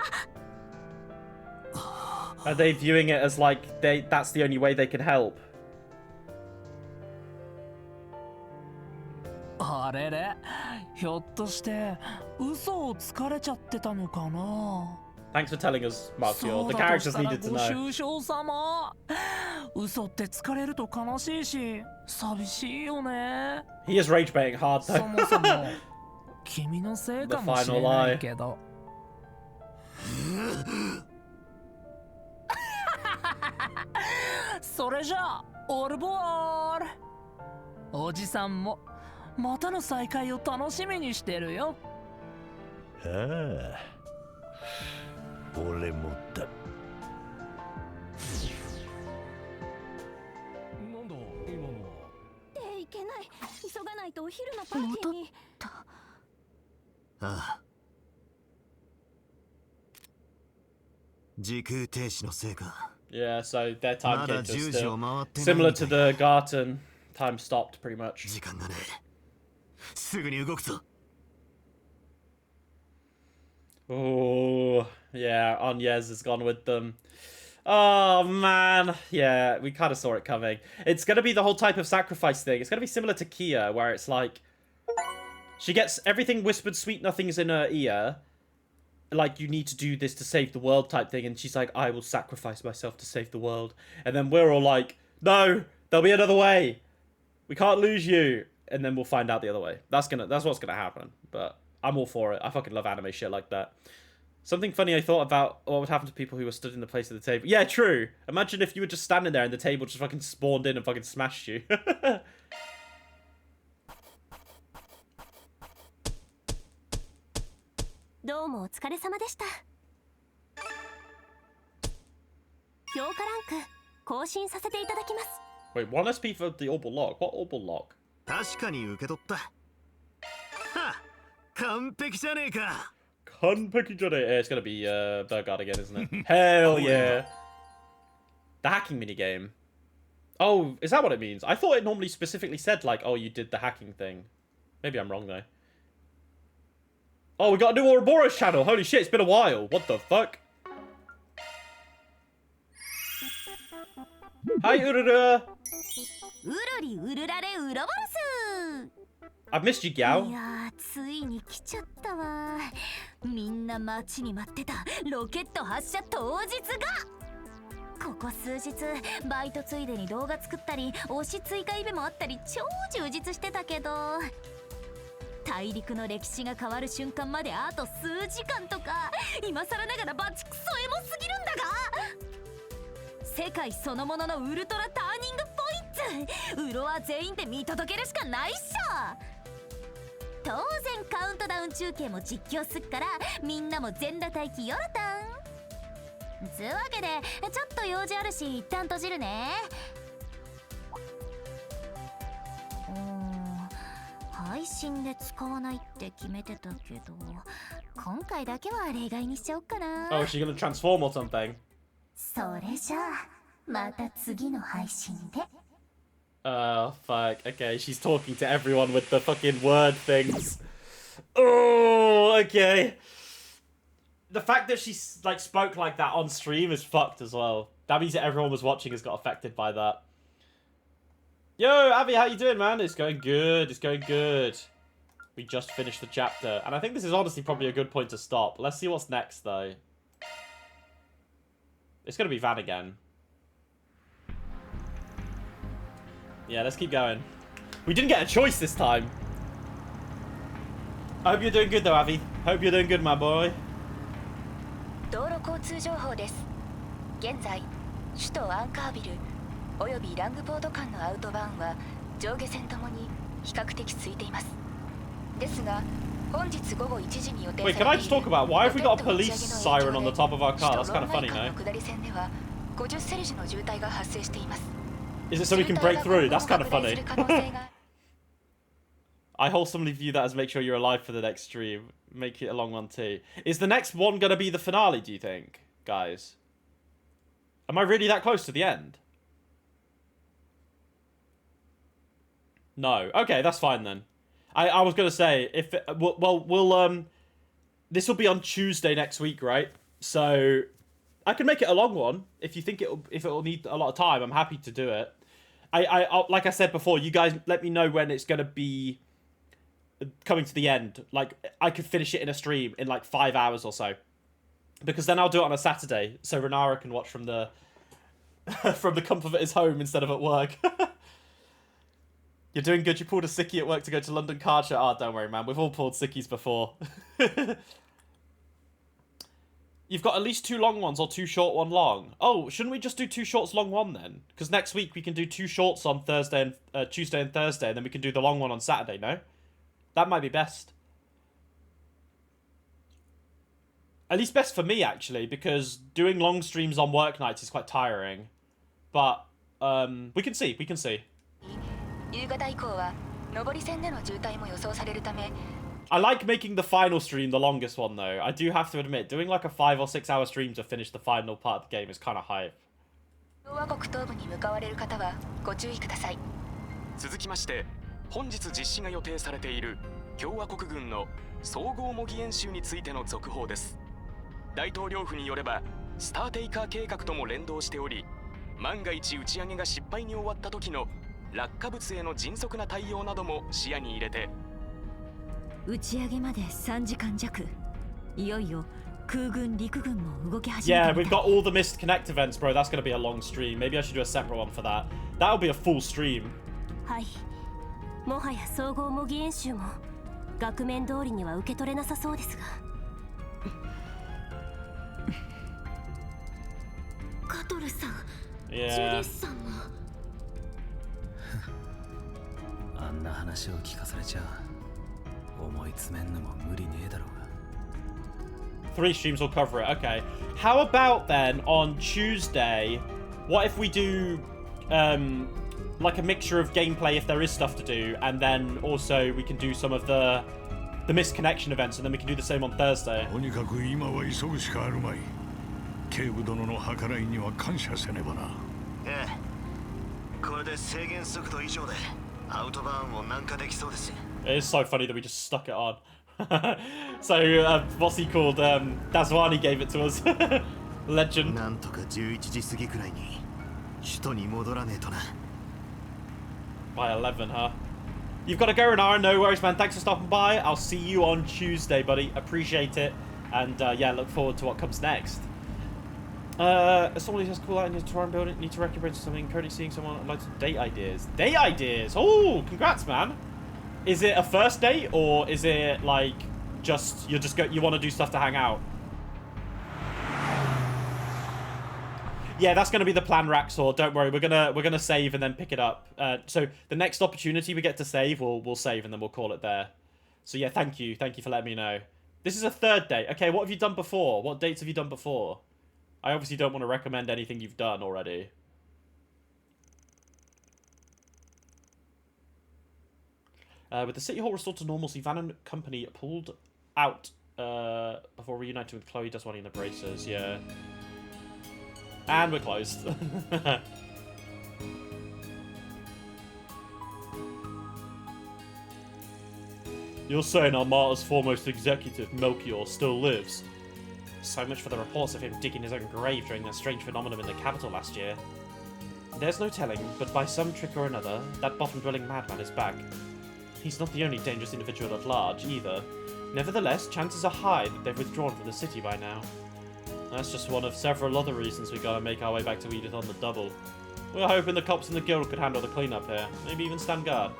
Are they viewing it as like that's the only way they can help? あれれ、ひょっとして嘘をつかれちゃってたのかな。 Thanks for telling us, Marcio. The characters needed to ご know. 愁傷様。嘘って疲れると悲しいし寂しいよね。 He is rage baiting hard そ though. もそも君のせいかもしれないけど。それじゃあオルボール。おじさんもまたの再会を楽しみにしてるよ。ああ、俺もだ。なんだ今のは。いけない。急がないとお昼のパーティーに。ああ。時空停止のせいか。 Yeah, so their time まだ gauge 10 is 時 still を回ってないみ similar た to い the Garten. Time stopped pretty much. 時間がねえ。すぐに動くぞ。 Oh, yeah, Onyes has gone with them. Oh, man. Yeah, we kind of saw it coming. It's going to be the whole type of sacrifice thing. It's going to be similar to Kia, where it's like... She gets everything whispered sweet nothings in her ear. Like, you need to do this to save the world type thing. And she's like, I will sacrifice myself to save the world. And then we're all like, no, there'll be another way. We can't lose you. And then we'll find out the other way. That's what's going to happen. But... I'm all for it. I fucking love anime shit like that. Something funny I thought about what would happen to people who were stood in the place of the table. Yeah, true. Imagine if you were just standing there and the table just fucking spawned in and fucking smashed you. どうもお疲れ様でした。評価ランク更新させていただきます。 Wait, 1SP for the Orbal Lock? What Orbal Lock? 確かに受け取った。はっ、完璧じゃねえか。It's gonna be Burgard again, isn't it? Hell yeah. The hacking minigame. Oh, is that what it means? I thought it normally specifically said like, oh, you did the hacking thing. Maybe I'm wrong though. Oh, we got a new Ouroboros channel. Holy shit, it's been a while. What the fuck? Hi, Ururu. うるりうるられウロボロス。 I've missed you, い Gao. やー、ついに来ちゃったわ。みんな待ちに待ってたロケット発射当日が。ここ数日バイトついでに動画作ったり推し追加イベもあったり超充実してたけど、大陸の歴史が変わる瞬間まであと数時間とか、今更ながらバチクソエモすぎるんだが、世界そのもののウルトラターニングポイント、ウロは全員で見届けるしかないっしょ。当然カウントダウン中継も実況すっから、みんなも全裸待機よろたん。つうわけでちょっと用事あるし一旦閉じるね。配信で使わないって決めてたけど、今回だけは例外にしちゃおっかな。 Oh, is she gonna transform or something? それじゃあまた次の配信で。Fuck. Okay, she's talking to everyone with the fucking word things. Oh, okay. The fact that she like spoke like that on stream is fucked as well. That means that everyone was watching has got affected by that. Yo, Abby, how you doing, man? It's going good. It's going good. We just finished the chapter, and I think this is honestly probably a good point to stop. Let's see what's next, though. It's gonna be Van again. Yeah, let's keep going. We didn't get a choice this time. I hope you're doing good though, Avi. Hope you're doing good, my boy. 道路交通情報です。現在、首都アンカービルおよびラングポート間のアウトバーンは上下線ともに比較的空いています。ですが、本日午後1時に予定され Wait, ている can I just talk about why have we got a police siren on the top of our car? That's kind of funny, 首都ロンマイ間 no? の下り線では50セルジュの渋滞が発生しています。Is it so we can break through? That's kind of funny. I wholesomely view that as make sure you're alive for the next stream. Make it a long one too. Is the next one going to be the finale, do you think, guys? Am I really that close to the end? No. Okay, that's fine then. I was going to say, if it, we'll this will be on Tuesday next week, right? So I can make it a long one if you think it'll need a lot of time. I'm happy to do it. I like I said before, you guys let me know when it's going to be coming to the end. Like, I could finish it in a stream in like 5 hours or so, because then I'll do it on a Saturday so Renara can watch from the from the comfort of his home instead of at work. You're doing good. You pulled a sickie at work to go to London Card Show. Oh, don't worry, man. We've all pulled sickies before. You've got at least 2 long ones or 2 short, 1 long. Oh, shouldn't we just do 2 shorts, long one then? Because next week we can do 2 shorts on Thursday and Tuesday and Thursday, and then we can do the long one on Saturday. No, that might be best. At least best for me, actually, because doing long streams on work nights is quite tiring. But we can see. We can see. I like making the final stream the longest one, though. I do have to admit, doing like a 5 or 6 hour stream to finish the final part of the game is kind of hype. 続きまして、本日実施が予定されている共和国軍の総合模擬演習についての続報です。大統領府によれば、スターテイカー計画とも連動しており、万が一打ち上げが失敗に終わった時の落下物への迅速な対応なども視野に入れて、打ち上げまで3時間弱。いよいよ空軍陸軍も動き始め Yeah, たみ we've たい。 got all the missed Connect events, bro. That's going to be a long stream. Maybe I should do a separate one for that. That'll be a full stream. はい。もはや総合模擬演習も額面通りには受け取れなさそうですが。カトルさん、ジュ Yeah. リスさんも。あんな話を聞かされちゃ思い詰めんのも無理ねえだろうが。 3 streams will cover it. Okay. How about then on Tuesday? What if we do like a mixture of gameplay if there is stuff to do, and then also we can do some of the missed connection events, and then we can do the same on Thursday. とにかく今は急ぐしかあるまい。警部殿の計らいには感謝せねばな。ええ、これで制限速度以上でアウトバーンを南下できそうです。 It is so funny that we just stuck it on. So, what's he called? Dazwani gave it to us. Legend. なんとか11時過ぎくらいに首都に戻らねえとな。 By 11, huh? You've got to go, Renara. No worries, man. Thanks for stopping by. I'll see you on Tuesday, buddy. Appreciate it. And, yeah, look forward to what comes next. As someone who has cool out in his Toronto building, need to recommend something. Currently seeing someone like some date ideas. Date ideas? Oh, congrats, man. Is it a first date, or is it like just you want to do stuff to hang out? Yeah, that's gonna be the plan, Raxor. Don't worry, we're gonna save and then pick it up. So the next opportunity we get to save, we'll save and then we'll call it there. So yeah, thank you for letting me know. This is a 3rd date. Okay, what have you done before? What dates have you done before? I obviously don't want to recommend anything you've done already. With the City Hall restored to normalcy, Van and company pulled out before reuniting with Chloe Dazwani and the Bracers. Yeah. And we're closed. You're saying Armata's foremost executive, Melchior, still lives? So much for the reports of him digging his own grave during that strange phenomenon in the capital last year. There's no telling, but by some trick or another, that bottom-dwelling madman is back. He's not the only dangerous individual at large, either. Nevertheless, chances are high that they've withdrawn from the city by now. That's just one of several other reasons we gotta make our way back to Edith on the double. We're hoping the cops and the guild could handle the cleanup here, maybe even stand guard.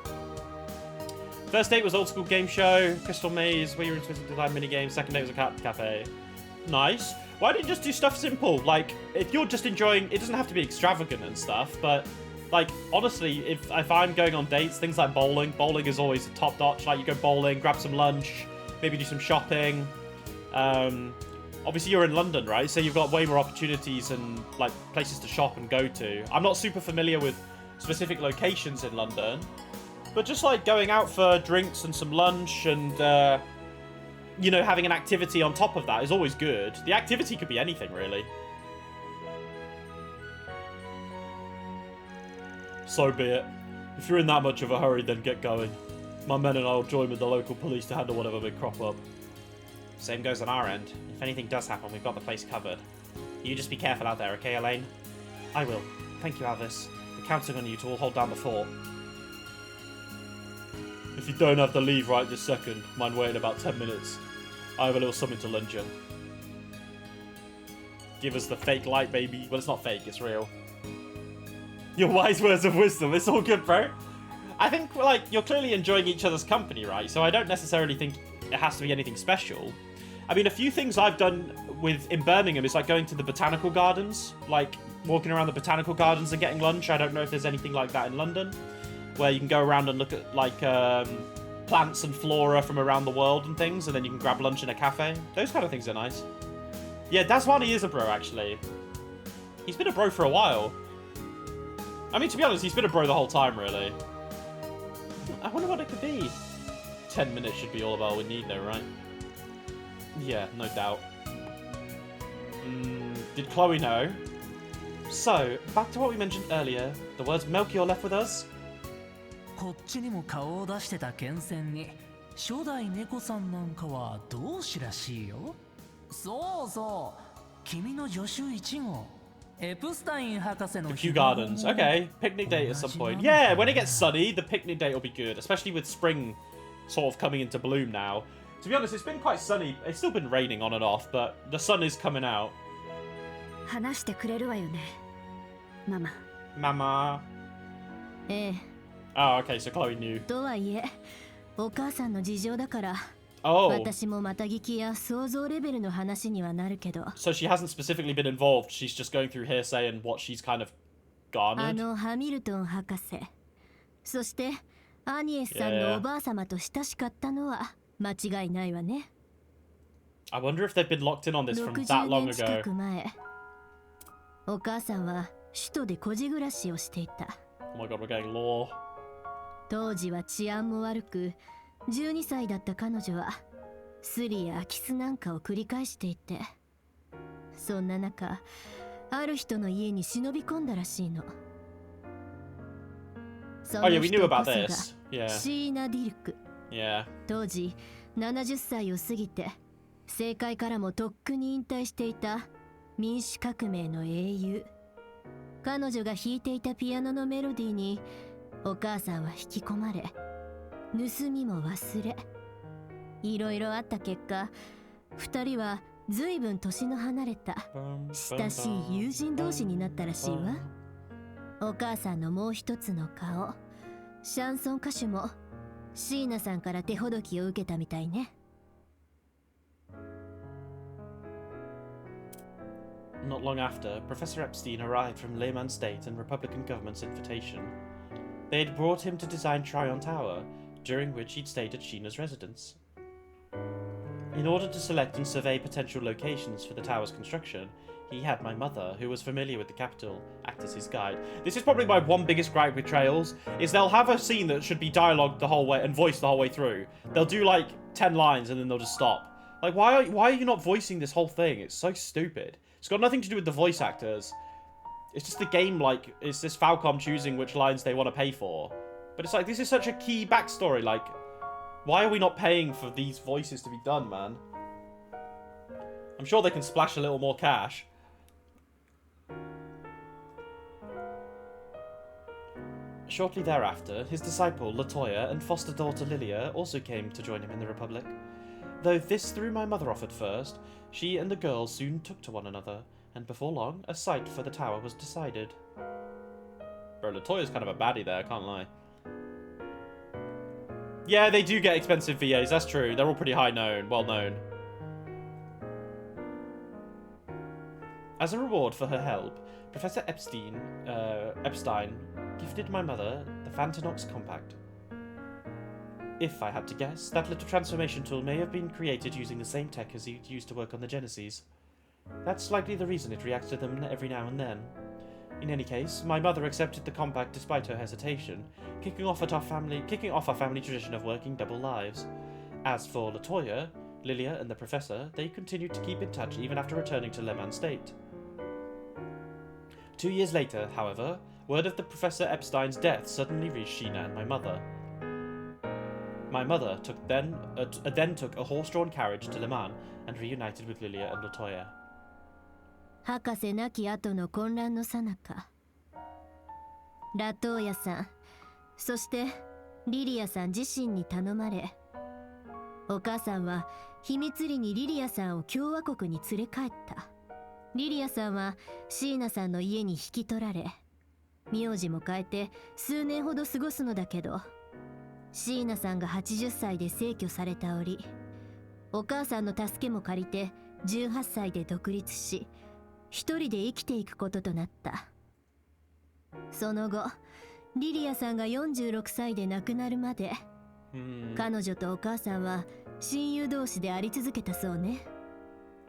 First date was old school game show, Crystal Maze, where you were in Twisted Design minigame. Second date was a cafe. Nice. Why don't you just do stuff simple? Like, if you're just enjoying, it doesn't have to be extravagant and stuff, but like, honestly, if I'm going on dates, things like bowling is always a top notch. Like, you go bowling, grab some lunch, maybe do some shopping. Obviously you're in London, right? So you've got way more opportunities and like places to shop and go to. I'm not super familiar with specific locations in London. But just like going out for drinks and some lunch and, you know, having an activity on top of that is always good. The activity could be anything, really. So be it. If you're in that much of a hurry, then get going. My men and I will join with the local police to handle whatever may crop up. Same goes on our end. If anything does happen, we've got the place covered. You just be careful out there, okay, Elaine? I will. Thank you, Alvis. We're counting on you to all hold down the fort. If you don't have to leave right this second, mind waiting about 10 minutes. I have a little something to lend you. Give us the fake light, baby. Well, it's not fake, it's real. Your wise words of wisdom. It's all good, bro. I think, like, you're clearly enjoying each other's company, right? So I don't necessarily think it has to be anything special. I mean, a few things I've done in Birmingham is, like, going to the botanical gardens. Like, walking around the botanical gardens and getting lunch. I don't know if there's anything like that in London, where you can go around and look at, like, plants and flora from around the world and things, and then you can grab lunch in a cafe. Those kind of things are nice. Yeah, Daswani is a bro, actually. He's been a bro for a while. I mean, to be honest, he's been a bro the whole time, really. I wonder what it could be. 10 minutes should be all we need, though, right? Yeah, no doubt. Did Chloe know? So, back to what we mentioned earlier. The words Melchior left with us. こっちにも顔を出してた剣戦に初代猫さんなんかは同志らしいよ。そうそう、君の助手1号。The Kew Gardens. Okay, picnic date at some point. Yeah, when it gets sunny, the picnic date will be good, especially with spring sort of coming into bloom now. To be honest, it's been quite sunny. It's still been raining on and off, but the sun is coming out. 話してくれるわよね、ママ。Mama. ええ。Oh, okay, so Chloe knew. とはいえ、お母さんの事情だから。Oh. 私もまた聞きや想像レベルの話にはなるけど。So she hasn't specifically been involved. She's just going through hearsay and what she's kind of garnered. ハミルトン博士。そしてアニエスさんのおばあ様と親しかったのは間違いないわね。I wonder if they've been locked in on this from that long 60年近く ago. 前、お母さんは首都で孤児暮らしをしていた。Oh my god, we're getting law. 当時は治安も悪く、12歳だった彼女はスリや空き巣なんかを繰り返していて、そんな中、ある人の家に忍び込んだらしいの。そ Oh yeah, の we 人 knew こ about そが this. Yeah. シーナ・ディルク。Yeah. 当時70歳を過ぎて政界からもとっくに引退していた民主革命の英雄。彼女が弾いていたピアノのメロディーにお母さんは引き込まれ、盗みも忘れ、いろいろあった結果、二人は随分年の離れた親しい友人同士になったらしいわ。お母さんのもう一つの顔、シャンソン歌手もシーナさんから手ほどきを受けたみたいね。Not long after, Professor Epstein arrived from Lehman State and Republican government's invitation. They had brought him to design Tryon Tower, during which he'd stayed at Sheena's residence. In order to select and survey potential locations for the tower's construction, he had my mother, who was familiar with the capital, act as his guide. This is probably my one biggest gripe with Trails, is they'll have a scene that should be dialogued the whole way and voiced the whole way through. They'll do like 10 lines and then they'll just stop. Like, why are you not voicing this whole thing? It's so stupid. It's got nothing to do with the voice actors. It's just the game, like, it's this Falcom choosing which lines they want to pay for. But it's like, this is such a key backstory, like, why are we not paying for these voices to be done, man? I'm sure they can splash a little more cash. Shortly thereafter, his disciple Latoya and foster daughter Lilia also came to join him in the Republic. Though this threw my mother off at first, she and the girls soon took to one another, and before long, a site for the tower was decided. Bro, Latoya's kind of a baddie there, I can't lie. Yeah, they do get expensive VAs, that's true. They're all pretty well known. As a reward for her help, Professor Epstein gifted my mother the Fantanox Compact. If I had to guess, that little transformation tool may have been created using the same tech as he'd used to work on the Genesis. That's likely the reason it reacts to them every now and then. In any case, my mother accepted the compact despite her hesitation, kicking off our family tradition of working double lives. As for Latoya, Lilia, and the Professor, they continued to keep in touch even after returning to Leman State. 2 years later, however, word of the Professor Epstein's death suddenly reached Sheena and my mother. My mother then took a horse-drawn carriage to Leman and reunited with Lilia and Latoya. 博士亡き後の混乱の最中、ラトーヤさん、そしてリリアさん自身に頼まれ、お母さんは秘密裏にリリアさんを共和国に連れ帰った。リリアさんはシーナさんの家に引き取られ、名字も変えて数年ほど過ごすのだけど、シーナさんが80歳で逝去された折、お母さんの助けも借りて18歳で独立し、一人で生きていくこととなった。その後、リリアさんが46歳で亡くなるまで、彼女とお母さんは親友同士であり続けたそうね。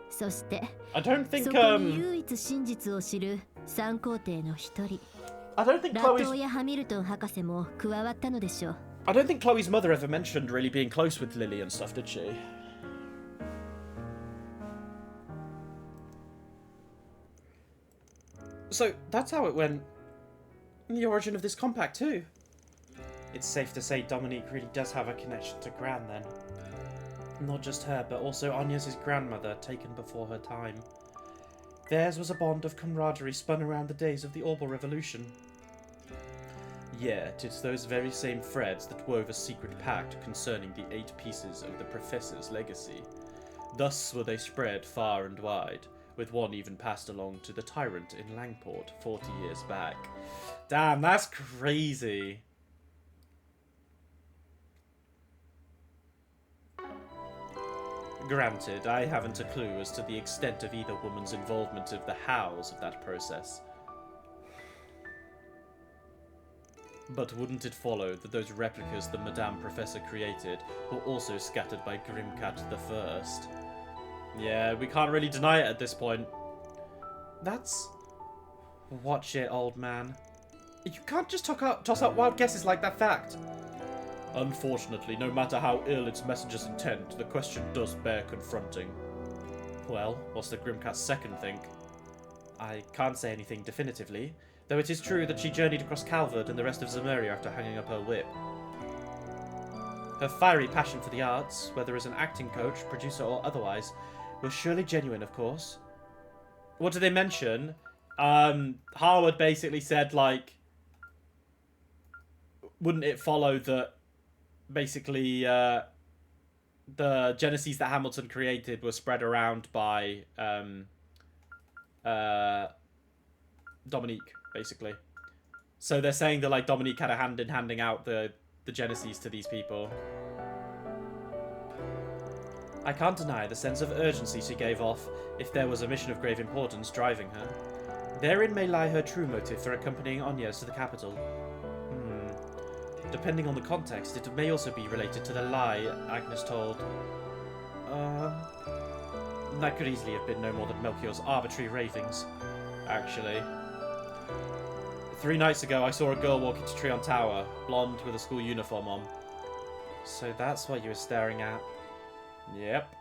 そして、そこに唯一真実を知る三皇帝の一人、ラトーヤ・ハミルトン博士も加わったのでしょう。I don't think Chloe's mother ever mentioned really being close with Lily and stuff, did she? So, that's how it went in the origin of this compact, too. It's safe to say Dominique really does have a connection to Gran, then. Not just her, but also Anya's grandmother, taken before her time. Theirs was a bond of camaraderie spun around the days of the Orbal Revolution. Yet, it's those very same threads that wove a secret pact concerning the 8 pieces of the Professor's legacy. Thus were they spread far and wide, with one even passed along to the Tyrant in Langport 40 years back. Damn, that's crazy. Granted, I haven't a clue as to the extent of either woman's involvement of the hows of that process. But wouldn't it follow that those replicas the Madame Professor created were also scattered by Grimcat the First? Yeah, we can't really deny it at this point. That's... Watch it, old man. You can't just toss out wild guesses like that fact. Unfortunately, no matter how ill its messenger's intent, the question does bear confronting. Well, what's the Grimcat's second think? I can't say anything definitively, though it is true that she journeyed across Calvard and the rest of Zemuria after hanging up her whip. Her fiery passion for the arts, whether as an acting coach, producer, or otherwise, was surely genuine, of course. What did they mention? Harwood basically said, like, wouldn't it follow that basically the genesis that Hamilton created were spread around by Dominique, basically. So they're saying that, like, Dominique had a hand in handing out the genesis to these people. I can't deny the sense of urgency she gave off if there was a mission of grave importance driving her. Therein may lie her true motive for accompanying Agnes to the capital. Depending on the context, it may also be related to the lie Agnes told. That could easily have been no more than Melchior's arbitrary ravings, actually. 3 nights ago, I saw a girl walk into Trion Tower, blonde with a school uniform on. So that's what you were staring at? Yep.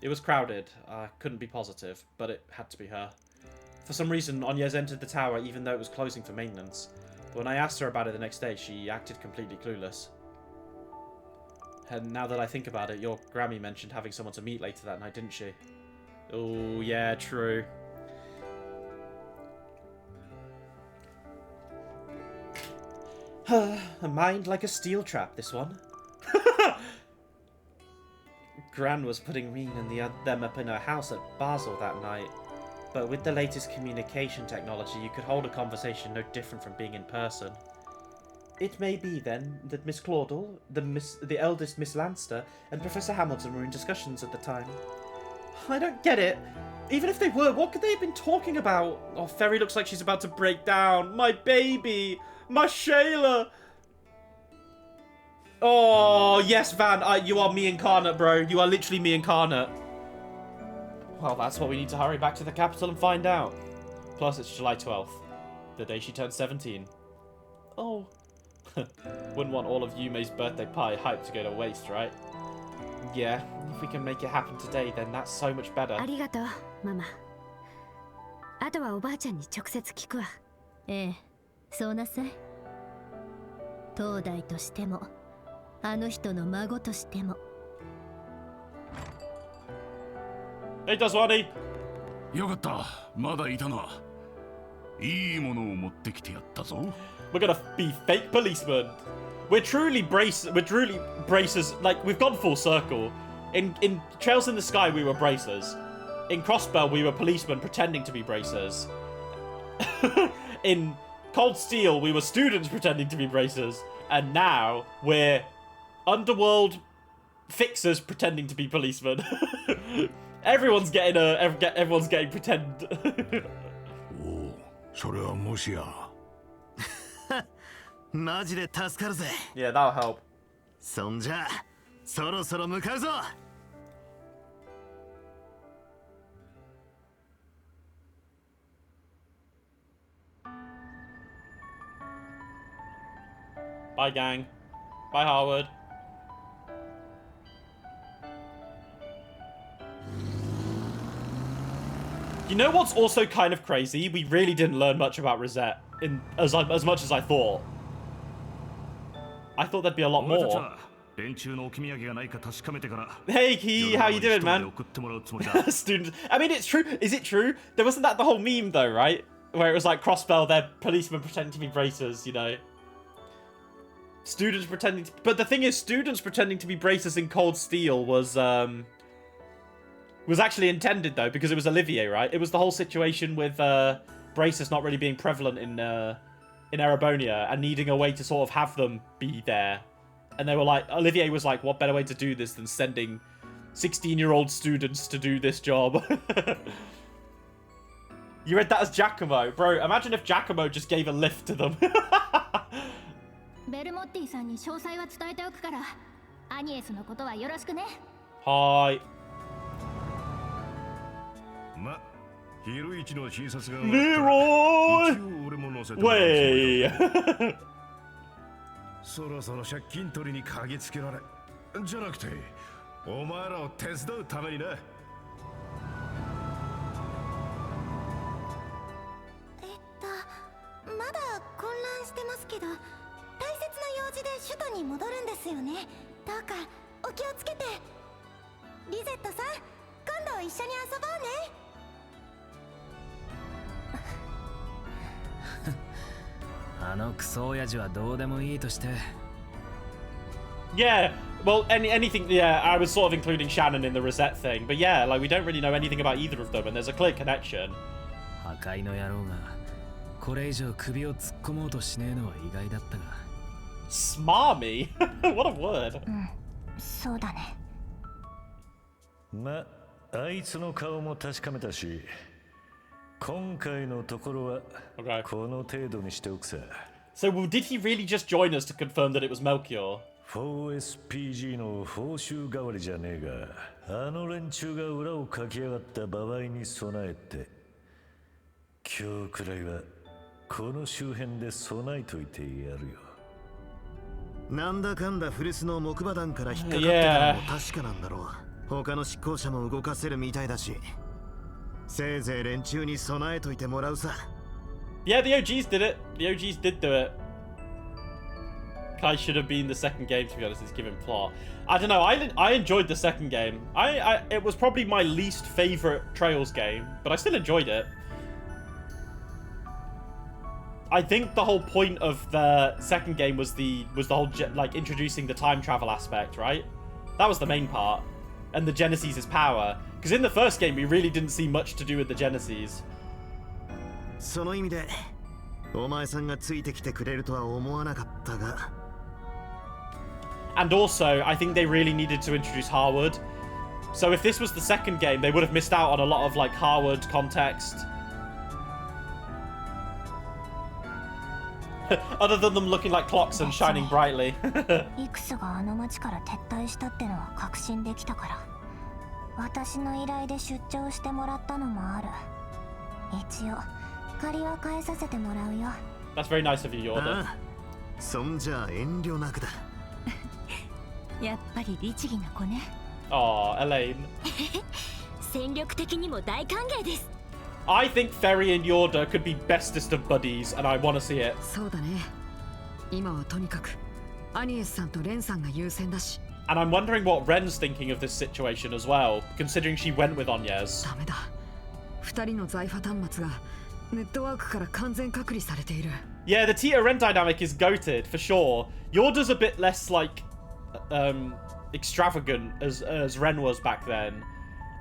It was crowded. I couldn't be positive, but it had to be her. For some reason, Agnes entered the tower even though it was closing for maintenance. But when I asked her about it the next day, she acted completely clueless. And now that I think about it, your Grammy mentioned having someone to meet later that night, didn't she? Oh, yeah, true. A mind like a steel trap, this one. Gran was putting Reen and them up in her house at Basel that night. But with the latest communication technology, you could hold a conversation no different from being in person. It may be, then, that Miss Claudel, the eldest Miss Lanster, and Professor Hamilton were in discussions at the time. I don't get it. Even if they were, what could they have been talking about? Oh, Ferry looks like she's about to break down. My baby! My Shayla! Oh, yes, Van, you are me incarnate, bro. You are literally me incarnate. Well, that's what we need to hurry back to the capital and find out. Plus, it's July 12th. The day she turned 17. Oh. Wouldn't want all of Yume's birthday party hype to go to waste, right? Yeah, if we can make it happen today, then that's so much better. ありがとう、ママ。あとはおばあちゃんに直接聞くわ。ええ、そうなさい。東大としても、あの人の孫としても。Hey, Daswani! よかった、まだいたな。いいものを持ってきてやったぞ。We're gonna be fake policemen. We're truly bracers. Like, we've gone full circle. In Trails in the Sky, we were bracers. In Crossbell, we were policemen pretending to be bracers. In Cold Steel, we were students pretending to be bracers. And now, we're underworld fixers pretending to be policemen. Everyone's getting pretend. おお、それはもしや。マジで助かるぜ。Yeah, that'll help. そんじゃ、そろそろ向かうぞ。Bye, gang. Bye, Harwood. You know what's also kind of crazy? We really didn't learn much about Rosette as much as I thought. I thought there'd be a lot more. Hey, Key, how you doing, man? Students. I mean, it's true. Is it true? There wasn't that the whole meme, though, right? Where it was like Crossbell, they're policemen pretending to be bracers, you know? Students pretending to... But the thing is, students pretending to be bracers in Cold Steel was actually intended, though, because it was Olivier, right? It was the whole situation with bracers not really being prevalent in Erebonia and needing a way to sort of have them be there. And they were like, Olivier was like, what better way to do this than sending 16-year-old students to do this job? You read that as Giacomo. Bro, imagine if Giacomo just gave a lift to them. ベルモッティさんに詳細は伝えておくから、アニエスのことはよろしくね。はい。ま、昼一の診察がレロイ。ウェイ。そろそろ借金取りに嗅ぎつけられ、じゃなくて、お前らを手伝うためにな。まだ混乱してますけど、大切な用事で首都に戻るんですよね。どうかお気をつけて。リゼットさん、今度一緒に遊ぼうね。あのクソ親父はどうでもいいとして。Yeah, well, anything, yeah, I was sort of including Shannon in the Rosette thing, but yeah, like, we don't really know anything about either of them, and there's a clear connection. 破壊の野郎がこれ以上首を突っ込もうとしねえのは意外だったが。Smarmy? What a word. そうだね。ま、あいつの顔も確かめたし、今回のところはこの程度にしておくさ。So, well, did he really just join us to confirm that it was Melchior? 4SPG の報酬代わりじゃねえが、あの連中が裏をかきやがった場合に備えて、今日くらいはこの周辺で備えといてやるよ。なんだかんだ古巣の木馬団から引っかかってたのも確かなんだろう。他の執行者も動かせるみたいだし、せいぜい連中に備えといてもらうさ。Yeah, the OGs did it. The OGs did do it. Kai should have been the second game, to be honest. It's given plot. I don't know. I enjoyed the second game. It was probably my least favorite Trails game, but I still enjoyed it. I think the whole point of the second game was the whole like introducing the time travel aspect, right? That was the main part, and the Genesis' power. Because in the first game, we really didn't see much to do with the Genesis. その意味で、お前さんがついてきてくれるとは思わなかったが。And also, I think they really needed to introduce Harwood. So if this was the second game, they would have missed out on a lot of like Harwood context. Other than them looking like clocks and shining brightly. イクスがあの町から撤退したってのは確信できたから、私の依頼で出張してもらったのもある。一応借りは返させてもらうよ。 That's very nice of you, Yorda. そんじゃ遠慮なくだ。やっぱり律儀な子ね。Aw, Elaine. 戦力的にも大歓迎です。 I think Ferry and Yorda could be bestest of buddies, and I want to see it. そうだね。今はとにかくアニエスさんとレンさんが優先だし。 And I'm wondering what Ren's thinking of this situation as well, considering she went with Onez. ダメだ。二人の財波端末がネットワークから完全隔離されている。 Yeah, the Tita Ren dynamic is goated for sure. Yorda's a bit less like extravagant as Ren was back then,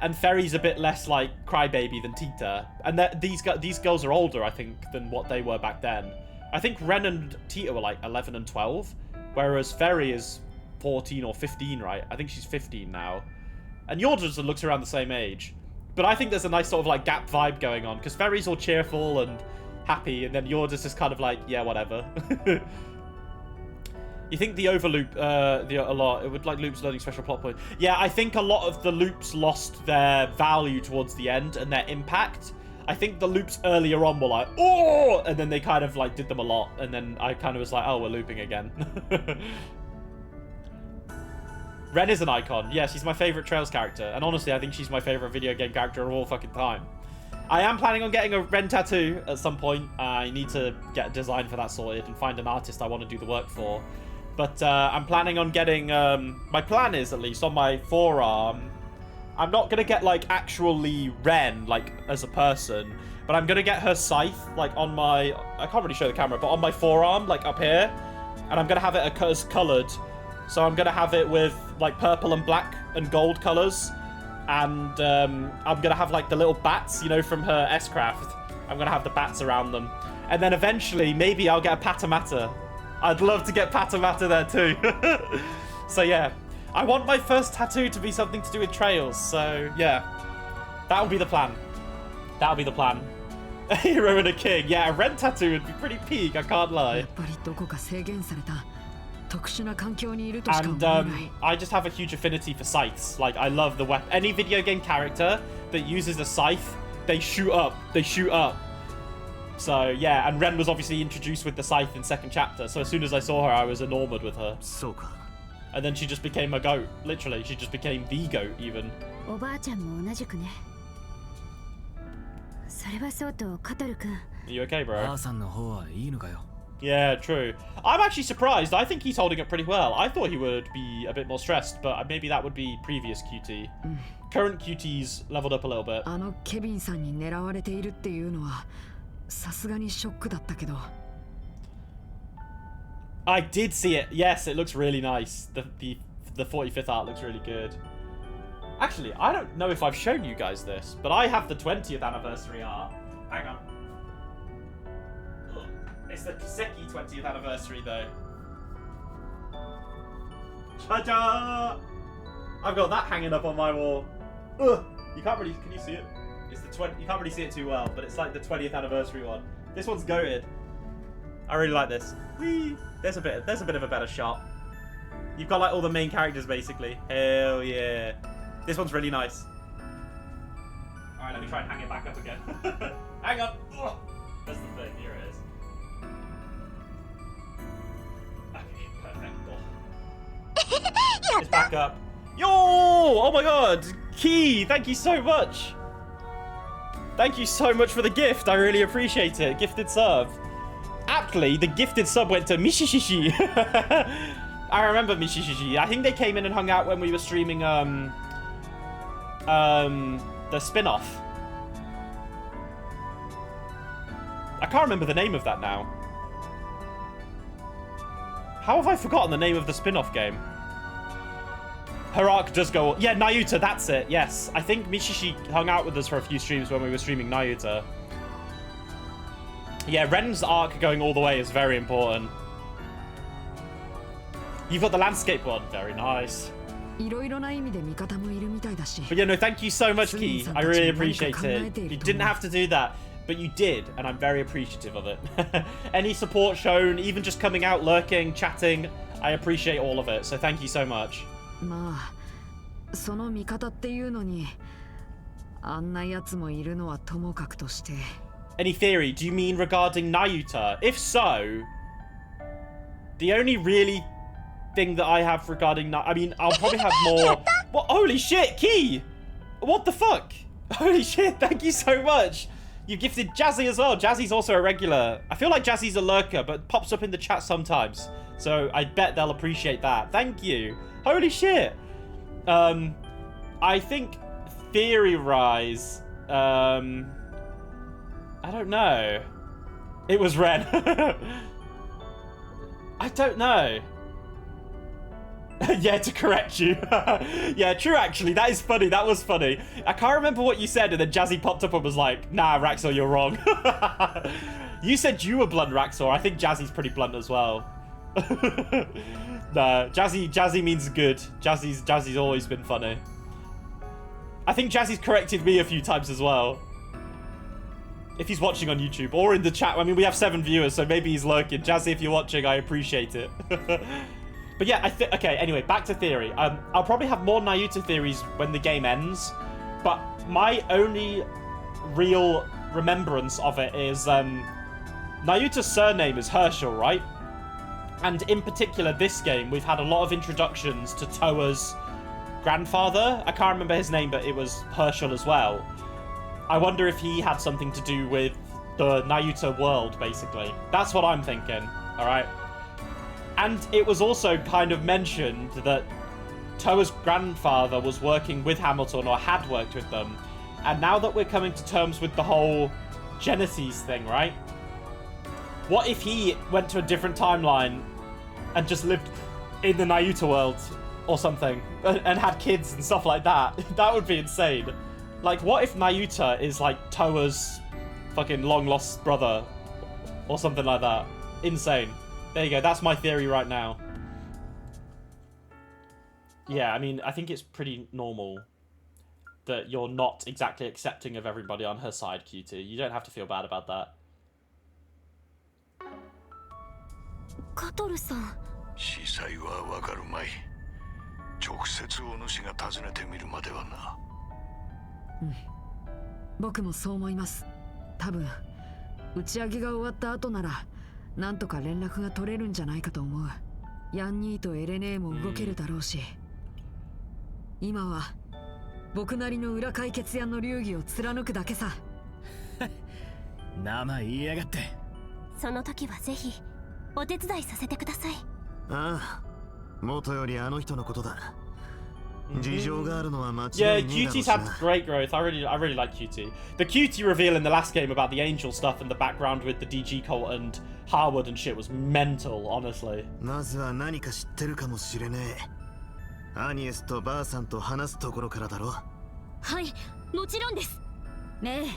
and Ferry's a bit less like crybaby than Tita. And these girls are older, I think, than what they were back then. I think Ren and Tita were like 11 and 12, whereas Ferry is 14 or 15, right? I think she's 15 now, and Yorda looks around the same age. But I think there's a nice sort of like gap vibe going on, because Ferry's all cheerful and happy, and then Yorda's just kind of like, yeah, whatever. You think the overloop a lot? It would like loops learning special plot point. Yeah, I think a lot of the loops lost their value towards the end and their impact. I think the loops earlier on were like, oh, and then they kind of like did them a lot, and then I kind of was like, oh, we're looping again. Ren is an icon. Yeah, she's my favorite Trails character, and honestly, I think she's my favorite video game character of all fucking time. I am planning on getting a Ren tattoo at some point. I need to get a design for that sorted and find an artist I want to do the work for. But I'm planning on getting, my plan is at least on my forearm, I'm not going to get like actually Ren, like as a person, but I'm going to get her scythe like on my, I can't really show the camera, but on my forearm, like up here, and I'm going to have it as coloured. So I'm going to have it with like purple and black and gold colours. And I'm going to have like the little bats, you know, from her S-Craft. I'm going to have the bats around them. And then eventually, maybe I'll get a Patamata. I'd love to get Patamata there too. So yeah, I want my first tattoo to be something to do with Trails. So yeah, that'll be the plan. That'll be the plan. A hero and a king. Yeah, a Ren tattoo would be pretty peak, I can't lie. And I just have a huge affinity for scythes. Like, I love the weapon. Any video game character that uses a scythe, they shoot up. They shoot up. So, yeah, and Ren was obviously introduced with the scythe in second chapter. So as soon as I saw her, I was enamored with her. And then she just became a goat. Literally, she just became the goat, even. Are you okay, bro? Yeah, true. I'm actually surprised. I think he's holding up pretty well. I thought he would be a bit more stressed, but maybe that would be previous QT. Current QT's leveled up a little bit. I did see it. Yes, it looks really nice. The 45th art looks really good. Actually, I don't know if I've shown you guys this, but I have the 20th anniversary art. Hang on. It's the Kiseki 20th anniversary, though. Cha-cha! I've got that hanging up on my wall. Ugh. You can't really... Can you see it? It's the 20... You can't really see it too well, but it's like the 20th anniversary one. This one's goated. I really like this. Whee! There's a bit of a better shot. You've got like all the main characters, basically. Hell yeah. This one's really nice. Alright, let me try and hang it back up again. Hang on! Ugh. That's the thing. Here it is. It's back up. Yo! Oh my god! Key, thank you so much! Thank you so much for the gift. I really appreciate it. Gifted sub. Aptly, the gifted sub went to Mishishishi. I remember Mishishishi. I think they came in and hung out when we were streaming the spin-off. I can't remember the name of that now. How have I forgotten the name of the spin-off game? Her arc does go... Yeah, Nayuta, that's it. Yes. I think Mishishi hung out with us for a few streams when we were streaming Nayuta. Yeah, Ren's arc going all the way is very important. You've got the landscape one. Very nice. But yeah, no, thank you so much, Key. I really appreciate it. You didn't have to do that, but you did, and I'm very appreciative of it. Any support shown, even just coming out, lurking, chatting, I appreciate all of it, so thank you so much. まあ、その味方っていうのにあんなやつもいるのはともかくとして Any theory? Do you mean regarding Nayuta? If so, the only really thing that I have regarding I mean, I'll probably have more. What? Holy shit, Key! What the fuck? Holy shit, thank you so much. You gifted Jazzy as well. Jazzy's also a regular. I feel like Jazzy's a lurker, but pops up in the chat sometimes. So I bet they'll appreciate that. Thank you. Holy shit. I think Theory Rise. I don't know. It was Ren. I don't know. Yeah, to correct you. Yeah, true, actually. That is funny. That was funny. I can't remember what you said, and then Jazzy popped up and was like, nah, Raxor, you're wrong. You said you were blunt, Raxor. I think Jazzy's pretty blunt as well. Nah, Jazzy means good. Jazzy's always been funny. I think Jazzy's corrected me a few times as well. If he's watching on YouTube or in the chat. I mean, we have 7 viewers, so maybe he's lurking. Jazzy, if you're watching, I appreciate it. But yeah, okay, anyway, back to theory. I'll probably have more Nayuta theories when the game ends, but my only real remembrance of it is Nayuta's surname is Herschel, right? And in particular, this game, we've had a lot of introductions to Toa's grandfather. I can't remember his name, but it was Herschel as well. I wonder if he had something to do with the Nayuta world, basically. That's what I'm thinking, all right? And it was also kind of mentioned that Toa's grandfather was working with Hamilton, or had worked with them. And now that we're coming to terms with the whole Genesis thing, right? What if he went to a different timeline and just lived in the Nayuta world or something and had kids and stuff like that? That would be insane. Like, what if Nayuta is like Toa's fucking long-lost brother or something like that? Insane. There you go. That's my theory right now. Yeah, I mean, I think it's pretty normal that you're not exactly accepting of everybody on her side, QT. You don't have to feel bad about that. カトルさん。司祭はわかるまい。直接お主が訪ねてみるまではな。うん。僕もそう思います。多分打ち上げが終わった後ならなんとか連絡が取れるんじゃないかと思う。ヤンニーとエレネーも動けるだろうし。今は僕なりの裏解決屋の流儀を貫くだけさ。生言いやがって。その時はぜひお手伝いさせてください。ああ、元よりあの人のことだ。事情があるのは間違い Yeah, ねえだろう QT's しな。 had great growth. I really like QT. The QT reveal in the last game about the angel stuff and the background with the DG cult and Harwood and shit was mental, honestly. まずは何か知ってるかもしれねえ。アニエスとばあさんと話すところからだろ。はい、もちろんです。ねえ、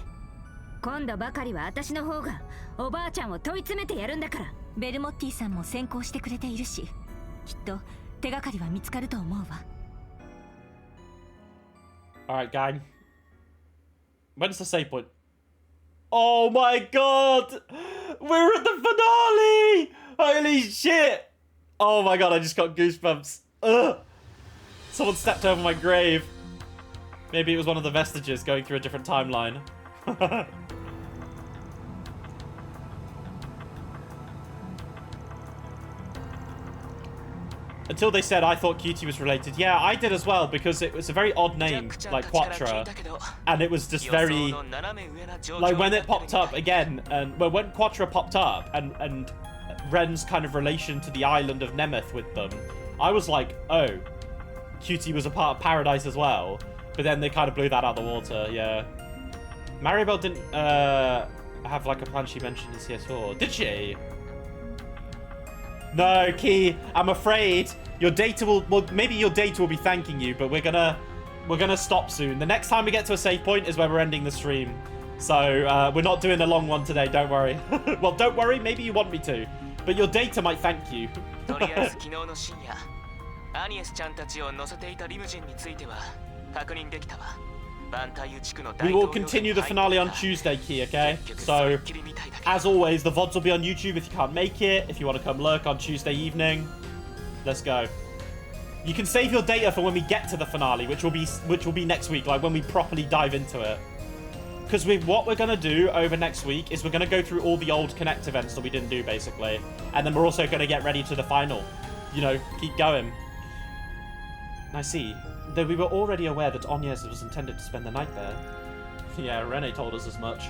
今度ばかりは私の方がおばあちゃんを問い詰めてやるんだから。ベルモッティさんも先行してくれているし、きっと手がかりは見つかると思うわ。Alright, gang. When's the save point? Oh my god! We're at the finale! Holy shit! Oh my god, I just got goosebumps. Ugh! Someone stepped over my grave. Maybe it was one of the vestiges going through a different timeline. Until they said I thought QT was related. Yeah, I did as well, because it was a very odd name, like Quattro. And it was just very... Like, when it popped up again, and well, when Quattro popped up, and Ren's kind of relation to the island of Nemeth with them, I was like, oh, QT was a part of Paradise as well. But then they kind of blew that out of the water, yeah. Maribel didn't have like a plan she mentioned in CS4. Did she? No, Key, I'm afraid your data will, well, maybe your data will be thanking you, but we're gonna stop soon. The next time we get to a save point is when we're ending the stream. So we're not doing a long one today, don't worry. Well, don't worry, maybe you want me to, but your data might thank you. とりあえず昨日の深夜、アニエスちゃんたちを乗せていたリムジンについては確認できたわ。 We will continue the finale on Tuesday, Key, okay? So, as always, the VODs will be on YouTube if you can't make it. If you want to come lurk on Tuesday evening, let's go. You can save your data for when we get to the finale, which will be next week, like when we properly dive into it. Because what we're going to do over next week is we're going to go through all the old Connect events that we didn't do, basically. And then we're also going to get ready to the final. You know, keep going. I see. Though we were already aware that Agnes was intended to spend the night there. Yeah, Rene told us as much.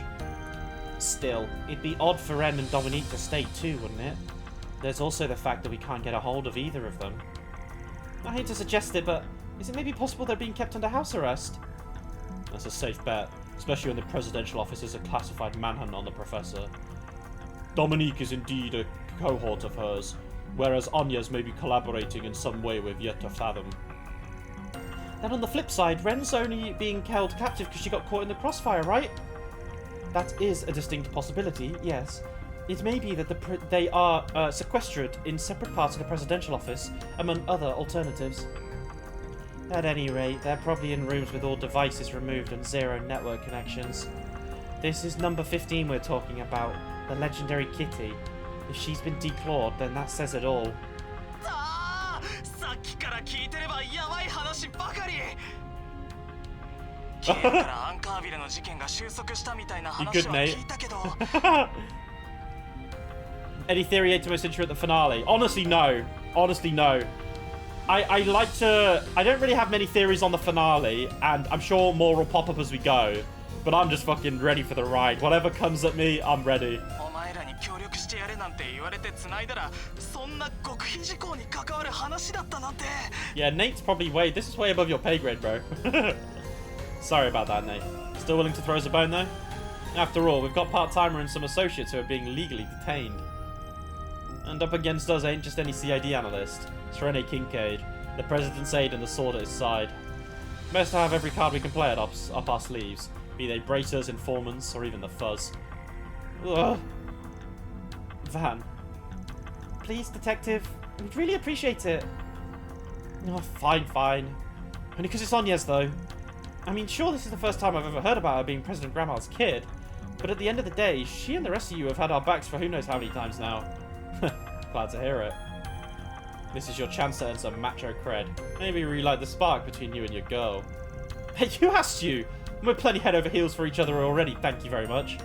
Still, it'd be odd for Ren and Dominique to stay too, wouldn't it? There's also the fact that we can't get a hold of either of them. I hate to suggest it, but is it maybe possible they're being kept under house arrest? That's a safe bet, especially when the presidential office is a classified manhunt on the professor. Dominique is indeed a cohort of hers, whereas Agnes may be collaborating in some way we've yet to fathom. Then on the flip side, Ren's only being held captive because she got caught in the crossfire, right? That is a distinct possibility, yes. It may be that they are sequestered in separate parts of the presidential office, among other alternatives. At any rate, they're probably in rooms with all devices removed and zero network connections. This is number 15 we're talking about, the legendary Kitty. If she's been declawed, then that says it all. You good, mate. Any theory to most intro at the finale? Honestly, no. Honestly, no. I like to... I don't really have many theories on the finale, and I'm sure more will pop up as we go. But I'm just fucking ready for the ride. Whatever comes at me, I'm ready. Yeah, Nate's probably way... This is way above your pay grade, bro. Sorry about that, Nate. Still willing to throw us a bone, though? After all, we've got part-timer and some associates who are being legally detained. And up against us ain't just any CID analyst. It's Rene Kincaid, the president's aide and the sword at his side. Best to have every card we can play up our sleeves, be they bracers, informants, or even the fuzz. Ugh. Van. Please, detective. We'd really appreciate it. Oh, fine, fine. Only because it's Agnes, though. I mean, sure, this is the first time I've ever heard about her being President Grandma's kid, but at the end of the day, she and the rest of you have had our backs for who knows how many times now. Glad to hear it. This is your chance to earn some macho cred. Maybe relight the spark between you and your girl. Hey, who asked you? We're plenty head over heels for each other already, thank you very much.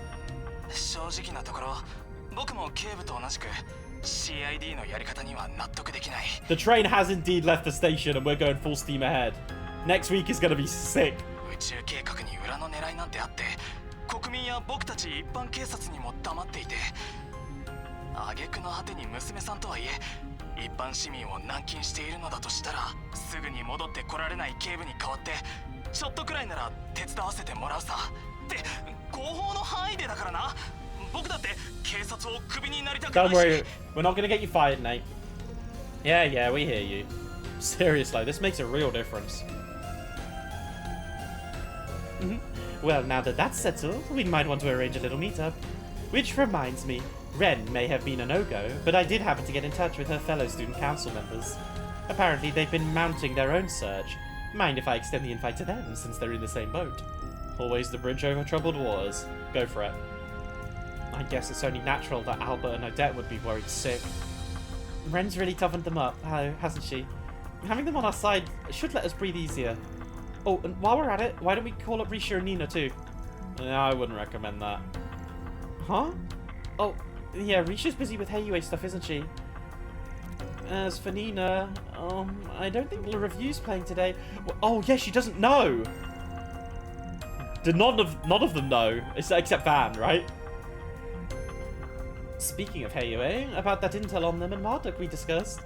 The train has indeed left the station and we're going full steam ahead. Next week is going to be sick. Don't worry, we're not going to get you fired, Nate. Yeah, we hear you. Seriously, this makes a real difference. Well, now that that's settled, we might want to arrange a little meetup. Which reminds me, Ren may have been a no-go, but I did happen to get in touch with her fellow student council members. Apparently, they've been mounting their own search. Mind if I extend the invite to them, since they're in the same boat? Always the bridge over troubled waters. Go for it. I guess it's only natural that Albert and Odette would be worried sick. Ren's really toughened them up, hasn't she? Having them on our side should let us breathe easier. Oh, and while we're at it, why don't we call up Risha and Nina too? No, I wouldn't recommend that. Huh? Oh, yeah, Risha's busy with Heiyue stuff, isn't she? As for Nina, I don't think the review's playing today. Oh, yeah, she doesn't know! None of them know, except Van, right? Speaking of Heiyue, about that intel on them and Marduk we discussed.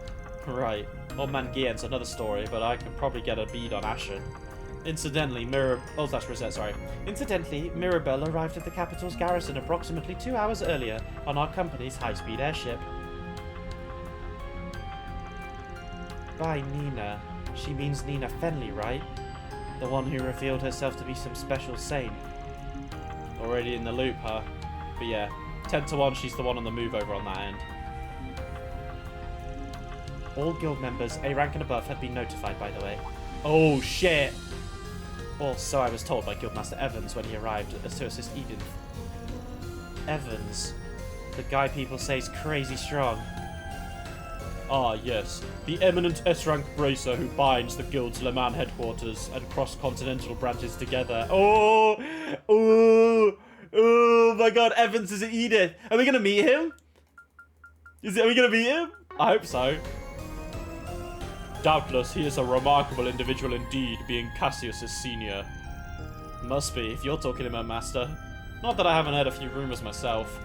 Right. Old Man Gien's another story, but I can probably get a bead on Ashen. Incidentally, Incidentally, Mirabelle arrived at the capital's garrison approximately 2 hours earlier on our company's high-speed airship. By Nina, she means Nina Fenley, right? The one who revealed herself to be some special saint. Already in the loop, huh? But yeah, 10 to 1, she's the one on the move over on that end. All guild members, A rank and above, have been notified, by the way. Oh, shit! Or so I was told by Guildmaster Evans when he arrived to assist Edith. Evans. The guy people say is crazy strong. Ah, yes. The eminent S-rank bracer who binds the guild's Le Mans headquarters and cross-continental branches together. Oh! Ooh! Oh my god, Evans is Edith. Are we gonna meet him? Are we gonna meet him? I hope so. Doubtless, he is a remarkable individual indeed, being Cassius' senior. Must be, if you're talking about Master. Not that I haven't heard a few rumors myself.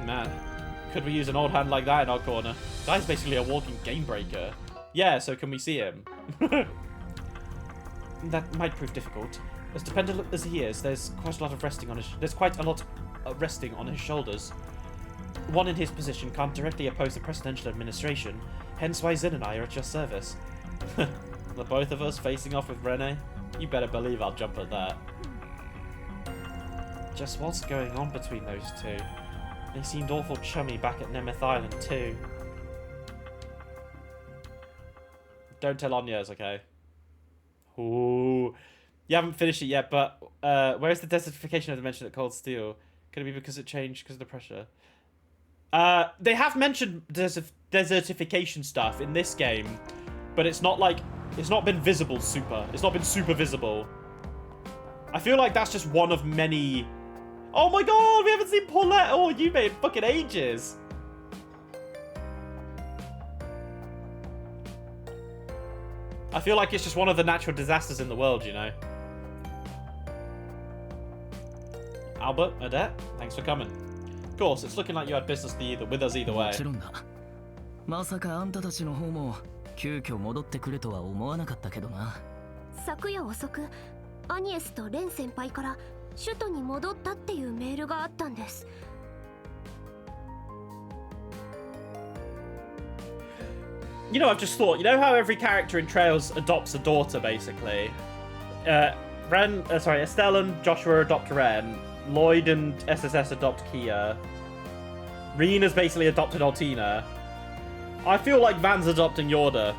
Man, could we use an old hand like that in our corner? Guy's basically a walking game breaker. Yeah, so can we see him? That might prove difficult. As dependent as he is, there's quite a lot of resting on his shoulders. One in his position can't directly oppose the presidential administration, hence why Zin and I are at your service. The both of us facing off with Rene? You better believe I'll jump at that. Just what's going on between those two? They seemed awful chummy back at Nemeth Island too. Don't tell Onyas, okay? Ooh. You haven't finished it yet, but where's the desertification of the mention at Cold Steel? Could it be because it changed because of the pressure? They have mentioned desertification stuff in this game, but it's not like, it's not been visible super. It's not been super visible. I feel like that's just one of many... Oh my god, we haven't seen Paulette or Yume in fucking ages. I feel like it's just one of the natural disasters in the world, you know. Albert, Odette, thanks for coming. Of course, it's looking like you had business with us either way. まさかあんたたちの方も急遽戻ってくるとは思わなかったけどな。昨夜遅く、アニエスとレン先輩から首都に戻ったっていうメールがあったんです。You know, I've just thought, you know how every character in Trails adopts a daughter, basically? Estelle and Joshua adopt Ren. Lloyd and SSS adopt Kia. Reen has basically adopted Altina. I feel like Van's adopting Yorda.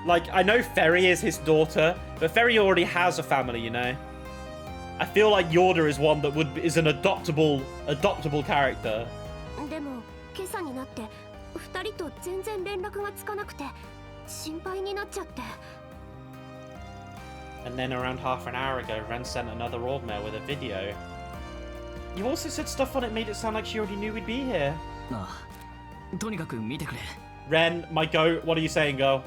Like, I know Ferry is his daughter, but Ferry already has a family, you know? I feel like Yorda is one that is an adoptable character. でも、今朝になって2人と全然連絡がつかなくて心配になっちゃって。And then around half an hour ago, Ren sent another orb mail with a video. You also said stuff on it made it sound like she already knew we'd be here. ああ、とにかく見てくれ。Ren, my goat, what are you saying, girl?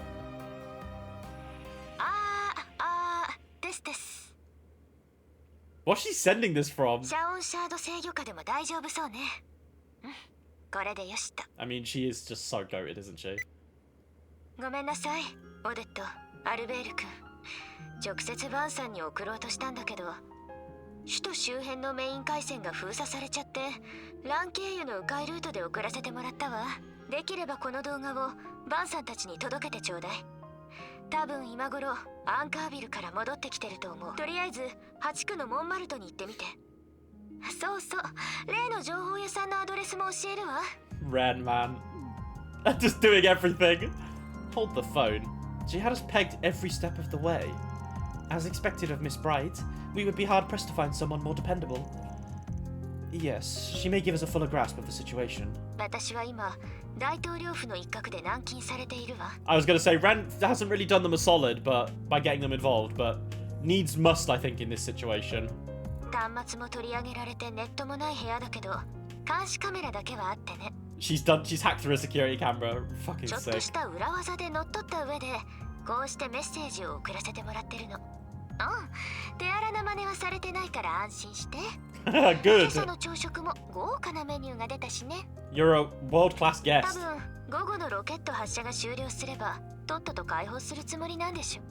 です。What's she sending this from? シャオンシャード制御下でも大丈夫そうね。これでよしと。I mean, she is just so goated, isn't she? ごめんなさい、オデット、アルベール君。直接バンさんに送ろうとしたんだけど、首都周辺のメイン回線が封鎖されちゃって、ラン経由の迂回ルートで送らせてもらったわ。できればこの動画をバンさんたちに届けてちょうだい。多分今頃アンカービルから戻ってきてると思う。とりあえず8区のモンマルトに行ってみて。そうそう、例の情報屋さんのアドレスも教えるわ。Ren, man. Just doing everything. Hold the phone. She had us pegged every step of the way. As expected of Miss Bright, we would be hard-pressed to find someone more dependable. Yes, she may give us a fuller grasp of the situation. 私は今、大統領府の一角で軟禁されているわ。I was going to say, Ren hasn't really done them a solid by getting them involved, but needs must, I think, in this situation. 端末も取り上げられてネットもない部屋だけど、監視カメラだけはあってね。She's hacked through a security camera. Fucking sick. ちょっとした裏技で乗っ取った上で、こうしてメッセージを送らせてもらってるの。手荒な真似はされてないから安心して。Good. 今朝の朝食も豪華なメニューが出たしね。You're a world-class guest. 多分午後のロケット発射が終了すれば、とっとと解放するつもりなんでしょ。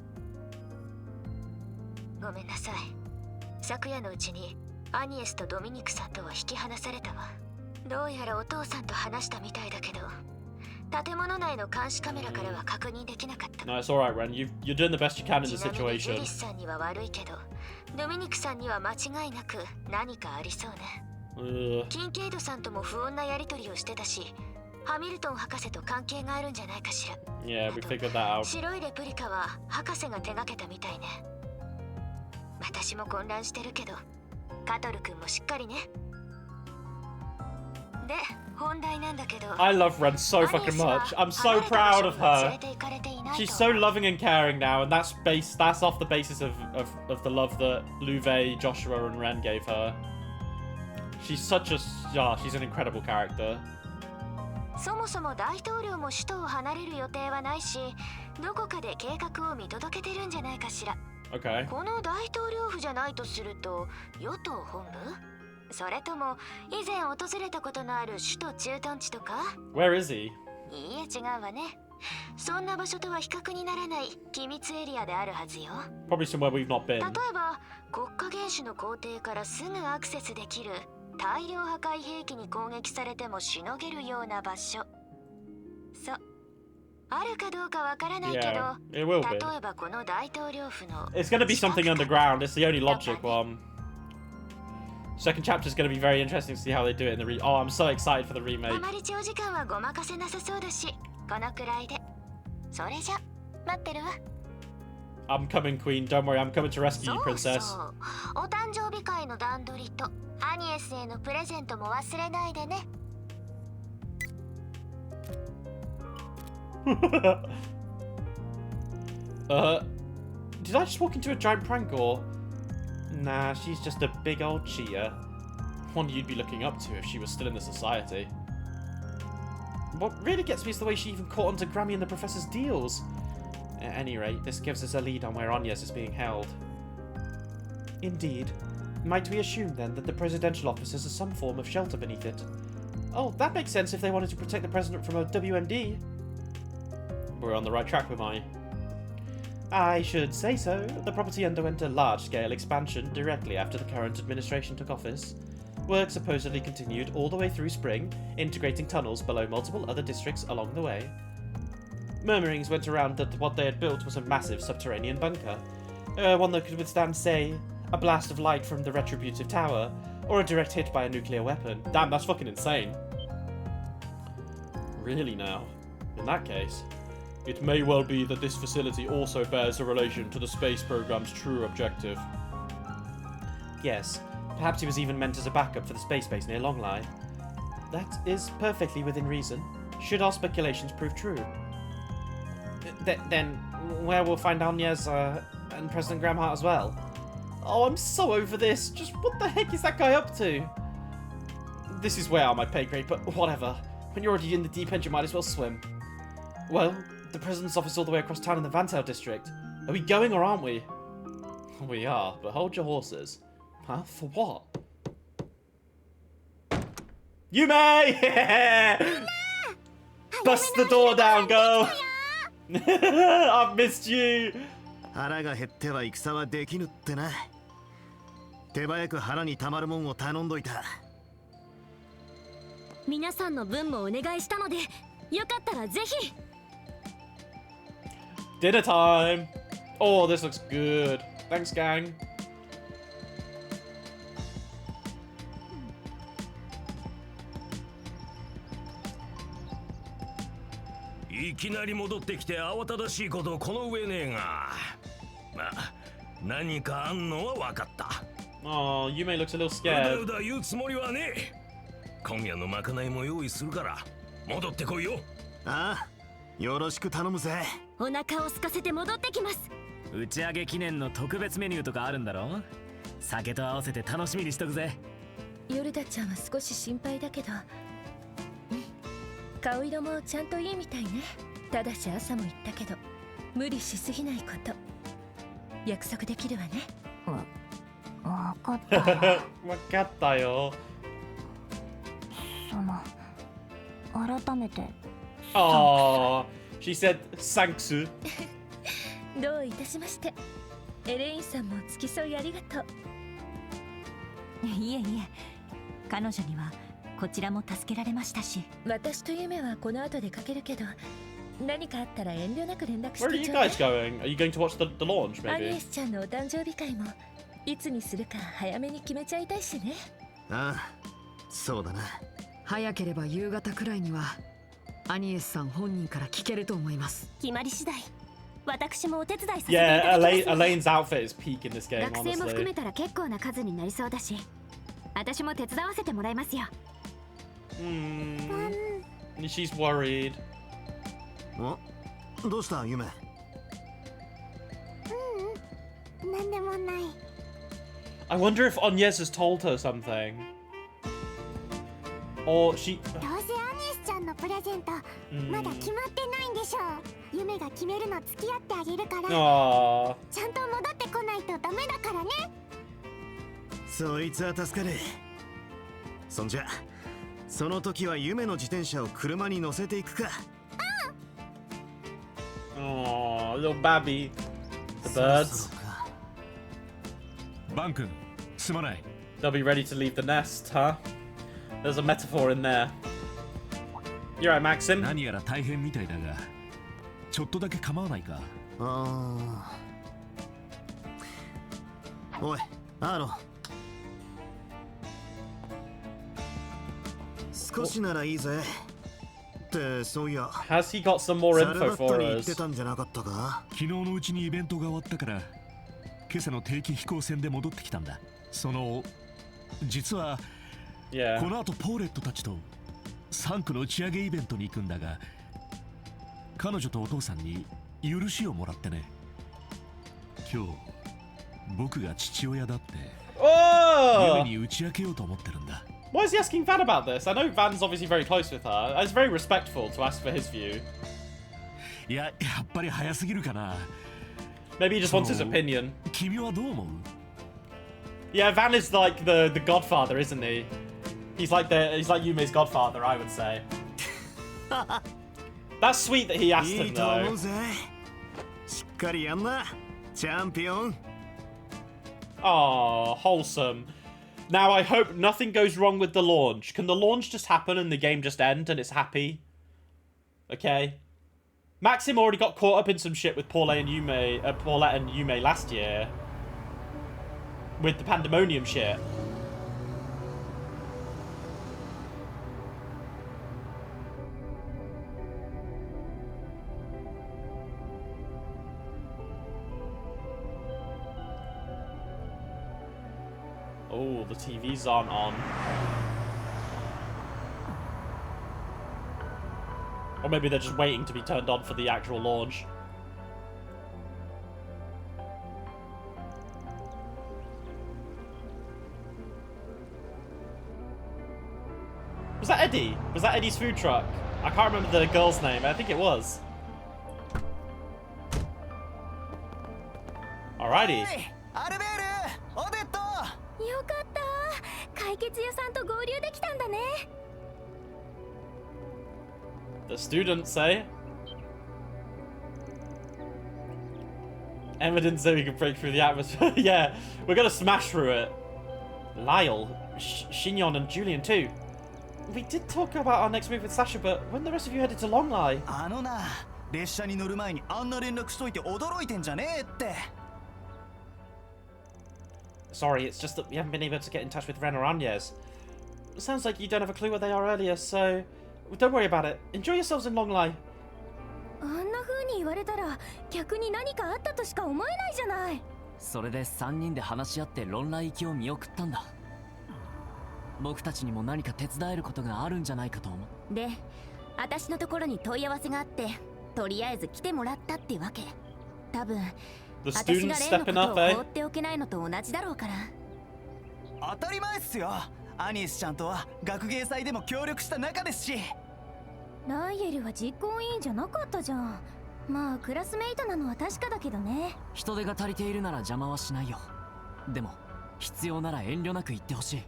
ごめんなさい。昨夜のうちにアニエスとドミニクさんとは引き離されたわ。どうやらお父さんと話したみたいだけど、建物内の監視カメラからは確認できなかった。No, it's alright, Ren. You're doing the best you can in the situation. ちなみにジェリスさんには悪いけど、ドミニクさんには間違いなく何かありそうね。キンケイドさんとも不穏なやり取りをしてたし、ハミルトン博士と関係があるんじゃないかしら。Yeah, we figured that out. 白いレプリカは博士が手がけたみたいね。私も混乱してるけど、カトル君もしっかりね。で、本題なんだけど。I love Ren so fucking much. I'm so proud of her. She's so loving and caring now, and that's off the basis of the love that Louve, Joshua, and Ren gave her. She's such a... Yeah, she's an incredible character. そもそも大統領も首都を離れる予定はないし、どこかで計画を見届けてるんじゃないかしら。Okay. この大統領府じゃないとすると、与党本部？それとも以前訪れたことのある首都駐屯地とか？ Where is he? いいえ、違うわね。そんな場所とは比較にならない機密エリアであるはずよ。 Probably somewhere we've not been. 例えば、国家元首の公邸からすぐアクセスできる大量破壊兵器に攻撃されてもしのげるような場所。そう。あるかどうかわからないけど、 Yeah, it will be. 例えばこの大統領府の It's gonna be something underground. It's the only logic one. Second chapter is gonna be very interesting to see how they do it in the Oh, I'm so excited for the あ remake. まり長時間はごまかせなさそうだし、このくらいで。それじゃ、待ってるわ。 I'm coming, Queen. Don't worry, I'm coming to rescue you, そう Princess. そう。お誕生日会の段取りとアニエスへのプレゼントも忘れないでね。Did I just walk into a giant prank or? Nah, she's just a big old cheater. One you'd be looking up to if she was still in the society. What really gets me is the way she even caught onto Grammy and the Professor's deals. At any rate, this gives us a lead on where Agnes is being held. Indeed. Might we assume then that the presidential office has some form of shelter beneath it? Oh, that makes sense if they wanted to protect the president from a WMD. We're on the right track, am I should say so. The property underwent a large-scale expansion directly after the current administration took office. Work supposedly continued all the way through spring, integrating tunnels below multiple other districts along the way. Murmurings went around that what they had built was a massive subterranean bunker. One that could withstand, say, a blast of light from the Retributive Tower, or a direct hit by a nuclear weapon. Damn, that's fucking insane. Really now? In that case, it may well be that this facility also bears a relation to the space program's true objective. Yes, perhaps it was even meant as a backup for the space base near Longlai. That is perfectly within reason, should our speculations prove true. Then, where we'll find Agnes and President Gramhart as well? Oh, I'm so over this. Just what the heck is that guy up to? This is way out of my pay grade, but whatever. When you're already in the deep end, you might as well swim. Well, the President's office all the way across town in the Vantel district. Are we going or aren't we? We are, but hold your horses. Huh? For what? Yume! Yeah! Bust the door down, go! I've missed you! 腹が減っては戦はできぬってな。手早く腹にたまるもんを頼んどいた。皆さんの分もお願いしたので、よかったらぜひ。Dinner time! Oh, this looks good. Thanks, gang. いきなり戻ってきて慌ただしいことこの上ねえが、まあ何かあんのは分かった。Oh, Yume looks a little scared. うだうだ言うつもりはねえ。今夜のまかないも用意するから戻ってこいよ。ああ、よろしく頼むぜ。お腹を空かせて戻ってきます。打ち上げ記念の特別メニューとかあるんだろ？酒と合わせて楽しみにしとくぜ。ヨルダちゃんは少し心配だけど、顔色もちゃんといいみたいね。ただし朝も言ったけど無理しすぎないこと。約束できるわね。わかったよ。わかったよ。改めて。Oh, she said thanks. どういたしまして。エレインさんも付き添いありがとう。いえいえ、彼女にはこちらも助けられましたし。私と夢はこの後でかけるけど、何かあったら遠慮なく連絡して Where are you guys going? Are you going to watch the launch, アニエ maybe? スちゃんのお誕生日会もいつにするか早めに決めちゃいたいしね。ああ、そうだな。早ければ夕方くらいにはアニエスさん本人から聞けると思います。決まり次第、私もお手伝いさせていただきます。Yeah, Elaine's outfit is peak in this game, 学生も含め honestly. たら結構な数になりそうだし、私も手伝わせてもらいますよ。She's worried. お、どうした夢？なんでもない。I wonder if Agnes has told her something. Or she... どうせアニスちゃんのプレゼントまだ決まってないんでしょう。夢が決めるの付き合ってあげるから、Aww. ちゃんと戻ってこないとダメだからね。そいつは助かる。そんじゃその時は夢の自転車を車に乗せていくか。Aww, little babby. The birds. バン君、すまない。 They'll be ready to leave the nest, huh? There's a metaphor in there. You're right, Maxim. 何やら大変みたいだが、ちょっとだけ構わないか。おい、アーロン。少しならいいぜ。ってそういや。Has he got some more info for 言っ us? てたんじゃなかったか？昨日のうちにイベントが終わったから、今朝の定期飛行船で戻ってきたんだ。実は、この後ポーレットたちと3区の打ち上げイベントに行くんだが、彼女とお父さんに許しをもらってね。今日僕が父親だって夢に打ち明けようと思ってるんだ。Why is he asking Van about this? I know Van's obviously very close with her. It's very respectful to ask for his view. いや、やっぱり早すぎるかな。Maybe he just wants his opinion. 君はどう思う？ Yeah, Van is like the godfather, isn't he? He's like Yume's godfather, I would say. That's sweet that he asked him though. しっかりやんな、チャンピオン。Oh, wholesome. Now I hope nothing goes wrong with the launch. Can the launch just happen and the game just end and it's happy? Okay. Maxim already got caught up in some shit with Paulette and Yume last year. With the pandemonium shit. Oh, the TVs aren't on. Or maybe they're just waiting to be turned on for the actual launch. Was that Eddie? Was that Eddie's food truck? I can't remember the girl's name. I think it was. Alrighty. よかった。解決屋さんと合流できたんだね。The students say. Evidence that we can break through the atmosphere. Yeah, we're gonna smash through it. Lyle, Shinyon and Julian too. We did talk about our next move with Sasha, but when the rest of you headed to Longlai? あのな、列車に乗る前にあんな連絡しといて驚いてんじゃねえって。Sorry, it's just that we haven't been able to get in touch with Ren or Agnes. Sounds like you don't have a clue where they are earlier, so don't worry about it. Enjoy yourselves in Longlai. あんな風に言われたら逆に何かあったとしか思えないじゃない。それで3人で話し合って論来行きを見送ったんだ。僕たちにも何か手伝えることがあるんじゃないかと思う。で、私のところに問い合わせがあって、とりあえず来てもらったってわけ。多分、私が例のことを放っておけないのと同じだろうから。当たり前っすよ。アニスちゃんとは学芸祭でも協力した仲ですし。ライエルは実行委員じゃなかったじゃん。まあクラスメイトなのは確かだけどね。人手が足りているなら邪魔はしないよ。でも必要なら遠慮なく言ってほしい。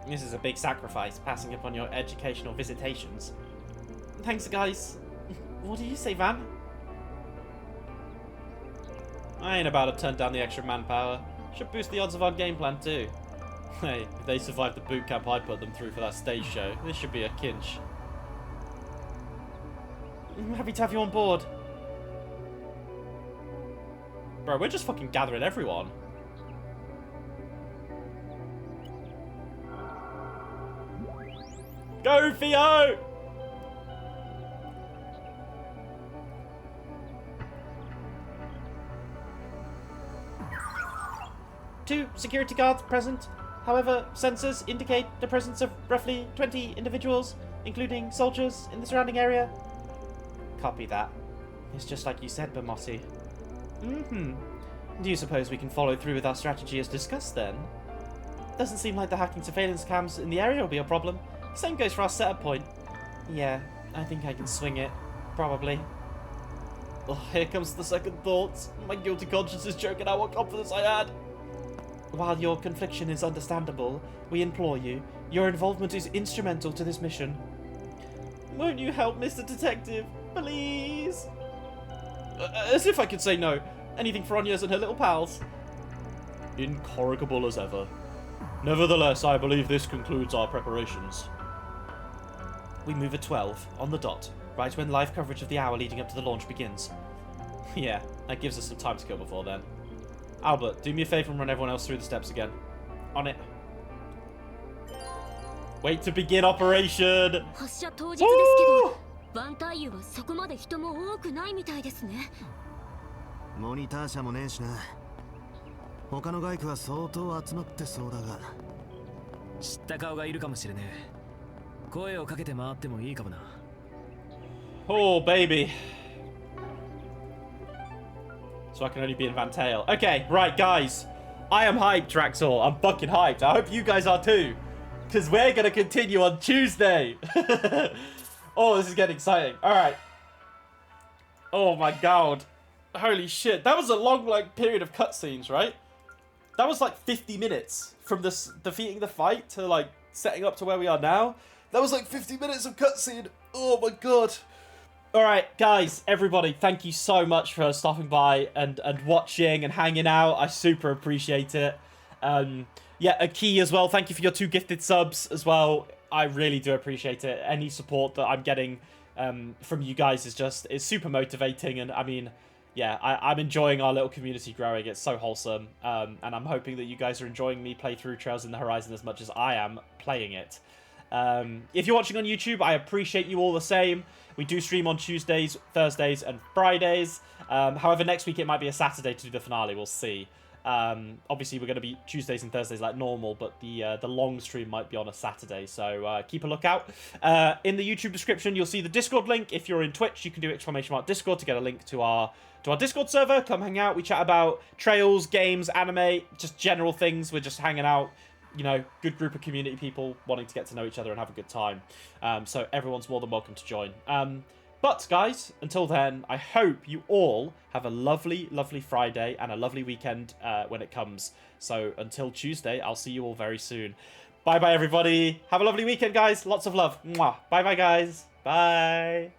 This is a big sacrifice, passing upon your educational visitations. Thanks, guys. What do you say, Van? I ain't about to turn down the extra manpower. Should boost the odds of our game plan too. Hey, if they survive the boot camp I put them through for that stage show, this should be a cinch. I'm happy to have you on board. Bro, we're just fucking gathering everyone. Go, Theo! Two security guards present. However, sensors indicate the presence of roughly 20 individuals, including soldiers, in the surrounding area. Copy that. It's just like you said, Bamosi. Do you suppose we can follow through with our strategy as discussed then? Doesn't seem like the hacking surveillance cams in the area will be a problem. Same goes for our setup point. Yeah, I think I can swing it. Probably. Oh, here comes the second thoughts. My guilty conscience is choking out what confidence I had. While your confliction is understandable, we implore you, your involvement is instrumental to this mission. Won't you help, Mr. Detective? Please? As if I could say no. Anything for Anya's and her little pals. Incorrigible as ever. Nevertheless, I believe this concludes our preparations. We move at 12, on the dot, right when live coverage of the hour leading up to the launch begins. Yeah, that gives us some time to kill before then. Albert, do me a favour and run everyone else through the steps again. On it. Wait to begin operation! 発射当日ですけど、バンタイユはそこまで人も多くないみたいですね。モニター車もねえしな。他の外区は相当集まってそうだが。知った顔がいるかもしれねえ。声をかけて回ってもいいかもな。Oh, baby. So I can only be in Van Tail. Okay, right, guys. I am hyped, Traxor. I'm fucking hyped. I hope you guys are too. Because we're going to continue on Tuesday. Oh, this is getting exciting. All right. Oh, my God. Holy shit. That was a long, like, period of cutscenes, right? That was, like, 50 minutes from this defeating the fight to, like, setting up to where we are now. That was, like, 50 minutes of cutscene. Oh, my God. All right, guys, everybody, thank you so much for stopping by and watching and hanging out. I super appreciate it. Yeah, Aki as well, thank you for your 2 gifted subs as well. I really do appreciate it. Any support that I'm getting from you guys is super motivating. And I mean, yeah, I'm enjoying our little community growing. It's so wholesome. And I'm hoping that you guys are enjoying me play through Trails in the Horizon as much as I am playing it. If you're watching on YouTube, I appreciate you all the same. We do stream on Tuesdays, Thursdays, and Fridays. However, next week it might be a Saturday to do the finale. We'll see. Obviously, we're going to be Tuesdays and Thursdays like normal, but the long stream might be on a Saturday, so keep a lookout. In the YouTube description, you'll see the Discord link. If you're in Twitch, you can do !Discord to get a link to our Discord server. Come hang out. We chat about trails, games, anime, just general things. We're just hanging out. You know, good group of community people wanting to get to know each other and have a good time. So everyone's more than welcome to join. But, guys, until then, I hope you all have a lovely, lovely Friday and a lovely weekend when it comes. So until Tuesday, I'll see you all very soon. Bye-bye, everybody. Have a lovely weekend, guys. Lots of love. Mwah. Bye-bye, guys. Bye.